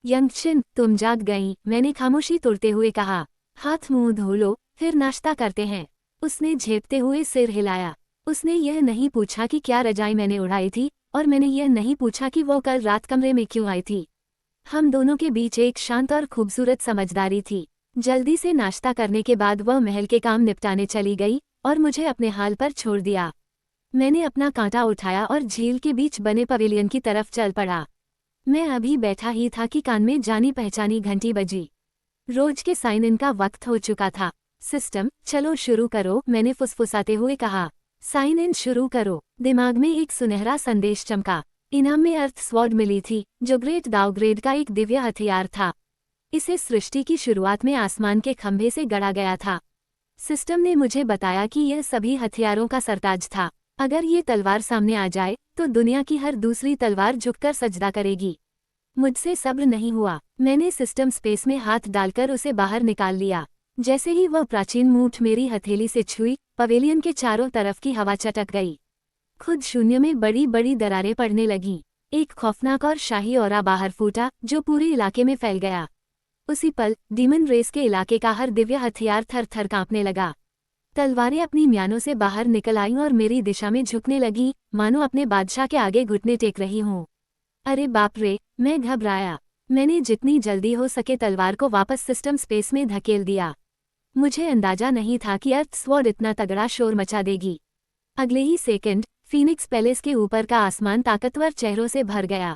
[SPEAKER 1] यंगचिन, तुम जाग गईं, मैंने खामोशी तोड़ते हुए कहा। हाथ मुंह धो लो, फिर नाश्ता करते हैं। उसने झेपते हुए सिर हिलाया। उसने यह नहीं पूछा कि क्या रजाई मैंने उड़ाई थी, और मैंने यह नहीं पूछा कि वो कल रात कमरे में क्यों आई थी। हम दोनों के बीच एक शांत और खूबसूरत समझदारी थी। जल्दी से नाश्ता करने के बाद वह महल के काम निपटाने चली गई और मुझे अपने हाल पर छोड़ दिया। मैंने अपना कांटा उठाया और झील के बीच बने पवेलियन की तरफ चल पड़ा। मैं अभी बैठा ही था कि कान में जानी पहचानी घंटी बजी। रोज के साइन इन का वक्त हो चुका था। सिस्टम, चलो शुरू करो, मैंने फुसफुसाते हुए कहा। साइन इन शुरू करो। दिमाग में एक सुनहरा संदेश चमका। इनाम में अर्थ स्वॉर्ड मिली थी, जो ग्रेट दाउग्रेड का एक दिव्य हथियार था। इसे सृष्टि की शुरुआत में आसमान के खंभे से गढ़ा गया था। सिस्टम ने मुझे बताया कि यह सभी हथियारों का सरताज था। अगर ये तलवार सामने आ जाए तो दुनिया की हर दूसरी तलवार झुककर सजदा करेगी। मुझसे सब्र नहीं हुआ। मैंने सिस्टम स्पेस में हाथ डालकर उसे बाहर निकाल लिया। जैसे ही वह प्राचीन मूठ मेरी हथेली से छुई, पवेलियन के चारों तरफ की हवा चटक गई। खुद शून्य में बड़ी बड़ी दरारें पड़ने लगीं। एक खौफनाक और शाही औरा बाहर फूटा, जो पूरे इलाके में फैल गया। उसी पल डीमन रेस के इलाके का हर दिव्य हथियार थर थर कांपने लगा। तलवारें अपनी म्यानों से बाहर निकल आईं और मेरी दिशा में झुकने लगीं, मानो अपने बादशाह के आगे घुटने टेक रही हूँ। अरे बाप रे, मैं घबराया। मैंने जितनी जल्दी हो सके तलवार को वापस सिस्टम स्पेस में धकेल दिया। मुझे अंदाजा नहीं था कि अर्थ स्वॉर्ड इतना तगड़ा शोर मचा देगी। अगले ही सेकंड फीनिक्स पैलेस के ऊपर का आसमान ताकतवर चेहरों से भर गया।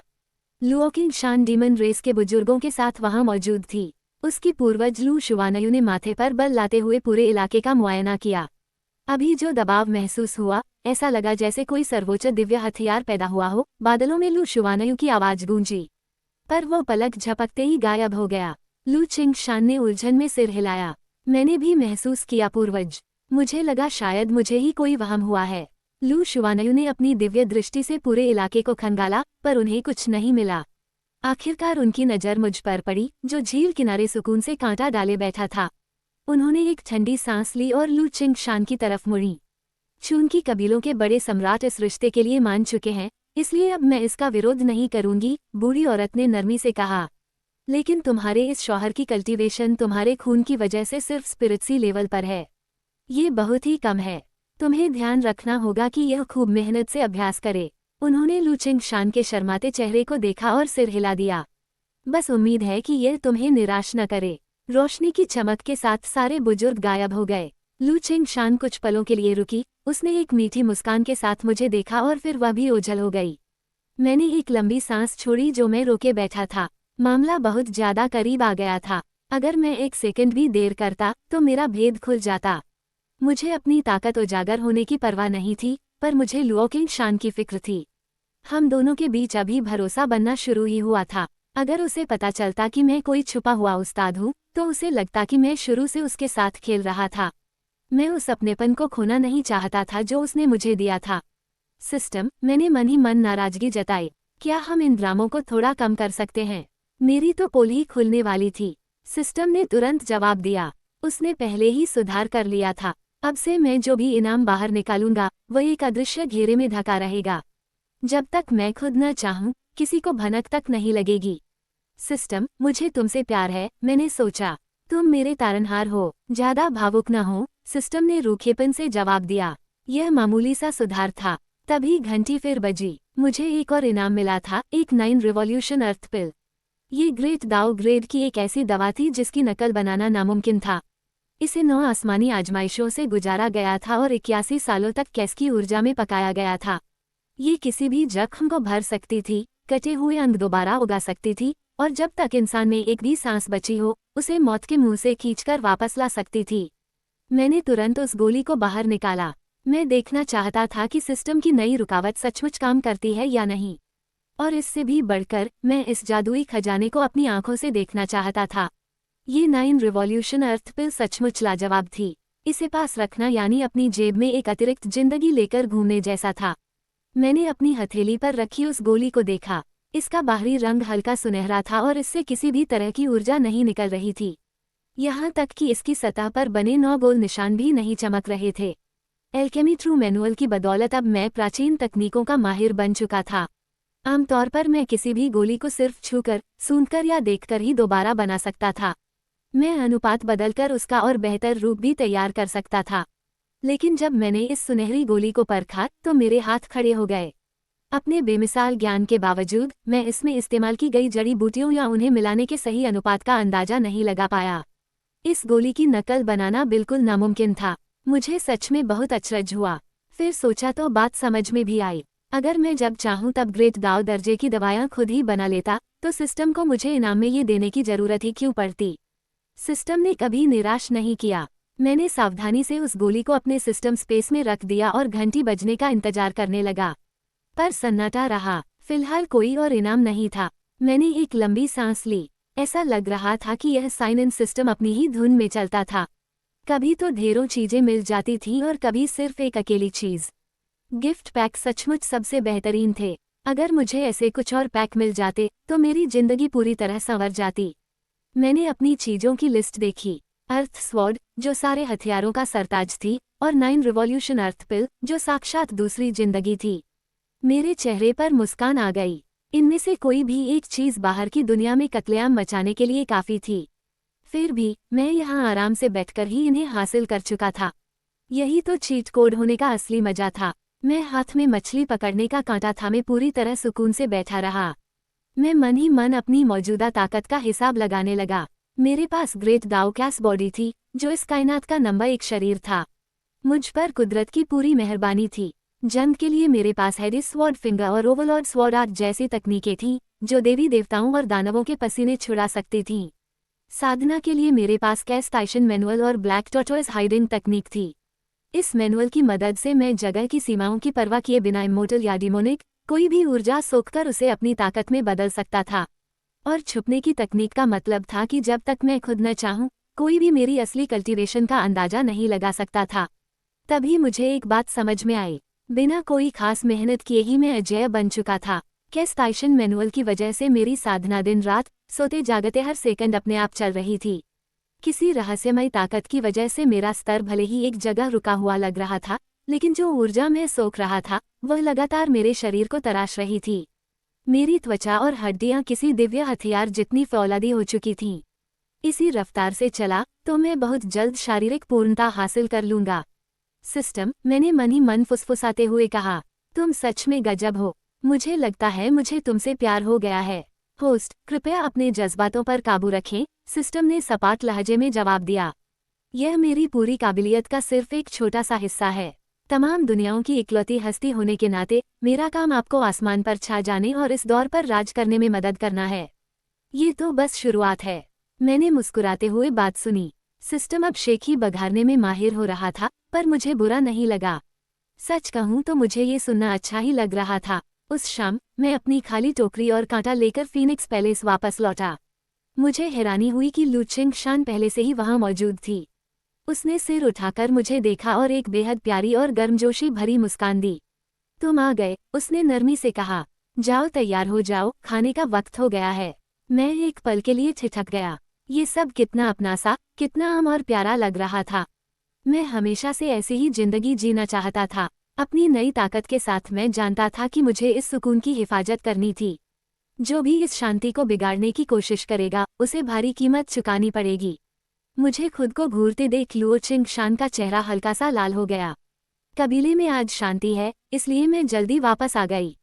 [SPEAKER 1] लुओकिंग शान डीमन रेस के बुजुर्गों के साथ वहां मौजूद थी। उसकी पूर्वज लू शुवानयू ने माथे पर बल लाते हुए पूरे इलाके का मुआयना किया। अभी जो दबाव महसूस हुआ, ऐसा लगा जैसे कोई सर्वोच्च दिव्य हथियार पैदा हुआ हो। बादलों में लू शुवानयू की आवाज गूंजी, पर वो पलक झपकते ही गायब हो गया। लू चिंग शान ने उलझन में सिर हिलाया। मैंने भी महसूस किया पूर्वज। मुझे लगा शायद मुझे ही कोई वहम हुआ है। लू शुवानयू ने अपनी दिव्य दृष्टि से पूरे इलाके को खंगाला, पर उन्हें कुछ नहीं मिला। आखिरकार उनकी नज़र मुझ पर पड़ी, जो झील किनारे सुकून से कांटा डाले बैठा था। उन्होंने एक ठंडी सांस ली और लू चिंग शान की तरफ मुड़ी। चूंकि कबीलों के बड़े सम्राट इस रिश्ते के लिए मान चुके हैं, इसलिए अब मैं इसका विरोध नहीं करूंगी, बूढ़ी औरत ने नरमी से कहा। लेकिन तुम्हारे इस शौहर की कल्टीवेशन तुम्हारे खून की वजह से सिर्फ स्पिरिट्सी लेवल पर है। ये बहुत ही कम है। तुम्हें ध्यान रखना होगा कि यह खूब मेहनत से अभ्यास करे। उन्होंने लू चिंग शान के शर्माते चेहरे को देखा और सिर हिला दिया। बस उम्मीद है कि यह तुम्हें निराश न करे। रोशनी की चमक के साथ सारे बुजुर्ग गायब हो गए। लू चिंग शान कुछ पलों के लिए रुकी। उसने एक मीठी मुस्कान के साथ मुझे देखा और फिर वह भी ओझल हो गई। मैंने एक लंबी सांस छोड़ी जो मैं रोके बैठा था। मामला बहुत ज्यादा करीब आ गया था। अगर मैं एक सेकंड भी देर करता तो मेरा भेद खुल जाता। मुझे अपनी ताकत उजागर होने की परवाह नहीं थी, पर मुझे लुओ की शान की फिक्र थी। हम दोनों के बीच अभी भरोसा बनना शुरू ही हुआ था। अगर उसे पता चलता कि मैं कोई छुपा हुआ उस्ताद हूँ, तो उसे लगता कि मैं शुरू से उसके साथ खेल रहा था। मैं उस अपनेपन को खोना नहीं चाहता था जो उसने मुझे दिया था। सिस्टम, मैंने मन ही मन नाराजगी जताई। क्या हम इन ड्रामों को थोड़ा कम कर सकते हैं? मेरी तो पोल ही खुलने वाली थी। सिस्टम ने तुरंत जवाब दिया। उसने पहले ही सुधार कर लिया था। अब से मैं जो भी इनाम बाहर निकालूंगा, वह एक अदृश्य घेरे में ढका रहेगा। जब तक मैं खुद न चाहूं, किसी को भनक तक नहीं लगेगी। सिस्टम, मुझे तुमसे प्यार है, मैंने सोचा। तुम मेरे तारनहार हो, ज्यादा भावुक न हो, सिस्टम ने रूखेपन से जवाब दिया। यह मामूली सा सुधार था। तभी घंटी फिर बजी। मुझे एक और इनाम मिला था, एक 9 रिवॉल्यूशन अर्थ पिल। ये ग्रेट दाओ ग्रेड की एक ऐसी दवा थी जिसकी नकल बनाना नामुमकिन था। इसे 9 आसमानी आजमाइशों से गुजारा गया था और 81 सालों तक कैस की ऊर्जा में पकाया गया था। ये किसी भी जख्म को भर सकती थी, कटे हुए अंग दोबारा उगा सकती थी, और जब तक इंसान में एक भी सांस बची हो, उसे मौत के मुंह से खींचकर वापस ला सकती थी। मैंने तुरंत उस गोली को बाहर निकाला। मैं देखना चाहता था कि सिस्टम की नई रुकावट सचमुच काम करती है या नहीं। और इससे भी बढ़कर, मैं इस जादुई खजाने को अपनी आंखों से देखना चाहता था। ये 9 रिवॉल्यूशन अर्थ पिल सचमुच लाजवाब थी। इसे पास रखना यानी अपनी जेब में एक अतिरिक्त जिंदगी लेकर घूमने जैसा था। मैंने अपनी हथेली पर रखी उस गोली को देखा। इसका बाहरी रंग हल्का सुनहरा था और इससे किसी भी तरह की ऊर्जा नहीं निकल रही थी। यहाँ तक कि इसकी सतह पर बने 9 गोल निशान भी नहीं चमक रहे थे। एल्केमी ट्रू मैनुअल की बदौलत अब मैं प्राचीन तकनीकों का माहिर बन चुका था। आमतौर पर मैं किसी भी गोली को सिर्फ छूकर, सूंघकर या देखकर ही दोबारा बना सकता था। मैं अनुपात बदलकर उसका और बेहतर रूप भी तैयार कर सकता था। लेकिन जब मैंने इस सुनहरी गोली को परखा, तो मेरे हाथ खड़े हो गए। अपने बेमिसाल ज्ञान के बावजूद, मैं इसमें इस्तेमाल की गई जड़ी बूटियों या उन्हें मिलाने के सही अनुपात का अंदाजा नहीं लगा पाया। इस गोली की नकल बनाना बिल्कुल नामुमकिन था। मुझे सच में बहुत अचरज हुआ। फिर सोचा तो बात समझ में भी आई। अगर मैं जब चाहूं तब ग्रेट दाव दर्जे की दवायां खुद ही बना लेता, तो सिस्टम को मुझे इनाम में ये देने की जरूरत ही क्यों पड़ती। सिस्टम ने कभी निराश नहीं किया। मैंने सावधानी से उस गोली को अपने सिस्टम स्पेस में रख दिया और घंटी बजने का इंतजार करने लगा। पर सन्नाटा रहा। फिलहाल कोई और इनाम नहीं था। मैंने एक लंबी सांस ली। ऐसा लग रहा था कि यह साइन इन सिस्टम अपनी ही धुन में चलता था। कभी तो ढेरों चीजें मिल जाती थीं और कभी सिर्फ एक अकेली चीज। गिफ्ट पैक सचमुच सबसे बेहतरीन थे। अगर मुझे ऐसे कुछ और पैक मिल जाते, तो मेरी जिंदगी पूरी तरह संवर जाती। मैंने अपनी चीजों की लिस्ट देखी। अर्थ स्वॉर्ड, जो सारे हथियारों का सरताज थी, और 9 रिवॉल्यूशन अर्थ पिल, जो साक्षात दूसरी जिंदगी थी। मेरे चेहरे पर मुस्कान आ गई। इनमें से कोई भी एक चीज बाहर की दुनिया में कत्लेआम मचाने के लिए काफी थी। फिर भी, मैं यहाँ आराम से बैठकर ही इन्हें हासिल कर चुका था। यही तो चीट कोड होने का असली मजा था। मैं हाथ में मछली पकड़ने का कांटा थामे पूरी तरह सुकून से बैठा रहा। मैं मन ही मन अपनी मौजूदा ताकत का हिसाब लगाने लगा। मेरे पास ग्रेट दाओ कैस बॉडी थी, जो इस कायनात का नंबर 1 शरीर था। मुझ पर कुदरत की पूरी मेहरबानी थी। जंग के लिए मेरे पास हेडिस स्वॉर्ड फिंगर और ओवरलॉर्ड स्वॉर्ड आर्ट जैसी तकनीकें थीं, जो देवी देवताओं और दानवों के पसीने छुड़ा सकती थीं। साधना के लिए मेरे पास कैस टाइशन मैनुअल और ब्लैक टॉर्टोइज हाइडिंग तकनीक थी। इस मैनुअल की मदद से मैं जगह की सीमाओं की परवाह किए बिना इमोर्टल या डिमोनिक, कोई भी ऊर्जा सोखकर उसे अपनी ताकत में बदल सकता था। और छुपने की तकनीक का मतलब था कि जब तक मैं खुद न चाहूं, कोई भी मेरी असली कल्टीवेशन का अंदाजा नहीं लगा सकता था। तभी मुझे एक बात समझ में आई। बिना कोई खास मेहनत किए ही मैं अजेय बन चुका था। कैस टाइशन मैनुअल की वजह से मेरी साधना दिन रात, सोते जागते हर सेकंड अपने आप चल रही थी। किसी रहस्यमय ताकत की वजह से मेरा स्तर भले ही एक जगह रुका हुआ लग रहा था, लेकिन जो ऊर्जा मैं सोख रहा था, वह लगातार मेरे शरीर को तराश रही थी। मेरी त्वचा और हड्डियां किसी दिव्य हथियार जितनी फौलादी हो चुकी थीं। इसी रफ्तार से चला तो मैं बहुत जल्द शारीरिक पूर्णता हासिल कर लूंगा। सिस्टम, मैंने मन ही मन फुसफुसाते हुए कहा, तुम सच में गजब हो। मुझे लगता है मुझे तुमसे प्यार हो गया है। होस्ट, कृपया अपने जज्बातों पर काबू रखें, सिस्टम ने सपाट लहजे में जवाब दिया। यह मेरी पूरी काबिलियत का सिर्फ एक छोटा सा हिस्सा है। तमाम दुनियाओं की इकलौती हस्ती होने के नाते, मेरा काम आपको आसमान पर छा जाने और इस दौर पर राज करने में मदद करना है। ये तो बस शुरुआत है। मैंने मुस्कुराते हुए बात सुनी। सिस्टम अब शेखी बघारने में माहिर हो रहा था, पर मुझे बुरा नहीं लगा। सच कहूँ तो मुझे ये सुनना अच्छा ही लग रहा था। उस शाम मैं अपनी खाली टोकरी और कांटा लेकर फीनिक्स पैलेस वापस लौटा। मुझे हैरानी हुई कि लू चिंगशान पहले से ही वहां मौजूद थी। उसने सिर उठाकर मुझे देखा और एक बेहद प्यारी और गर्मजोशी भरी मुस्कान दी। तुम आ गए, उसने नरमी से कहा। जाओ, तैयार हो जाओ, खाने का वक्त हो गया है। मैं एक पल के लिए ठिठक गया। ये सब कितना अपना सा, कितना आम और प्यारा लग रहा था। मैं हमेशा से ऐसी ही जिंदगी जीना चाहता था। अपनी नई ताकत के साथ मैं जानता था कि मुझे इस सुकून की हिफाजत करनी थी। जो भी इस शांति को बिगाड़ने की कोशिश करेगा, उसे भारी कीमत चुकानी पड़ेगी। मुझे खुद को घूरते देख लुओ चिंगशान का चेहरा हल्का सा लाल हो गया। कबीले में आज शांति है, इसलिए मैं जल्दी वापस आ गई।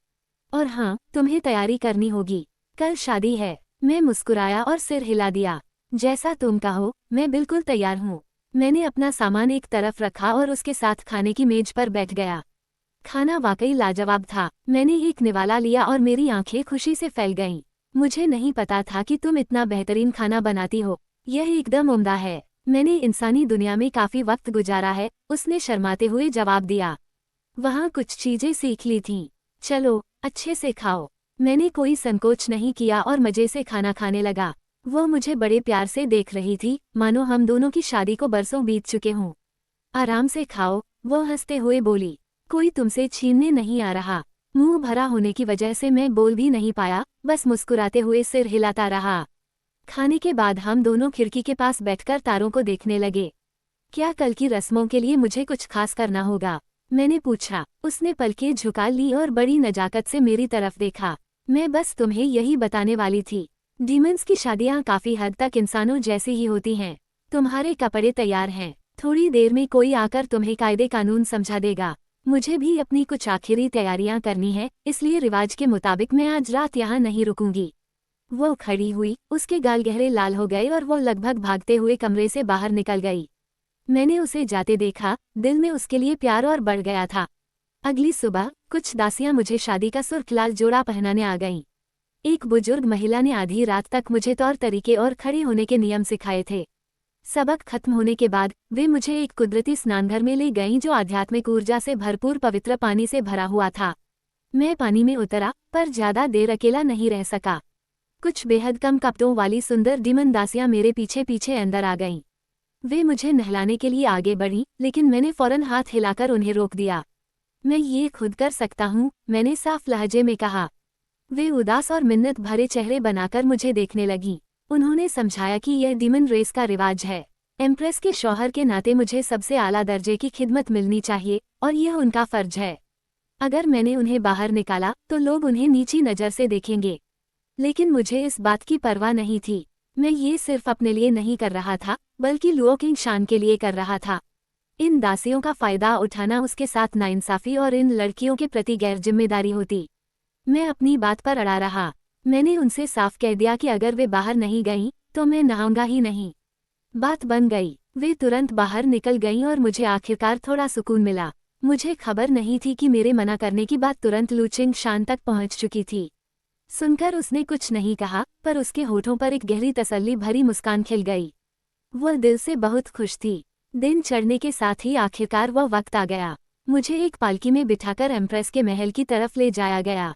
[SPEAKER 1] और हाँ, तुम्हें तैयारी करनी होगी, कल शादी है। मैं मुस्कुराया और सिर हिला दिया। जैसा तुम कहो, मैं बिल्कुल तैयार हूँ। मैंने अपना सामान एक तरफ रखा और उसके साथ खाने की मेज पर बैठ गया। खाना वाकई लाजवाब था। मैंने एक निवाला लिया और मेरी आंखें खुशी से फैल गईं। मुझे नहीं पता था कि तुम इतना बेहतरीन खाना बनाती हो। यह एकदम उम्दा है। मैंने इंसानी दुनिया में काफी वक्त गुजारा है, उसने शर्माते हुए जवाब दिया। वहाँ कुछ चीजें सीख ली थीं। चलो, अच्छे से खाओ। मैंने कोई संकोच नहीं किया और मजे से खाना खाने लगा। वो मुझे बड़े प्यार से देख रही थी, मानो हम दोनों की शादी को बरसों बीत चुके हों। आराम से खाओ, वो हंसते हुए बोली। कोई तुमसे छीनने नहीं आ रहा। मुंह भरा होने की वजह से मैं बोल भी नहीं पाया, बस मुस्कुराते हुए सिर हिलाता रहा। खाने के बाद हम दोनों खिड़की के पास बैठकर तारों को देखने लगे। क्या कल की रस्मों के लिए मुझे कुछ खास करना होगा? मैंने पूछा। उसने पलकें झुका ली और बड़ी नजाकत से मेरी तरफ देखा। मैं बस तुम्हें यही बताने वाली थी। डीमंस की शादियां काफी हद तक इंसानों जैसी ही होती हैं। तुम्हारे कपड़े तैयार हैं, थोड़ी देर में कोई आकर तुम्हें कायदे कानून समझा देगा। मुझे भी अपनी कुछ आखिरी तैयारियां करनी है, इसलिए रिवाज के मुताबिक मैं आज रात यहाँ नहीं रुकूंगी। वो खड़ी हुई, उसके गाल गहरे लाल हो गए और वो लगभग भागते हुए कमरे से बाहर निकल गई। मैंने उसे जाते देखा, दिल में उसके लिए प्यार और बढ़ गया था। अगली सुबह कुछ दासियां मुझे शादी का सुर्खलाल जोड़ा पहनाने आ गईं। एक बुजुर्ग महिला ने आधी रात तक मुझे तौर तरीके और खड़े होने के नियम सिखाए थे। सबक खत्म होने के बाद वे मुझे एक कुदरती स्नानघर में ले गईं जो आध्यात्मिक ऊर्जा से भरपूर पवित्र पानी से भरा हुआ था। मैं पानी में उतरा, पर ज्यादा देर अकेला नहीं रह सका। कुछ बेहद कम कपड़ों वाली सुंदर डीमन दासियां मेरे पीछे पीछे अंदर आ गईं। वे मुझे नहलाने के लिए आगे बढ़ीं, लेकिन मैंने फौरन हाथ हिलाकर उन्हें रोक दिया। मैं ये खुद कर सकता हूँ, मैंने साफ लहजे में कहा। वे उदास और मिन्नत भरे चेहरे बनाकर मुझे देखने लगीं। उन्होंने समझाया कि यह डीमन रेस का रिवाज है। एम्प्रेस के शौहर के नाते मुझे सबसे आला दर्जे की खिदमत मिलनी चाहिए और यह उनका फर्ज है। अगर मैंने उन्हें बाहर निकाला तो लोग उन्हें नीची नज़र से देखेंगे। लेकिन मुझे इस बात की परवाह नहीं थी। मैं ये सिर्फ अपने लिए नहीं कर रहा था, बल्कि लुओ किंगशान के लिए कर रहा था। इन दासियों का फायदा उठाना उसके साथ नाइंसाफी और इन लड़कियों के प्रति गैर जिम्मेदारी होती। मैं अपनी बात पर अड़ा रहा। मैंने उनसे साफ कह दिया कि अगर वे बाहर नहीं गईं तो मैं नहाऊंगा ही नहीं। बात बन गई। वे तुरंत बाहर निकल गईं और मुझे आखिरकार थोड़ा सुकून मिला। मुझे खबर नहीं थी कि मेरे मना करने की बात तुरंत लू चिंगशान तक पहुंच चुकी थी। सुनकर उसने कुछ नहीं कहा, पर उसके होठों पर एक गहरी तसल्ली भरी मुस्कान खिल गई। वह दिल से बहुत खुश थी। दिन चढ़ने के साथ ही आखिरकार वह वक्त आ गया। मुझे एक पालकी में बिठाकर एम्प्रेस के महल की तरफ ले जाया गया।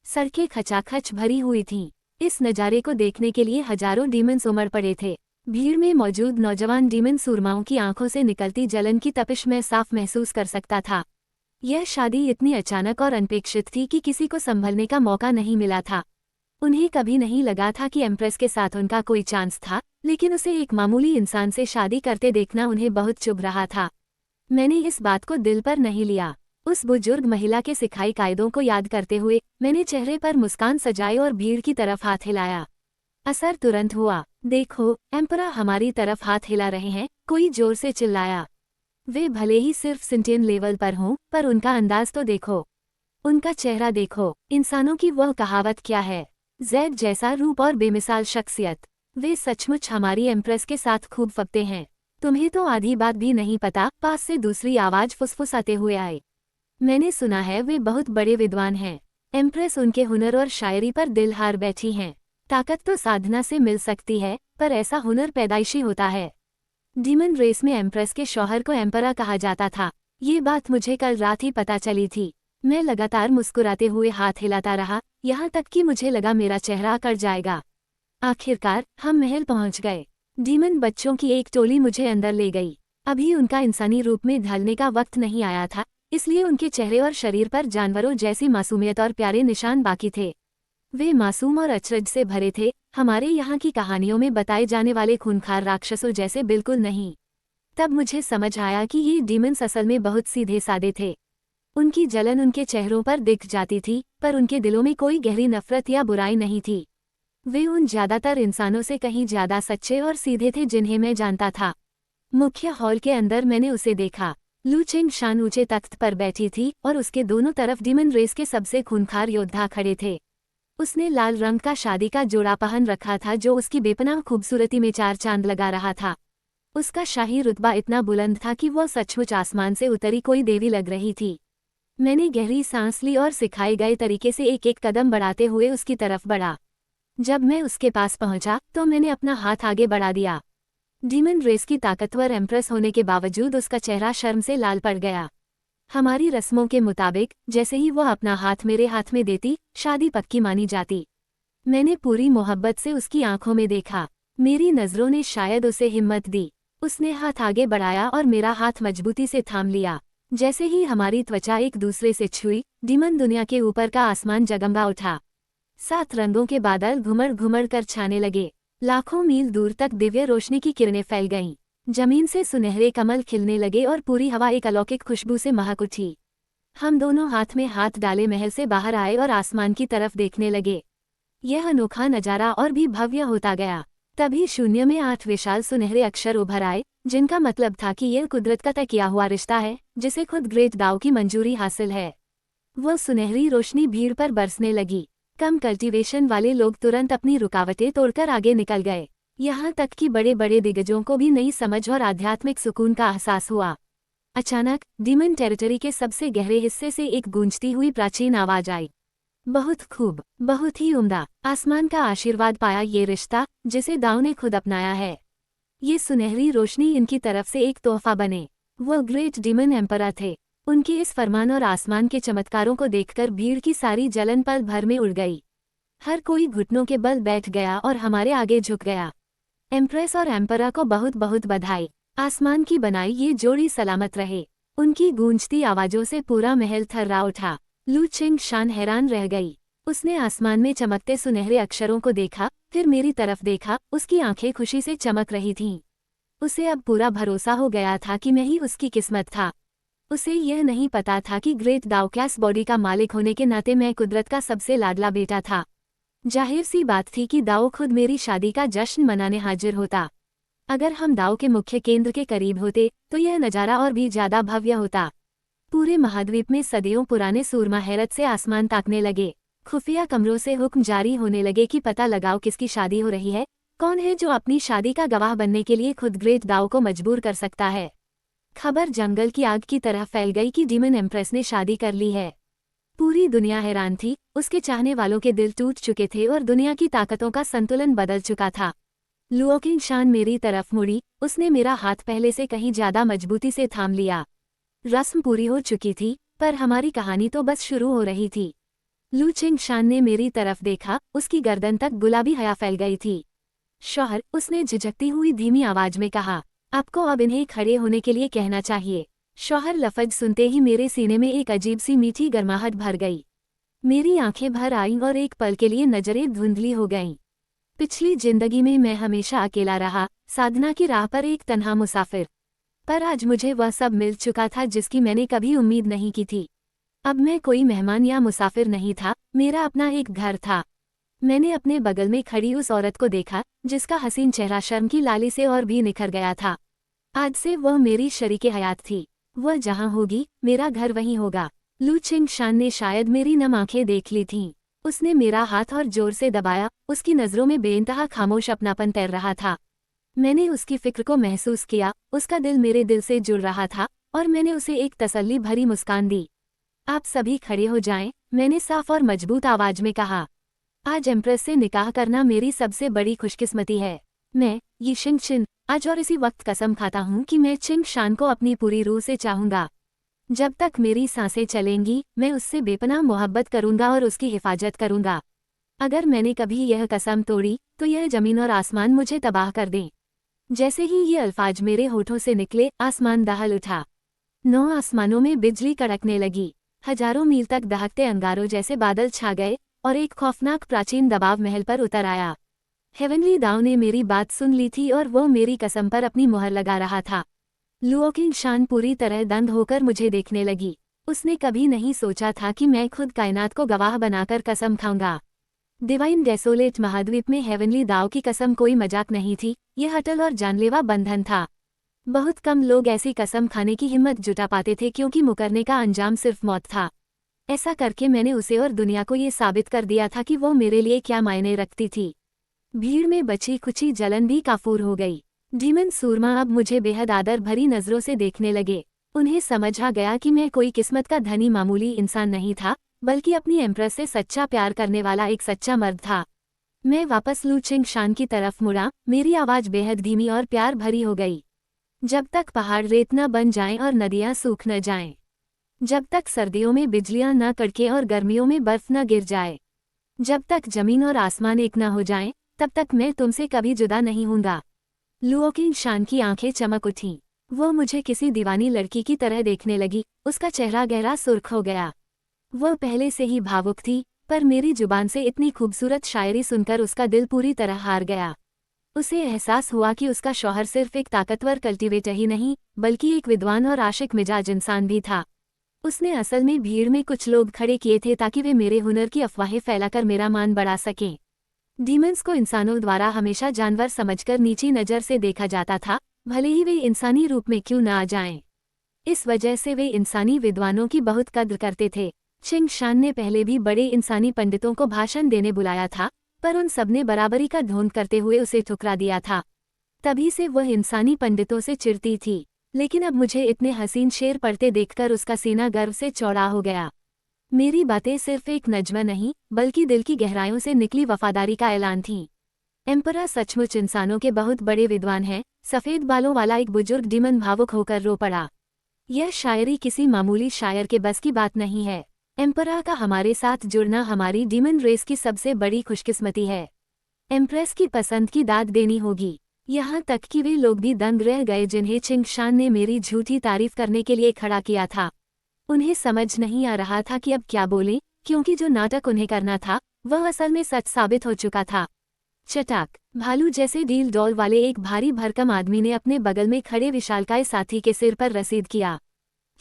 [SPEAKER 1] सड़कें खचाखच भरी हुई थीं। इस नज़ारे को देखने के लिए हजारों डीमंस उमड़ पड़े थे। भीड़ में मौजूद नौजवान डीमन सूरमाओं की आंखों से निकलती जलन की तपिश मैं साफ महसूस कर सकता था। यह शादी इतनी अचानक और अनपेक्षित थी कि किसी को संभलने का मौका नहीं मिला था। उन्हें कभी नहीं लगा था कि एम्प्रेस के साथ उनका कोई चांस था, लेकिन उसे एक मामूली इंसान से शादी करते देखना उन्हें बहुत चुभ रहा था। मैंने इस बात को दिल पर नहीं लिया। उस बुजुर्ग महिला के सिखाई कायदों को याद करते हुए मैंने चेहरे पर मुस्कान सजाई और भीड़ की तरफ हाथ हिलाया। असर तुरंत हुआ। देखो, एम्परा हमारी तरफ हाथ हिला रहे हैं, कोई जोर से चिल्लाया। वे भले ही सिर्फ सिंटियन लेवल पर हों, पर उनका अंदाज तो देखो, उनका चेहरा देखो। इंसानों की वह कहावत क्या है, जैद जैसा रूप और बेमिसाल शख्सियत। वे सचमुच हमारी एम्प्रेस के साथ खूब फपते हैं। तुम्हें तो आधी बात भी नहीं पता। पास से दूसरी आवाज फुसफुसाते हुए आई। मैंने सुना है वे बहुत बड़े विद्वान हैं। एम्प्रेस उनके हुनर और शायरी पर दिल हार बैठी हैं। ताकत तो साधना से मिल सकती है, पर ऐसा हुनर पैदाइशी होता है। डीमन रेस में एम्प्रेस के शौहर को एम्परा कहा जाता था। ये बात मुझे कल रात ही पता चली थी। मैं लगातार मुस्कुराते हुए हाथ हिलाता रहा, यहाँ तक कि मुझे लगा मेरा चेहरा अकड़ जाएगा। आखिरकार हम महल पहुंच गए। डीमन बच्चों की एक टोली मुझे अंदर ले गई। अभी उनका इंसानी रूप में ढलने का वक्त नहीं आया था, इसलिए उनके चेहरे और शरीर पर जानवरों जैसी मासूमियत और प्यारे निशान बाकी थे। वे मासूम और अचरज से भरे थे, हमारे यहाँ की कहानियों में बताए जाने वाले खूंखार राक्षसों जैसे बिल्कुल नहीं। तब मुझे समझ आया कि ये डीमंस असल में बहुत सीधे सादे थे। उनकी जलन उनके चेहरों पर दिख जाती थी, पर उनके दिलों में कोई गहरी नफरत या बुराई नहीं थी। वे उन ज्यादातर इंसानों से कहीं ज्यादा सच्चे और सीधे थे जिन्हें मैं जानता था। मुख्य हॉल के अंदर मैंने उसे देखा। लू चिंगशान ऊंचे तख्त पर बैठी थी और उसके दोनों तरफ डीमन रेस के सबसे खूंखार योद्धा खड़े थे। उसने लाल रंग का शादी का जोड़ा पहन रखा था जो उसकी बेपनाह खूबसूरती में चार चांद लगा रहा था। उसका शाही रुतबा इतना बुलंद था कि वह सचमुच आसमान से उतरी कोई देवी लग रही थी। मैंने गहरी सांस ली और सिखाए गए तरीके से एक एक कदम बढ़ाते हुए उसकी तरफ बढ़ा। जब मैं उसके पास पहुंचा तो मैंने अपना हाथ आगे बढ़ा दिया। डीमन रेस की ताकतवर एम्प्रेस होने के बावजूद उसका चेहरा शर्म से लाल पड़ गया। हमारी रस्मों के मुताबिक जैसे ही वह अपना हाथ मेरे हाथ में देती, शादी पक्की मानी जाती। मैंने पूरी मोहब्बत से उसकी आंखों में देखा। मेरी नज़रों ने शायद उसे हिम्मत दी। उसने हाथ आगे बढ़ाया और मेरा हाथ मजबूती से थाम लिया। जैसे ही हमारी त्वचा एक दूसरे से छुई, डीमन दुनिया के ऊपर का आसमान जगमगा उठा। 7 रंगों के बादल घुमड़ घुमड़ कर छाने लगे। लाखों मील दूर तक दिव्य रोशनी की किरणें फैल गईं। जमीन से सुनहरे कमल खिलने लगे और पूरी हवा एक अलौकिक खुशबू से महक उठी। हम दोनों हाथ में हाथ डाले महल से बाहर आए और आसमान की तरफ देखने लगे। यह अनोखा नजारा और भी भव्य होता गया। तभी शून्य में 8 विशाल सुनहरे अक्षर उभर आए, जिनका मतलब था कि यह कुदरत का तय किया हुआ रिश्ता है, जिसे खुद ग्रेट दाओ की मंजूरी हासिल है। वह सुनहरी रोशनी भीड़ पर बरसने लगी। कम कल्टीवेशन वाले लोग तुरंत अपनी रुकावटें तोड़कर आगे निकल गए। यहाँ तक कि बड़े बड़े दिग्गजों को भी नई समझ और आध्यात्मिक सुकून का एहसास हुआ। अचानक डीमन टेरिटरी के सबसे गहरे हिस्से से एक गूंजती हुई प्राचीन आवाज आई। बहुत खूब, बहुत ही उम्दा। आसमान का आशीर्वाद पाया ये रिश्ता, जिसे दाऊ ने खुद अपनाया है। ये सुनहरी रोशनी इनकी तरफ से एक तोहफा बने। वह ग्रेट डीमन एम्परर थे। उनके इस फरमान और आसमान के चमत्कारों को देखकर भीड़ की सारी जलन पल भर में उड़ गई। हर कोई घुटनों के बल बैठ गया और हमारे आगे झुक गया। एम्प्रेस और एम्परर को बहुत बहुत बधाई। आसमान की बनाई ये जोड़ी सलामत रहे। उनकी गूंजती आवाजों से पूरा महल थर्रा उठा। लू चिंगशान हैरान रह गई। उसने आसमान में चमकते सुनहरे अक्षरों को देखा, फिर मेरी तरफ देखा। उसकी आंखें खुशी से चमक रही थीं। उसे अब पूरा भरोसा हो गया था कि मैं ही उसकी किस्मत था। उसे यह नहीं पता था कि ग्रेट दाओ कैस बॉडी का मालिक होने के नाते मैं कुदरत का सबसे लाडला बेटा था। जाहिर सी बात थी कि दाओ खुद मेरी शादी का जश्न मनाने हाजिर होता। अगर हम दाओ के मुख्य केंद्र के करीब होते तो यह नज़ारा और भी ज्यादा भव्य होता। पूरे महाद्वीप में सदियों पुराने सूरमा हैरत से आसमान ताकने लगे। खुफिया कमरों से हुक्म जारी होने लगे कि पता लगाओ किसकी शादी हो रही है, कौन है जो अपनी शादी का गवाह बनने के लिए खुद ग्रेट दाओ को मजबूर कर सकता है। खबर जंगल की आग की तरह फैल गई कि डीमन एम्प्रेस ने शादी कर ली है। पूरी दुनिया हैरान थी। उसके चाहने वालों के दिल टूट चुके थे और दुनिया की ताकतों का संतुलन बदल चुका था। लुओ किंगशान मेरी तरफ मुड़ी। उसने मेरा हाथ पहले से कहीं ज्यादा मजबूती से थाम लिया। रस्म पूरी हो चुकी थी, पर हमारी कहानी तो बस शुरू हो रही थी। लू चिंगशान ने मेरी तरफ देखा। उसकी गर्दन तक गुलाबी हया फैल गई थी। शौहर, उसने झिझकती हुई धीमी आवाज में कहा, आपको अब इन्हें खड़े होने के लिए कहना चाहिए। शौहर लफ्ज सुनते ही मेरे सीने में एक अजीब सी मीठी गर्माहट भर गई। मेरी आंखें भर आईं और एक पल के लिए नजरें धुंधली हो गईं। पिछली जिंदगी में मैं हमेशा अकेला रहा, साधना की राह पर एक तन्हा मुसाफिर। पर आज मुझे वह सब मिल चुका था जिसकी मैंने कभी उम्मीद नहीं की थी। अब मैं कोई मेहमान या मुसाफिर नहीं था, मेरा अपना एक घर था। मैंने अपने बगल में खड़ी उस औरत को देखा, जिसका हसीन चेहरा शर्म की लाली से और भी निखर गया था। आज से वह मेरी शरीके हयात थी। वह जहां होगी, मेरा घर वहीं होगा। लू चिंगशान ने शायद मेरी नम आंखें देख ली थीं। उसने मेरा हाथ और जोर से दबाया। उसकी नज़रों में बेइंतहा खामोश अपनापन तैर रहा था। मैंने उसकी फिक्र को महसूस किया। उसका दिल मेरे दिल से जुड़ रहा था और मैंने उसे एक तसल्ली भरी मुस्कान दी। आप सभी खड़े हो जाएं, मैंने साफ और मजबूत आवाज में कहा। आज एम्प्रेस से निकाह करना मेरी सबसे बड़ी खुशकिस्मती है। मैं, ये शिंगशिन, आज और इसी वक्त कसम खाता हूँ कि मैं चिंग शान को अपनी पूरी रूह से चाहूंगा। जब तक मेरी सांसें चलेंगी मैं उससे बेपनाह मोहब्बत करूंगा और उसकी हिफाजत करूंगा। अगर मैंने कभी यह कसम तोड़ी तो यह जमीन और आसमान मुझे तबाह कर दें। जैसे ही ये अल्फाज मेरे होठों से निकले आसमान दहल उठा। 9 आसमानों में बिजली कड़कने लगी। हजारों मील तक दहकते अंगारों जैसे बादल छा गए और एक खौफनाक प्राचीन दबाव महल पर उतर आया। हेवनली दाव ने मेरी बात सुन ली थी और वो मेरी कसम पर अपनी मुहर लगा रहा था। लुओ किंग शान पूरी तरह दंग होकर मुझे देखने लगी। उसने कभी नहीं सोचा था कि मैं खुद कायनात को गवाह बनाकर कसम खाऊंगा। डिवाइन डेसोलेट महाद्वीप में हेवनली दाव की कसम कोई मजाक नहीं थी, यह अटल और जानलेवा बंधन था। बहुत कम लोग ऐसी कसम खाने की हिम्मत जुटा पाते थे क्योंकि मुकरने का अंजाम सिर्फ मौत था। ऐसा करके मैंने उसे और दुनिया को ये साबित कर दिया था कि वो मेरे लिए क्या मायने रखती थी। भीड़ में बची खुची जलन भी काफूर हो गई। डीमन सूरमा अब मुझे बेहद आदर भरी नजरों से देखने लगे। उन्हें समझ आ गया कि मैं कोई किस्मत का धनी मामूली इंसान नहीं था, बल्कि अपनी एम्प्रेस से सच्चा प्यार करने वाला एक सच्चा मर्द था। मैं वापस लू चिंग शान की तरफ मुड़ा, मेरी आवाज बेहद धीमी और प्यार भरी हो गई। जब तक पहाड़ रेत न बन जाएं और नदियां सूख न जाएं, जब तक सर्दियों में बिजलियां न कड़के और गर्मियों में बर्फ न गिर जाए, जब तक जमीन और आसमान एक न हो जाएं, तब तक मैं तुमसे कभी जुदा नहीं हूँगा। लुओ किंग शान की आंखें चमक उठीं। वो मुझे किसी दीवानी लड़की की तरह देखने लगी, उसका चेहरा गहरा सुर्ख हो गया। वह पहले से ही भावुक थी, पर मेरी जुबान से इतनी खूबसूरत शायरी सुनकर उसका दिल पूरी तरह हार गया। उसे एहसास हुआ कि उसका शौहर सिर्फ एक ताकतवर कल्टीवेटर ही नहीं, बल्कि एक विद्वान और आशिक मिजाज इंसान भी था। उसने असल में भीड़ में कुछ लोग खड़े किए थे ताकि वे मेरे हुनर की अफवाहें फैलाकर मेरा मान बढ़ा सकें। डीमंस को इंसानों द्वारा हमेशा जानवर समझकर नीची नज़र से देखा जाता था, भले ही वे इंसानी रूप में क्यों न आ जाएं। इस वजह से वे इंसानी विद्वानों की बहुत कद्र करते थे। चिंग शान ने पहले भी बड़े इंसानी पंडितों को भाषण देने बुलाया था, पर उन सबने बराबरी का ढोंग करते हुए उसे ठुकरा दिया था। तभी से वह इंसानी पंडितों से चिढ़ती थी, लेकिन अब मुझे इतने हसीन शेर पढ़ते देखकर उसका सीना गर्व से चौड़ा हो गया। मेरी बातें सिर्फ एक नज्म नहीं, बल्कि दिल की गहराइयों से निकली वफादारी का ऐलान थीं। एम्परा सचमुच इंसानों के बहुत बड़े विद्वान हैं। सफ़ेद बालों वाला एक बुजुर्ग डीमन भावुक होकर रो पड़ा। यह शायरी किसी मामूली शायर के बस की बात नहीं है। एम्परा का हमारे साथ जुड़ना हमारी डीमन रेस की सबसे बड़ी खुशकिस्मती है। एम्प्रेस की पसंद की दाद देनी होगी। यहाँ तक कि वे लोग भी दंग रह गए जिन्हें चिंग शान ने मेरी झूठी तारीफ करने के लिए खड़ा किया था। उन्हें समझ नहीं आ रहा था कि अब क्या बोलें, क्योंकि जो नाटक उन्हें करना था वह असल में सच साबित हो चुका था। चटाक भालू जैसे डील डॉल वाले एक भारी भरकम आदमी ने अपने बगल में खड़े विशालकाय साथी के सिर पर रसीद किया।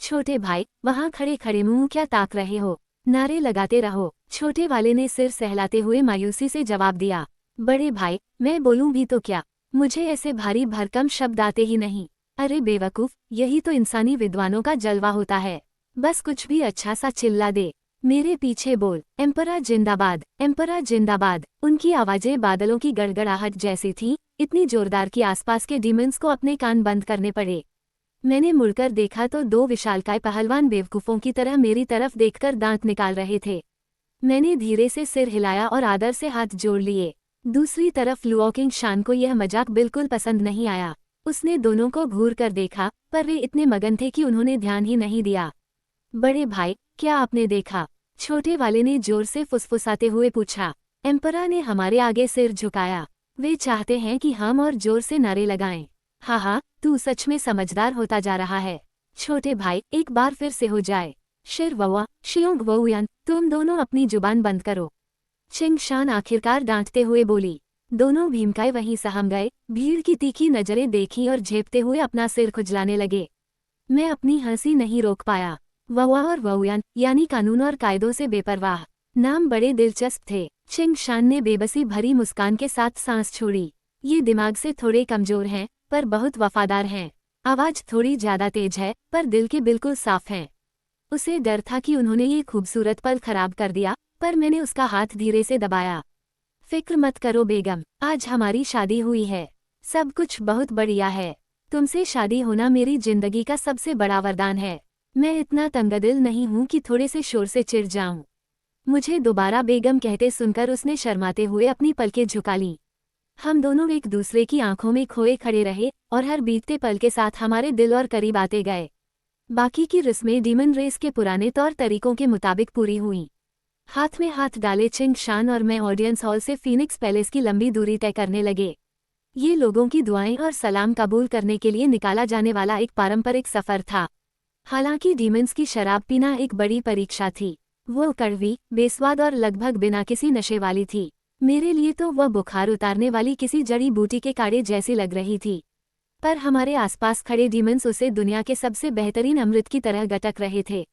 [SPEAKER 1] छोटे भाई, वहां खड़े खड़े मुंह क्या ताक रहे हो, नारे लगाते रहो। छोटे वाले ने सिर सहलाते हुए मायूसी से जवाब दिया। बड़े भाई, मैं बोलूं भी तो क्या, मुझे ऐसे भारी भरकम शब्द आते ही नहीं। अरे बेवकूफ, यही तो इंसानी विद्वानों का जलवा होता है। बस कुछ भी अच्छा सा चिल्ला दे, मेरे पीछे बोल, एम्परा जिंदाबाद, एम्परा जिंदाबाद। उनकी आवाजें बादलों की गड़गड़ाहट जैसी थीं, इतनी जोरदार कि आसपास के डीमंस को अपने कान बंद करने पड़े। मैंने मुड़कर देखा तो 2 विशालकाय पहलवान बेवकूफों की तरह मेरी तरफ देखकर दांत निकाल रहे थे। मैंने धीरे से सिर हिलाया और आदर से हाथ जोड़ लिए। दूसरी तरफ लुओ किंग शान को यह मजाक बिल्कुल पसंद नहीं आया। उसने दोनों को घूर कर देखा, पर वे इतने मगन थे कि उन्होंने ध्यान ही नहीं दिया। बड़े भाई, क्या आपने देखा? छोटे वाले ने जोर से फुसफुसाते हुए पूछा। एम्परा ने हमारे आगे सिर झुकाया। वे चाहते हैं कि हम और जोर से नारे लगाएं। हाँ, तू सच में समझदार होता जा रहा है। छोटे भाई, एक बार फिर से हो जाए। शिर ववा, शियोंग वोयन, तुम दोनों अपनी जुबान बंद करो। चिंग शान आखिरकार डांटते हुए बोली। दोनों भीमकाय वहीं सहम गए, भीड़ की तीखी नजरें देखी और झेपते हुए अपना सिर खुजलाने लगे। मैं अपनी हंसी नहीं रोक पाया। ववा और वोयन, यानी कानून और कायदों से बेपरवाह, नाम बड़े दिलचस्प थे। चिंग शान ने बेबसी भरी मुस्कान के साथ सांस छोड़ी। ये दिमाग से थोड़े कमजोर हैं, पर बहुत वफादार हैं। आवाज थोड़ी ज्यादा तेज है, पर दिल के बिल्कुल साफ हैं। उसे डर था कि उन्होंने ये खूबसूरत पल खराब कर दिया, पर मैंने उसका हाथ धीरे से दबाया। फिक्र मत करो बेगम, आज हमारी शादी हुई है। सब कुछ बहुत बढ़िया है। तुमसे शादी होना मेरी जिंदगी का सबसे बड़ा वरदान है। मैं इतना तंगदिल नहीं हूँ कि थोड़े से शोर से चिढ़ जाऊं। मुझे दोबारा बेगम कहते सुनकर उसने शर्माते हुए अपनी पलकें झुका लीं। हम दोनों एक दूसरे की आंखों में खोए खड़े रहे और हर बीतते पल के साथ हमारे दिल और करीब आते गए। बाकी की रस्में डीमन रेस के पुराने तौर तरीकों के मुताबिक पूरी हुईं। हाथ में हाथ डाले चिंग शान और मैं ऑडियंस हॉल से फीनिक्स पैलेस की लंबी दूरी तय करने लगे। ये लोगों की दुआएं और सलाम कबूल करने के लिए निकाला जाने वाला एक पारंपरिक सफर था। हालांकि डीमंस की शराब पीना एक बड़ी परीक्षा थी। वो कड़वी, बेस्वाद और लगभग बिना किसी नशे वाली थी। मेरे लिए तो वह बुखार उतारने वाली किसी जड़ी बूटी के काढ़े जैसी लग रही थी, पर हमारे आसपास खड़े डीमंस उसे दुनिया के सबसे बेहतरीन अमृत की तरह गटक रहे थे।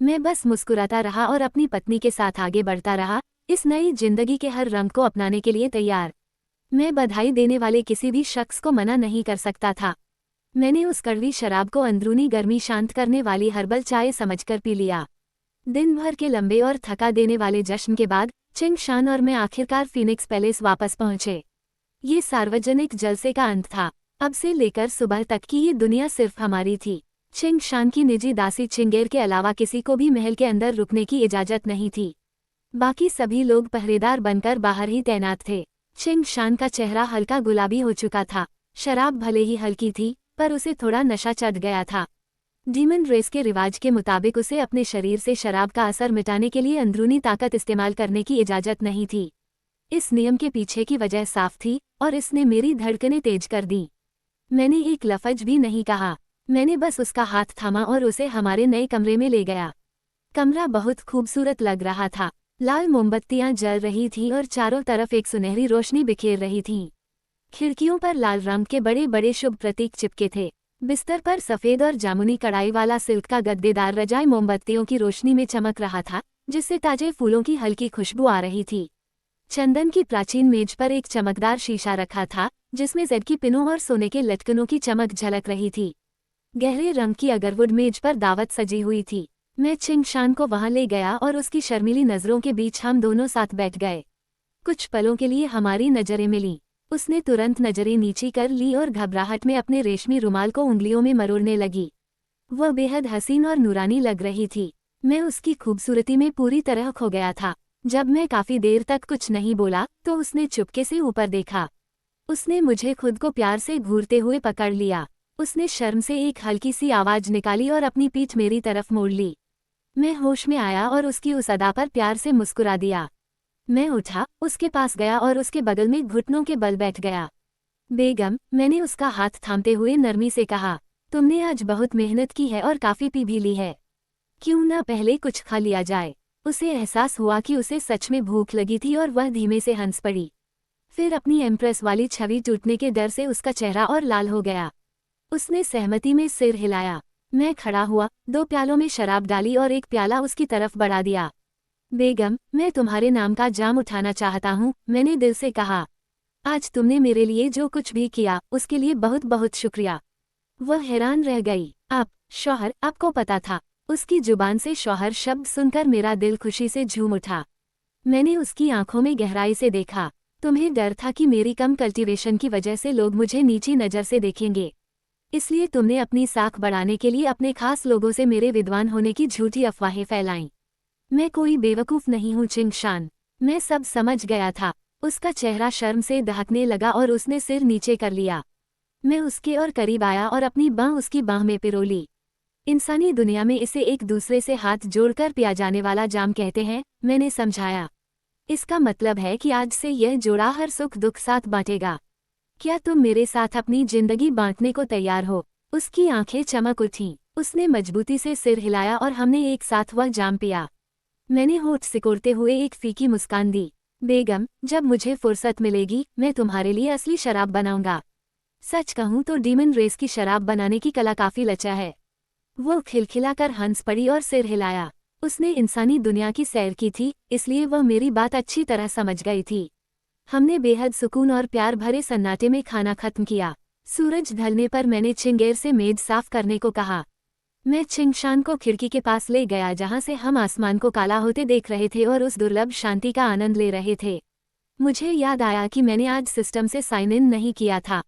[SPEAKER 1] मैं बस मुस्कुराता रहा और अपनी पत्नी के साथ आगे बढ़ता रहा, इस नई जिंदगी के हर रंग को अपनाने के लिए तैयार। मैं बधाई देने वाले किसी भी शख्स को मना नहीं कर सकता था। मैंने उस कड़वी शराब को अंदरूनी गर्मी शांत करने वाली हर्बल चाय समझकर पी लिया। दिन भर के लंबे और थका देने वाले जश्न के बाद चिंग शान और मैं आखिरकार फीनिक्स पैलेस वापस पहुंचे। ये सार्वजनिक जलसे का अंत था। अब से लेकर सुबह तक की ये दुनिया सिर्फ हमारी थी। चिंग शान की निजी दासी चिंगेर के अलावा किसी को भी महल के अंदर रुकने की इजाजत नहीं थी। बाकी सभी लोग पहरेदार बनकर बाहर ही तैनात थे। चिंग शान का चेहरा हल्का गुलाबी हो चुका था। शराब भले ही हल्की थी, पर उसे थोड़ा नशा चढ़ गया था। डीमन रेस के रिवाज के मुताबिक उसे अपने शरीर से शराब का असर मिटाने के लिए अंदरूनी ताकत इस्तेमाल करने की इजाजत नहीं थी। इस नियम के पीछे की वजह साफ थी और इसने मेरी धड़कनें तेज कर दी। मैंने एक लफ्ज भी नहीं कहा। मैंने बस उसका हाथ थामा और उसे हमारे नए कमरे में ले गया। कमरा बहुत खूबसूरत लग रहा था। लाल मोमबत्तियां जल रही थीं और चारों तरफ एक सुनहरी रोशनी बिखेर रही थी। खिड़कियों पर लाल रंग के बड़े बड़े शुभ प्रतीक चिपके थे। बिस्तर पर सफ़ेद और जामुनी कढ़ाई वाला सिल्क का गद्देदार रजाई मोमबत्तियों की रोशनी में चमक रहा था, जिससे ताजे फूलों की हल्की खुशबू आ रही थी। चंदन की प्राचीन मेज पर एक चमकदार शीशा रखा था, जिसमें जेड की पिनों और सोने के लटकनों की चमक झलक रही थी। गहरे रंग की अगरवुड मेज पर दावत सजी हुई थी। मैं चिंग शान को वहां ले गया और उसकी शर्मीली नजरों के बीच हम दोनों साथ बैठ गए। कुछ पलों के लिए हमारी नजरें मिलीं। उसने तुरंत नजरें नीची कर ली और घबराहट में अपने रेशमी रुमाल को उंगलियों में मरोड़ने लगी। वह बेहद हसीन और नूरानी लग रही थी। मैं उसकी खूबसूरती में पूरी तरह खो गया था। जब मैं काफी देर तक कुछ नहीं बोला तो उसने चुपके से ऊपर देखा। उसने मुझे खुद को प्यार से घूरते हुए पकड़ लिया। उसने शर्म से एक हल्की सी आवाज निकाली और अपनी पीठ मेरी तरफ मोड़ ली। मैं होश में आया और उसकी उस अदा पर प्यार से मुस्कुरा दिया। मैं उठा, उसके पास गया और उसके बगल में घुटनों के बल बैठ गया। बेगम, मैंने उसका हाथ थामते हुए नरमी से कहा, तुमने आज बहुत मेहनत की है और काफी पी भी ली है। क्यों ना पहले कुछ खा लिया जाए। उसे एहसास हुआ कि उसे सच में भूख लगी थी और वह धीमे से हंस पड़ी। फिर अपनी एम्प्रेस वाली छवि टूटने के डर से उसका चेहरा और लाल हो गया। उसने सहमति में सिर हिलाया। मैं खड़ा हुआ, 2 प्यालों में शराब डाली और एक प्याला उसकी तरफ बढ़ा दिया। बेगम, मैं तुम्हारे नाम का जाम उठाना चाहता हूँ, मैंने दिल से कहा। आज तुमने मेरे लिए जो कुछ भी किया, उसके लिए बहुत बहुत शुक्रिया। वह हैरान रह गई। आप, शौहर, आपको पता था? उसकी जुबान से शौहर शब्द सुनकर मेरा दिल खुशी से झूम उठा। मैंने उसकी आंखों में गहराई से देखा। तुम्हें डर था कि मेरी कम कल्टीवेशन की वजह से लोग मुझे नीची नज़र से देखेंगे, इसलिए तुमने अपनी साख बढ़ाने के लिए अपने खास लोगों से मेरे विद्वान होने की झूठी अफवाहें फैलाईं। मैं कोई बेवकूफ़ नहीं हूँ चिंग शान, मैं सब समझ गया था। उसका चेहरा शर्म से दहकने लगा और उसने सिर नीचे कर लिया। मैं उसके और करीब आया और अपनी बाँह उसकी बाँह में पिरोली। इंसानी दुनिया में इसे एक दूसरे से हाथ जोड़कर पिया जाने वाला जाम कहते हैं, मैंने समझाया। इसका मतलब है कि आज से यह जोड़ा हर सुख दुख साथ बांटेगा। क्या तुम मेरे साथ अपनी जिंदगी बांटने को तैयार हो? उसकी आंखें चमक उठीं। उसने मजबूती से सिर हिलाया और हमने एक साथ वह जाम पिया। मैंने होठ सिकोड़ते हुए एक फीकी मुस्कान दी। बेगम, जब मुझे फुर्सत मिलेगी मैं तुम्हारे लिए असली शराब बनाऊंगा। सच कहूं तो डीमन रेस की शराब बनाने की कला काफी लचा है। वो खिलखिलाकर हंस पड़ी और सिर हिलाया। उसने इंसानी दुनिया की सैर की थी, इसलिए वह मेरी बात अच्छी तरह समझ गई थी। हमने बेहद सुकून और प्यार भरे सन्नाटे में खाना खत्म किया। सूरज ढलने पर मैंने चिंगेर से मेज साफ करने को कहा। मैं चिंगशान को खिड़की के पास ले गया जहां से हम आसमान को काला होते देख रहे थे और उस दुर्लभ शांति का आनंद ले रहे थे। मुझे याद आया कि मैंने आज सिस्टम से साइन इन नहीं किया था।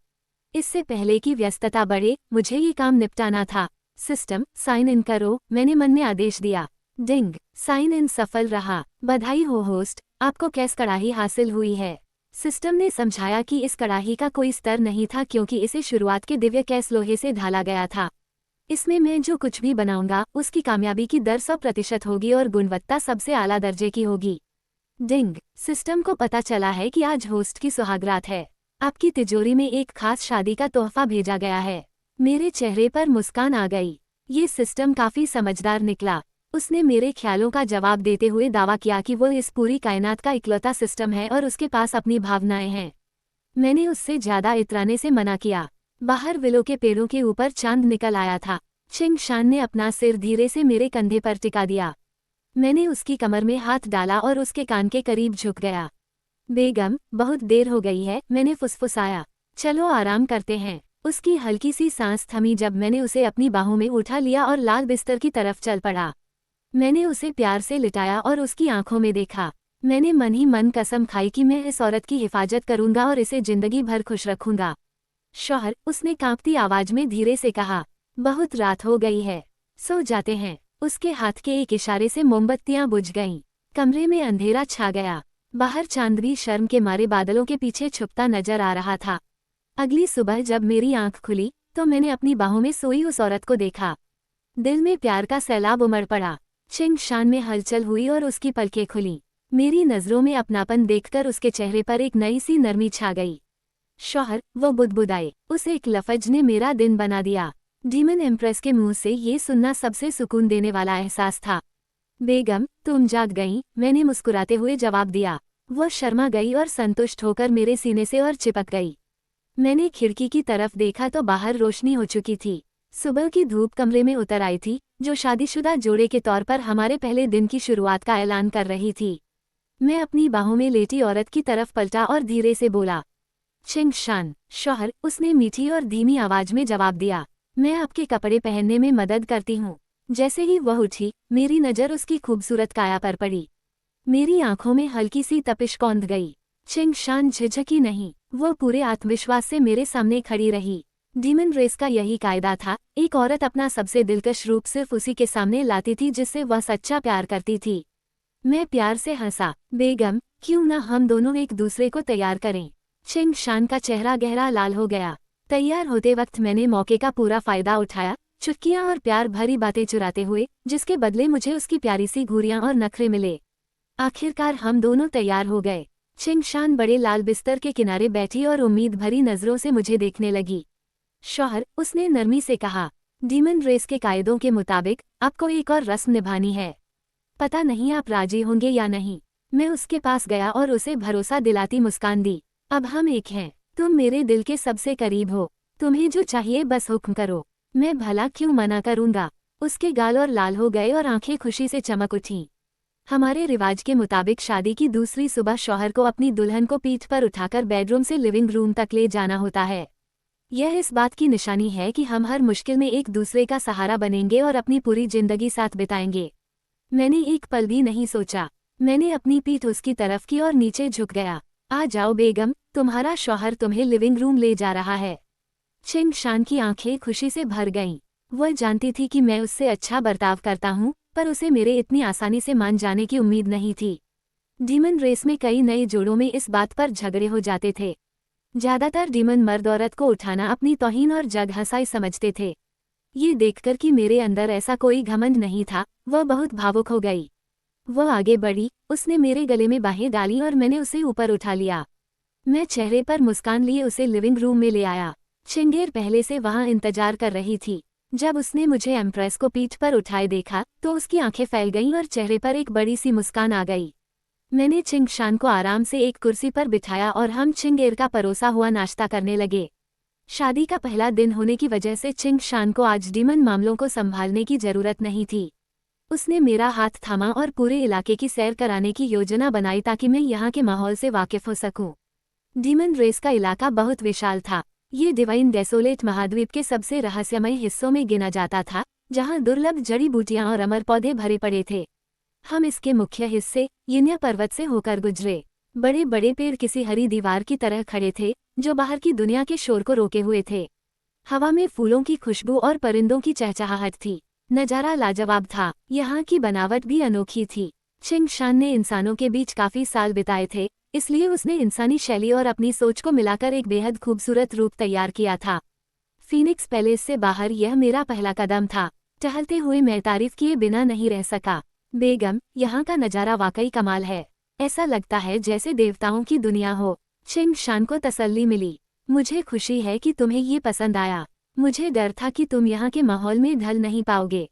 [SPEAKER 1] इससे पहले कि व्यस्तता बढ़े, मुझे ये काम निपटाना था। सिस्टम, साइन इन करो, मैंने मन में आदेश दिया। डिंग, साइन इन सफल रहा। बधाई हो होस्ट, आपको कैस कड़ाही हासिल हुई है। सिस्टम ने समझाया कि इस कड़ाही का कोई स्तर नहीं था क्योंकि इसे शुरुआत के दिव्य कैस लोहे से ढाला गया था। इसमें मैं जो कुछ भी बनाऊंगा उसकी कामयाबी की दर 100% होगी और गुणवत्ता सबसे आला दर्जे की होगी। डिंग, सिस्टम को पता चला है कि आज होस्ट की सुहागरात है। आपकी तिजोरी में एक खास शादी का तोहफा भेजा गया है। मेरे चेहरे पर मुस्कान आ गई। ये सिस्टम काफी समझदार निकला। उसने मेरे ख्यालों का जवाब देते हुए दावा किया कि वो इस पूरी कायनात का इकलौता सिस्टम है और उसके पास अपनी भावनाएं हैं। मैंने उससे ज्यादा इतराने से मना किया। बाहर विलो के पेड़ों के ऊपर चांद निकल आया था। चिंग शान ने अपना सिर धीरे से मेरे कंधे पर टिका दिया। मैंने उसकी कमर में हाथ डाला और उसके कान के करीब झुक गया। बेगम, बहुत देर हो गई है, मैंने फुसफुसाया। चलो आराम करते हैं। उसकी हल्की सी सांस थमी जब मैंने उसे अपनी बाहों में उठा लिया और लाल बिस्तर की तरफ चल पड़ा। मैंने उसे प्यार से लिटाया और उसकी आंखों में देखा। मैंने मन ही मन कसम खाई कि मैं इस औरत की हिफाजत करूंगा और इसे जिंदगी भर खुश रखूंगा। शौहर, उसने कांपती आवाज में धीरे से कहा, बहुत रात हो गई है, सो जाते हैं। उसके हाथ के एक इशारे से मोमबत्तियां बुझ गईं। कमरे में अंधेरा छा गया। बाहर चांद भी शर्म के मारे बादलों के पीछे छुपता नजर आ रहा था। अगली सुबह जब मेरी आंख खुली तो मैंने अपनी बाहों में सोई उस औरत को देखा। दिल में प्यार का सैलाब उमड़ पड़ा। चिंग शान में हलचल हुई और उसकी पलकें खुली। मेरी नजरों में अपनापन देखकर उसके चेहरे पर एक नई सी नरमी छा गई। शौहर, वो बुदबुदाए, उस एक लफ्ज ने मेरा दिन बना दिया। डीमन एम्प्रेस के मुंह से ये सुनना सबसे सुकून देने वाला एहसास था। बेगम, तुम जाग गईं, मैंने मुस्कुराते हुए जवाब दिया। वह शर्मा गई और संतुष्ट होकर मेरे सीने से और चिपक गई। मैंने खिड़की की तरफ देखा तो बाहर रोशनी हो चुकी थी। सुबह की धूप कमरे में उतर आई थी, जो शादीशुदा जोड़े के तौर पर हमारे पहले दिन की शुरुआत का ऐलान कर रही थी। मैं अपनी बाहों में लेटी औरत की तरफ पलटा और धीरे से बोला, चिंग शान। शौहर, उसने मीठी और धीमी आवाज में जवाब दिया, मैं आपके कपड़े पहनने में मदद करती हूँ। जैसे ही वह उठी, मेरी नज़र उसकी खूबसूरत काया पर पड़ी। मेरी आंखों में हल्की सी तपिश कौंध गई। चिंग शान झिझकी नहीं, वो पूरे आत्मविश्वास से मेरे सामने खड़ी रही। डीमन रेस का यही कायदा था, एक औरत अपना सबसे दिलकश रूप सिर्फ उसी के सामने लाती थी जिससे वह सच्चा प्यार करती थी। मैं प्यार से हंसा। बेगम, क्यों न हम दोनों एक दूसरे को तैयार करें। चिंग शान का चेहरा गहरा लाल हो गया। तैयार होते वक्त मैंने मौके का पूरा फायदा उठाया, चुटकियां और प्यार भरी बातें चुराते हुए, जिसके बदले मुझे उसकी प्यारी सी घूरियां और नखरे मिले। आखिरकार हम दोनों तैयार हो गए। चिंग शान बड़े लाल बिस्तर के किनारे बैठी और उम्मीद भरी नजरों से मुझे देखने लगी। शौहर, उसने नरमी से कहा, डीमन रेस के कायदों के मुताबिक आपको एक और रस्म निभानी है। पता नहीं आप राजी होंगे या नहीं। मैं उसके पास गया और उसे भरोसा दिलाती मुस्कान दी। अब हम एक हैं। तुम मेरे दिल के सबसे करीब हो। तुम्हें जो चाहिए बस हुक्म करो, मैं भला क्यों मना करूंगा। उसके गाल और लाल हो गए और आंखें खुशी से चमक उठीं। हमारे रिवाज के मुताबिक शादी की दूसरी सुबह शौहर को अपनी दुल्हन को पीठ पर उठाकर बेडरूम से लिविंग रूम तक ले जाना होता है। यह इस बात की निशानी है कि हम हर मुश्किल में एक दूसरे का सहारा बनेंगे और अपनी पूरी जिंदगी साथ बिताएंगे। मैंने एक पल भी नहीं सोचा। मैंने अपनी पीठ उसकी तरफ की और नीचे झुक गया। आ जाओ बेगम, तुम्हारा शौहर तुम्हें लिविंग रूम ले जा रहा है। चिंग शान की आंखें खुशी से भर गईं। वह जानती थी कि मैं उससे अच्छा बर्ताव करता हूँ, पर उसे मेरे इतनी आसानी से मान जाने की उम्मीद नहीं थी। डीमन रेस में कई नए जोड़ों में इस बात पर झगड़े हो जाते थे। ज्यादातर डीमन मर्द औरत को उठाना अपनी तौहीन और जगहंसाई समझते थे। ये देखकर कि मेरे अंदर ऐसा कोई घमंड नहीं था, वह बहुत भावुक हो गई। वह आगे बढ़ी, उसने मेरे गले में बाहें डाली और मैंने उसे ऊपर उठा लिया। मैं चेहरे पर मुस्कान लिए उसे लिविंग रूम में ले आया। चिंगेर पहले से वहां इंतजार कर रही थी। जब उसने मुझे एम्प्रेस को पीठ पर उठाए देखा तो उसकी आंखें फैल गईं और चेहरे पर एक बड़ी सी मुस्कान आ गई। मैंने चिंग शान को आराम से एक कुर्सी पर बिठाया और हम चिंगेर का परोसा हुआ नाश्ता करने लगे। शादी का पहला दिन होने की वजह से चिंग शान को आज डीमन मामलों को संभालने की जरूरत नहीं थी। उसने मेरा हाथ थामा और पूरे इलाके की सैर कराने की योजना बनाई ताकि मैं यहाँ के माहौल से वाकिफ हो सकूं। डीमन रेस का इलाका बहुत विशाल था। ये डिवाइन डेसोलेट महाद्वीप के सबसे रहस्यमय हिस्सों में गिना जाता था, जहाँ दुर्लभ जड़ी बूटियां और अमर पौधे भरे पड़े थे। हम इसके मुख्य हिस्से यिन्या पर्वत से होकर गुजरे। बड़े बड़े पेड़ किसी हरी दीवार की तरह खड़े थे, जो बाहर की दुनिया के शोर को रोके हुए थे। हवा में फूलों की खुशबू और परिंदों की चहचहाहट थी। नजारा लाजवाब था। यहाँ की बनावट भी अनोखी थी। चिंग शान ने इंसानों के बीच काफी साल बिताए थे, इसलिए उसने इंसानी शैली और अपनी सोच को मिलाकर एक बेहद खूबसूरत रूप तैयार किया था। फीनिक्स पैलेस से बाहर यह मेरा पहला कदम था। टहलते हुए मैं तारीफ किए बिना नहीं रह सका। बेगम, यहाँ का नज़ारा वाकई कमाल है। ऐसा लगता है जैसे देवताओं की दुनिया हो। चिंग शान को तसल्ली मिली। मुझे खुशी है कि तुम्हें ये पसंद आया। मुझे डर था कि तुम यहाँ के माहौल में ढल नहीं पाओगे।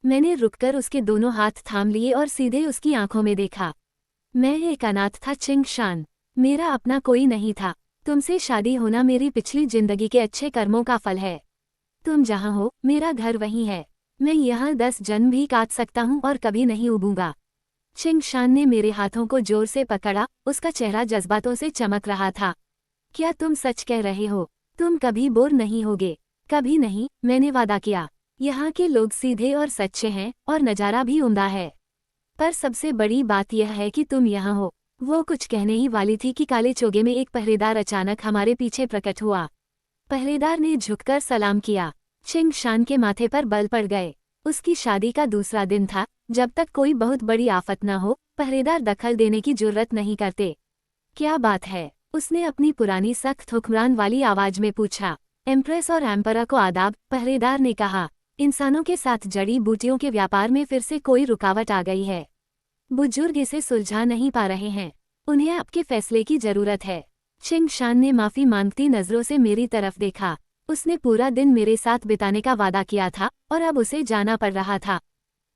[SPEAKER 1] मैंने रुककर उसके दोनों हाथ थाम लिए और सीधे उसकी आंखों में देखा। मैं एक अनाथ था चिंग शान। मेरा अपना कोई नहीं था। तुमसे शादी होना मेरी पिछली जिंदगी के अच्छे कर्मों का फल है। तुम जहाँ हो, मेरा घर वहीं है। मैं यहाँ 10 जन्म भी काट सकता हूँ और कभी नहीं उबूंगा। चिंग शान ने मेरे हाथों को जोर से पकड़ा, उसका चेहरा जज्बातों से चमक रहा था। क्या तुम सच कह रहे हो? तुम कभी बोर नहीं होगे? कभी नहीं, मैंने वादा किया। यहाँ के लोग सीधे और सच्चे हैं और नज़ारा भी उम्दा है। पर सबसे बड़ी बात यह है कि तुम यहाँ हो। वो कुछ कहने ही वाली थी कि काले चोगे में एक पहरेदार अचानक हमारे पीछे प्रकट हुआ। पहरेदार ने झुककर सलाम किया। चिंग शान के माथे पर बल पड़ गए। उसकी शादी का दूसरा दिन था। जब तक कोई बहुत बड़ी आफत न हो, पहरेदार दखल देने की जुर्रत नहीं करते। क्या बात है? उसने अपनी पुरानी सख्त हुक्मरान वाली आवाज में पूछा। एम्प्रेस और एम्परा को आदाब, पहरेदार ने कहा। इंसानों के साथ जड़ी बूटियों के व्यापार में फिर से कोई रुकावट आ गई है। बुजुर्ग इसे सुलझा नहीं पा रहे हैं। उन्हें आपके फैसले की जरूरत है। चिंग शान ने माफी मांगती नजरों से मेरी तरफ देखा। उसने पूरा दिन मेरे साथ बिताने का वादा किया था और अब उसे जाना पड़ रहा था।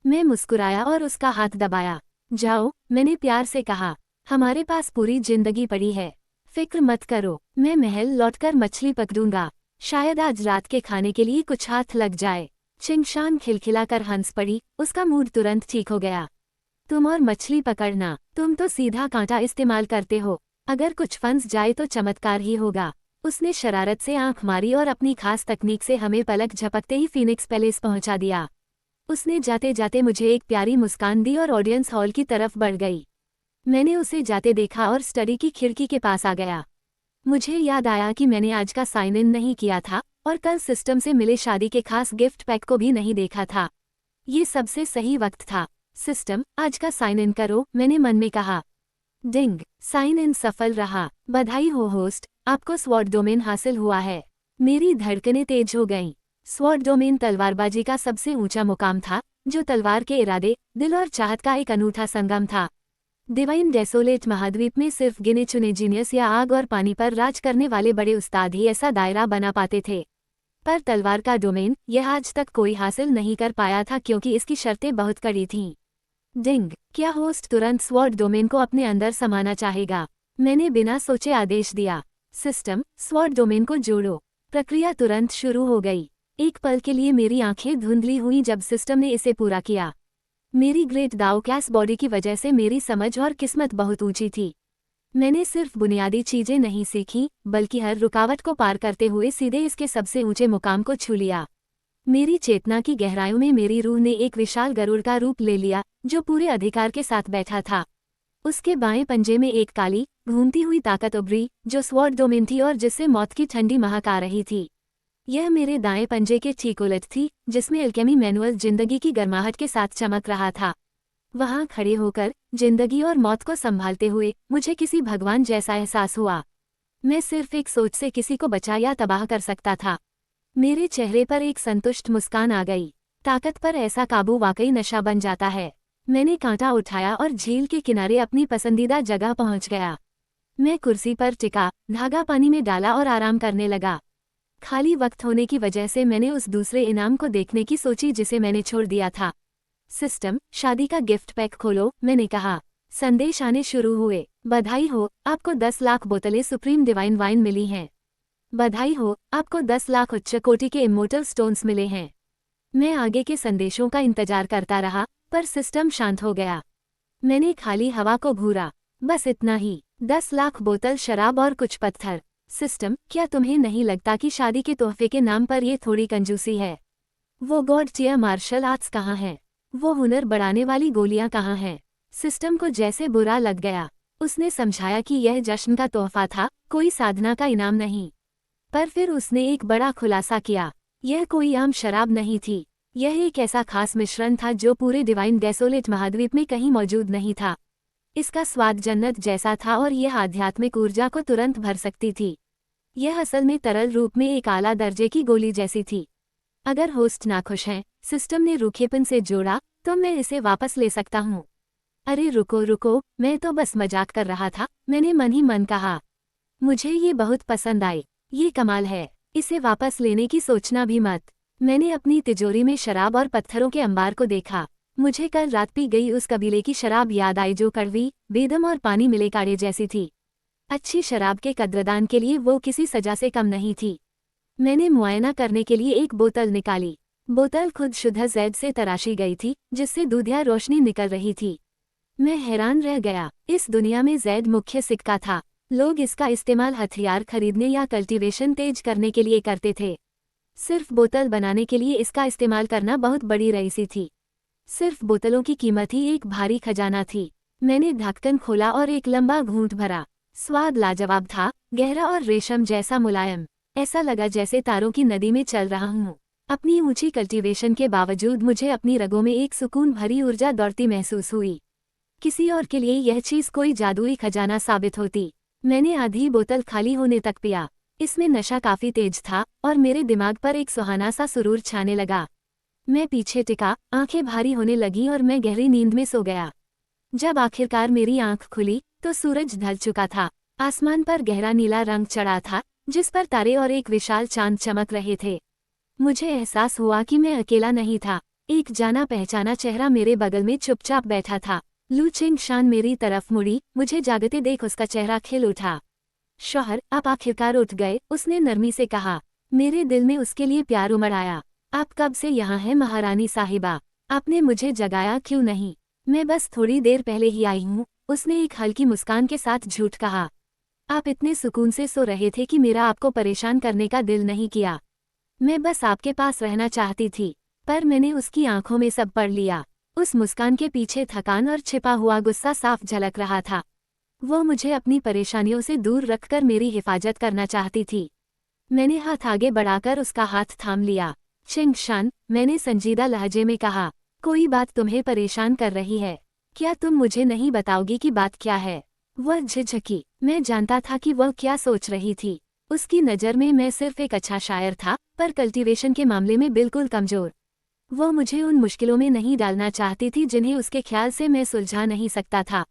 [SPEAKER 1] मैं मुस्कुराया और उसका हाथ दबाया। जाओ, मैंने प्यार से कहा। हमारे पास पूरी जिंदगी पड़ी है। फिक्र मत करो, मैं महल लौटकर मछली पकड़ूंगा। शायद आज रात के खाने के लिए कुछ हाथ लग जाए। चिंग शान खिलखिलाकर हंस पड़ी। उसका मूड तुरंत ठीक हो गया। तुम और मछली पकड़ना, तुम तो सीधा कांटा इस्तेमाल करते हो। अगर कुछ फंस जाए तो चमत्कार ही होगा। उसने शरारत से आंख मारी और अपनी खास तकनीक से हमें पलक झपकते ही फीनिक्स पैलेस पहुंचा दिया। उसने जाते जाते मुझे एक प्यारी मुस्कान दी और ऑडियंस हॉल की तरफ बढ़ गई। मैंने उसे जाते देखा और स्टडी की खिड़की के पास आ गया। मुझे याद आया कि मैंने आज का साइन इन नहीं किया था और कल सिस्टम से मिले शादी के खास गिफ्ट पैक को भी नहीं देखा था। ये सबसे सही वक्त था। सिस्टम, आज का साइन इन करो, मैंने मन में कहा। डिंग, साइन इन सफल रहा। बधाई हो होस्ट, आपको स्वॉर्ड डोमेन हासिल हुआ है। मेरी धड़कनें तेज हो गईं। स्वॉर्ड डोमेन तलवारबाजी का सबसे ऊंचा मुकाम था, जो तलवार के इरादे, दिल और चाहत का एक अनूठा संगम था। डिवाइन डेसोलेट महाद्वीप में सिर्फ गिने चुने जीनियस या आग और पानी पर राज करने वाले बड़े उस्ताद ही ऐसा दायरा बना पाते थे। पर तलवार का डोमेन यह आज तक कोई हासिल नहीं कर पाया था क्योंकि इसकी शर्तें बहुत कड़ी थीं। डिंग, क्या होस्ट तुरंत स्वॉर्ड डोमेन को अपने अंदर समाना चाहेगा? मैंने बिना सोचे आदेश दिया। सिस्टम, स्वॉर्ड डोमेन को जोड़ो। प्रक्रिया तुरंत शुरू हो गई। एक पल के लिए मेरी आंखें धुंधली हुईं जब सिस्टम ने इसे पूरा किया। मेरी ग्रेट दाओ कैस बॉडी की वजह से मेरी समझ और किस्मत बहुत ऊंची थी। मैंने सिर्फ बुनियादी चीजें नहीं सीखी, बल्कि हर रुकावट को पार करते हुए सीधे इसके सबसे ऊंचे मुकाम को छू लिया। मेरी चेतना की गहराइयों में मेरी रूह ने एक विशाल गरुड़ का रूप ले लिया, जो पूरे अधिकार के साथ बैठा था। उसके बाएं पंजे में एक काली, घूमती हुई ताकत उभरी, जो स्वॉर्ड डोमेन थी और जिससे मौत की ठंडी महक आ रही थी। यह मेरे दाएं पंजे के ठीक उलट थी, जिसमें एल्केमी मैनुअल जिंदगी की गर्माहट के साथ चमक रहा था। वहां खड़े होकर, जिंदगी और मौत को संभालते हुए, मुझे किसी भगवान जैसा एहसास हुआ। मैं सिर्फ एक सोच से किसी को बचा या तबाह कर सकता था। मेरे चेहरे पर एक संतुष्ट मुस्कान आ गई। ताकत पर ऐसा काबू वाकई नशा बन जाता है। मैंने कांटा उठाया और झील के किनारे अपनी पसंदीदा जगह पहुंच गया। मैं कुर्सी पर टिका, धागा पानी में डाला और आराम करने लगा। खाली वक्त होने की वजह से मैंने उस दूसरे इनाम को देखने की सोची जिसे मैंने छोड़ दिया था। सिस्टम, शादी का गिफ्ट पैक खोलो, मैंने कहा। संदेश आने शुरू हुए। बधाई हो, आपको 10 लाख बोतलें सुप्रीम डिवाइन वाइन मिली हैं। बधाई हो, आपको 10 लाख उच्च कोटि के इमोर्टल स्टोन्स मिले हैं। मैं आगे के संदेशों का इंतजार करता रहा, पर सिस्टम शांत हो गया। मैंने खाली हवा को घूरा। बस इतना ही। 10 लाख बोतल शराब और कुछ पत्थर। सिस्टम, क्या तुम्हें नहीं लगता कि शादी के तोहफे के नाम पर यह थोड़ी कंजूसी है? वो गॉड टियर मार्शल आर्ट्स कहाँ हैं? वो हुनर बढ़ाने वाली गोलियां कहाँ हैं? सिस्टम को जैसे बुरा लग गया। उसने समझाया कि यह जश्न का तोहफा था, कोई साधना का इनाम नहीं। पर फिर उसने एक बड़ा खुलासा किया। यह कोई आम शराब नहीं थी। यह एक ऐसा खास मिश्रण था जो पूरे डिवाइन डेसोलेट महाद्वीप में कहीं मौजूद नहीं था। इसका स्वाद जन्नत जैसा था और यह आध्यात्मिक ऊर्जा को तुरंत भर सकती थी। यह असल में तरल रूप में एक आला दर्जे की गोली जैसी थी। अगर होस्ट नाखुश हैं, सिस्टम ने रूखेपन से जोड़ा, तो मैं इसे वापस ले सकता हूँ। अरे रुको रुको, मैं तो बस मजाक कर रहा था, मैंने मन ही मन कहा। मुझे ये बहुत पसंद आई। ये कमाल है, इसे वापस लेने की सोचना भी मत। मैंने अपनी तिजोरी में शराब और पत्थरों के अंबार को देखा। मुझे कल रात पी गई उस कबीले की शराब याद आई जो कड़वी, बेदम और पानी मिले काढ़े जैसी थी। अच्छी शराब के कद्रदान के लिए वो किसी सजा से कम नहीं थी। मैंने मुआयना करने के लिए एक बोतल निकाली। बोतल खुद शुद्ध जैद से तराशी गई थी, जिससे दूधिया रोशनी निकल रही थी। मैं हैरान रह गया। इस दुनिया में जैद मुख्य सिक्का था। लोग इसका इस्तेमाल हथियार खरीदने या कल्टीवेशन तेज करने के लिए करते थे। सिर्फ बोतल बनाने के लिए इसका इस्तेमाल करना बहुत बड़ी रईसी थी। सिर्फ बोतलों की कीमत ही एक भारी खजाना थी। मैंने ढक्कन खोला और एक लंबा घूंट भरा। स्वाद लाजवाब था, गहरा और रेशम जैसा मुलायम। ऐसा लगा जैसे तारों की नदी में चल रहा हूँ। अपनी ऊंची कल्टीवेशन के बावजूद मुझे अपनी रगों में एक सुकून भरी ऊर्जा दौड़ती महसूस हुई। किसी और के लिए यह चीज़ कोई जादुई खजाना साबित होती। मैंने आधी बोतल खाली होने तक पिया। इसमें नशा काफी तेज था और मेरे दिमाग पर एक सुहाना सा सुरूर छाने लगा। मैं पीछे टिका, आंखें भारी होने लगी और मैं गहरी नींद में सो गया। जब आखिरकार मेरी आंख खुली तो सूरज ढल चुका था। आसमान पर गहरा नीला रंग चढ़ा था, जिस पर तारे और एक विशाल चांद चमक रहे थे। मुझे एहसास हुआ कि मैं अकेला नहीं था। एक जाना पहचाना चेहरा मेरे बगल में चुपचाप बैठा था। लू चिंगशान मेरी तरफ मुड़ी, मुझे जागते देख उसका चेहरा खिल उठा। शौहर, आप आखिरकार उठ गए, उसने नरमी से कहा। मेरे दिल में उसके लिए प्यार उमड़ आया। आप कब से यहाँ हैं महारानी साहिबा? आपने मुझे जगाया क्यों नहीं? मैं बस थोड़ी देर पहले ही आई हूँ, उसने एक हल्की मुस्कान के साथ झूठ कहा। आप इतने सुकून से सो रहे थे कि मेरा आपको परेशान करने का दिल नहीं किया। मैं बस आपके पास रहना चाहती थी। पर मैंने उसकी आंखों में सब पढ़ लिया। उस मुस्कान के पीछे थकान और छिपा हुआ गुस्सा साफ झलक रहा था। वो मुझे अपनी परेशानियों से दूर रखकर मेरी हिफाजत करना चाहती थी। मैंने हाथ आगे बढ़ाकर उसका हाथ थाम लिया। चिंगशान, मैंने संजीदा लहजे में कहा, कोई बात तुम्हें परेशान कर रही है? क्या तुम मुझे नहीं बताओगी कि बात क्या है? वह झिझकी। मैं जानता था कि वह क्या सोच रही थी। उसकी नज़र में मैं सिर्फ एक अच्छा शायर था, पर कल्टीवेशन के मामले में बिल्कुल कमज़ोर। वो मुझे उन मुश्किलों में नहीं डालना चाहती थी जिन्हें उसके ख्याल से मैं सुलझा नहीं सकता था।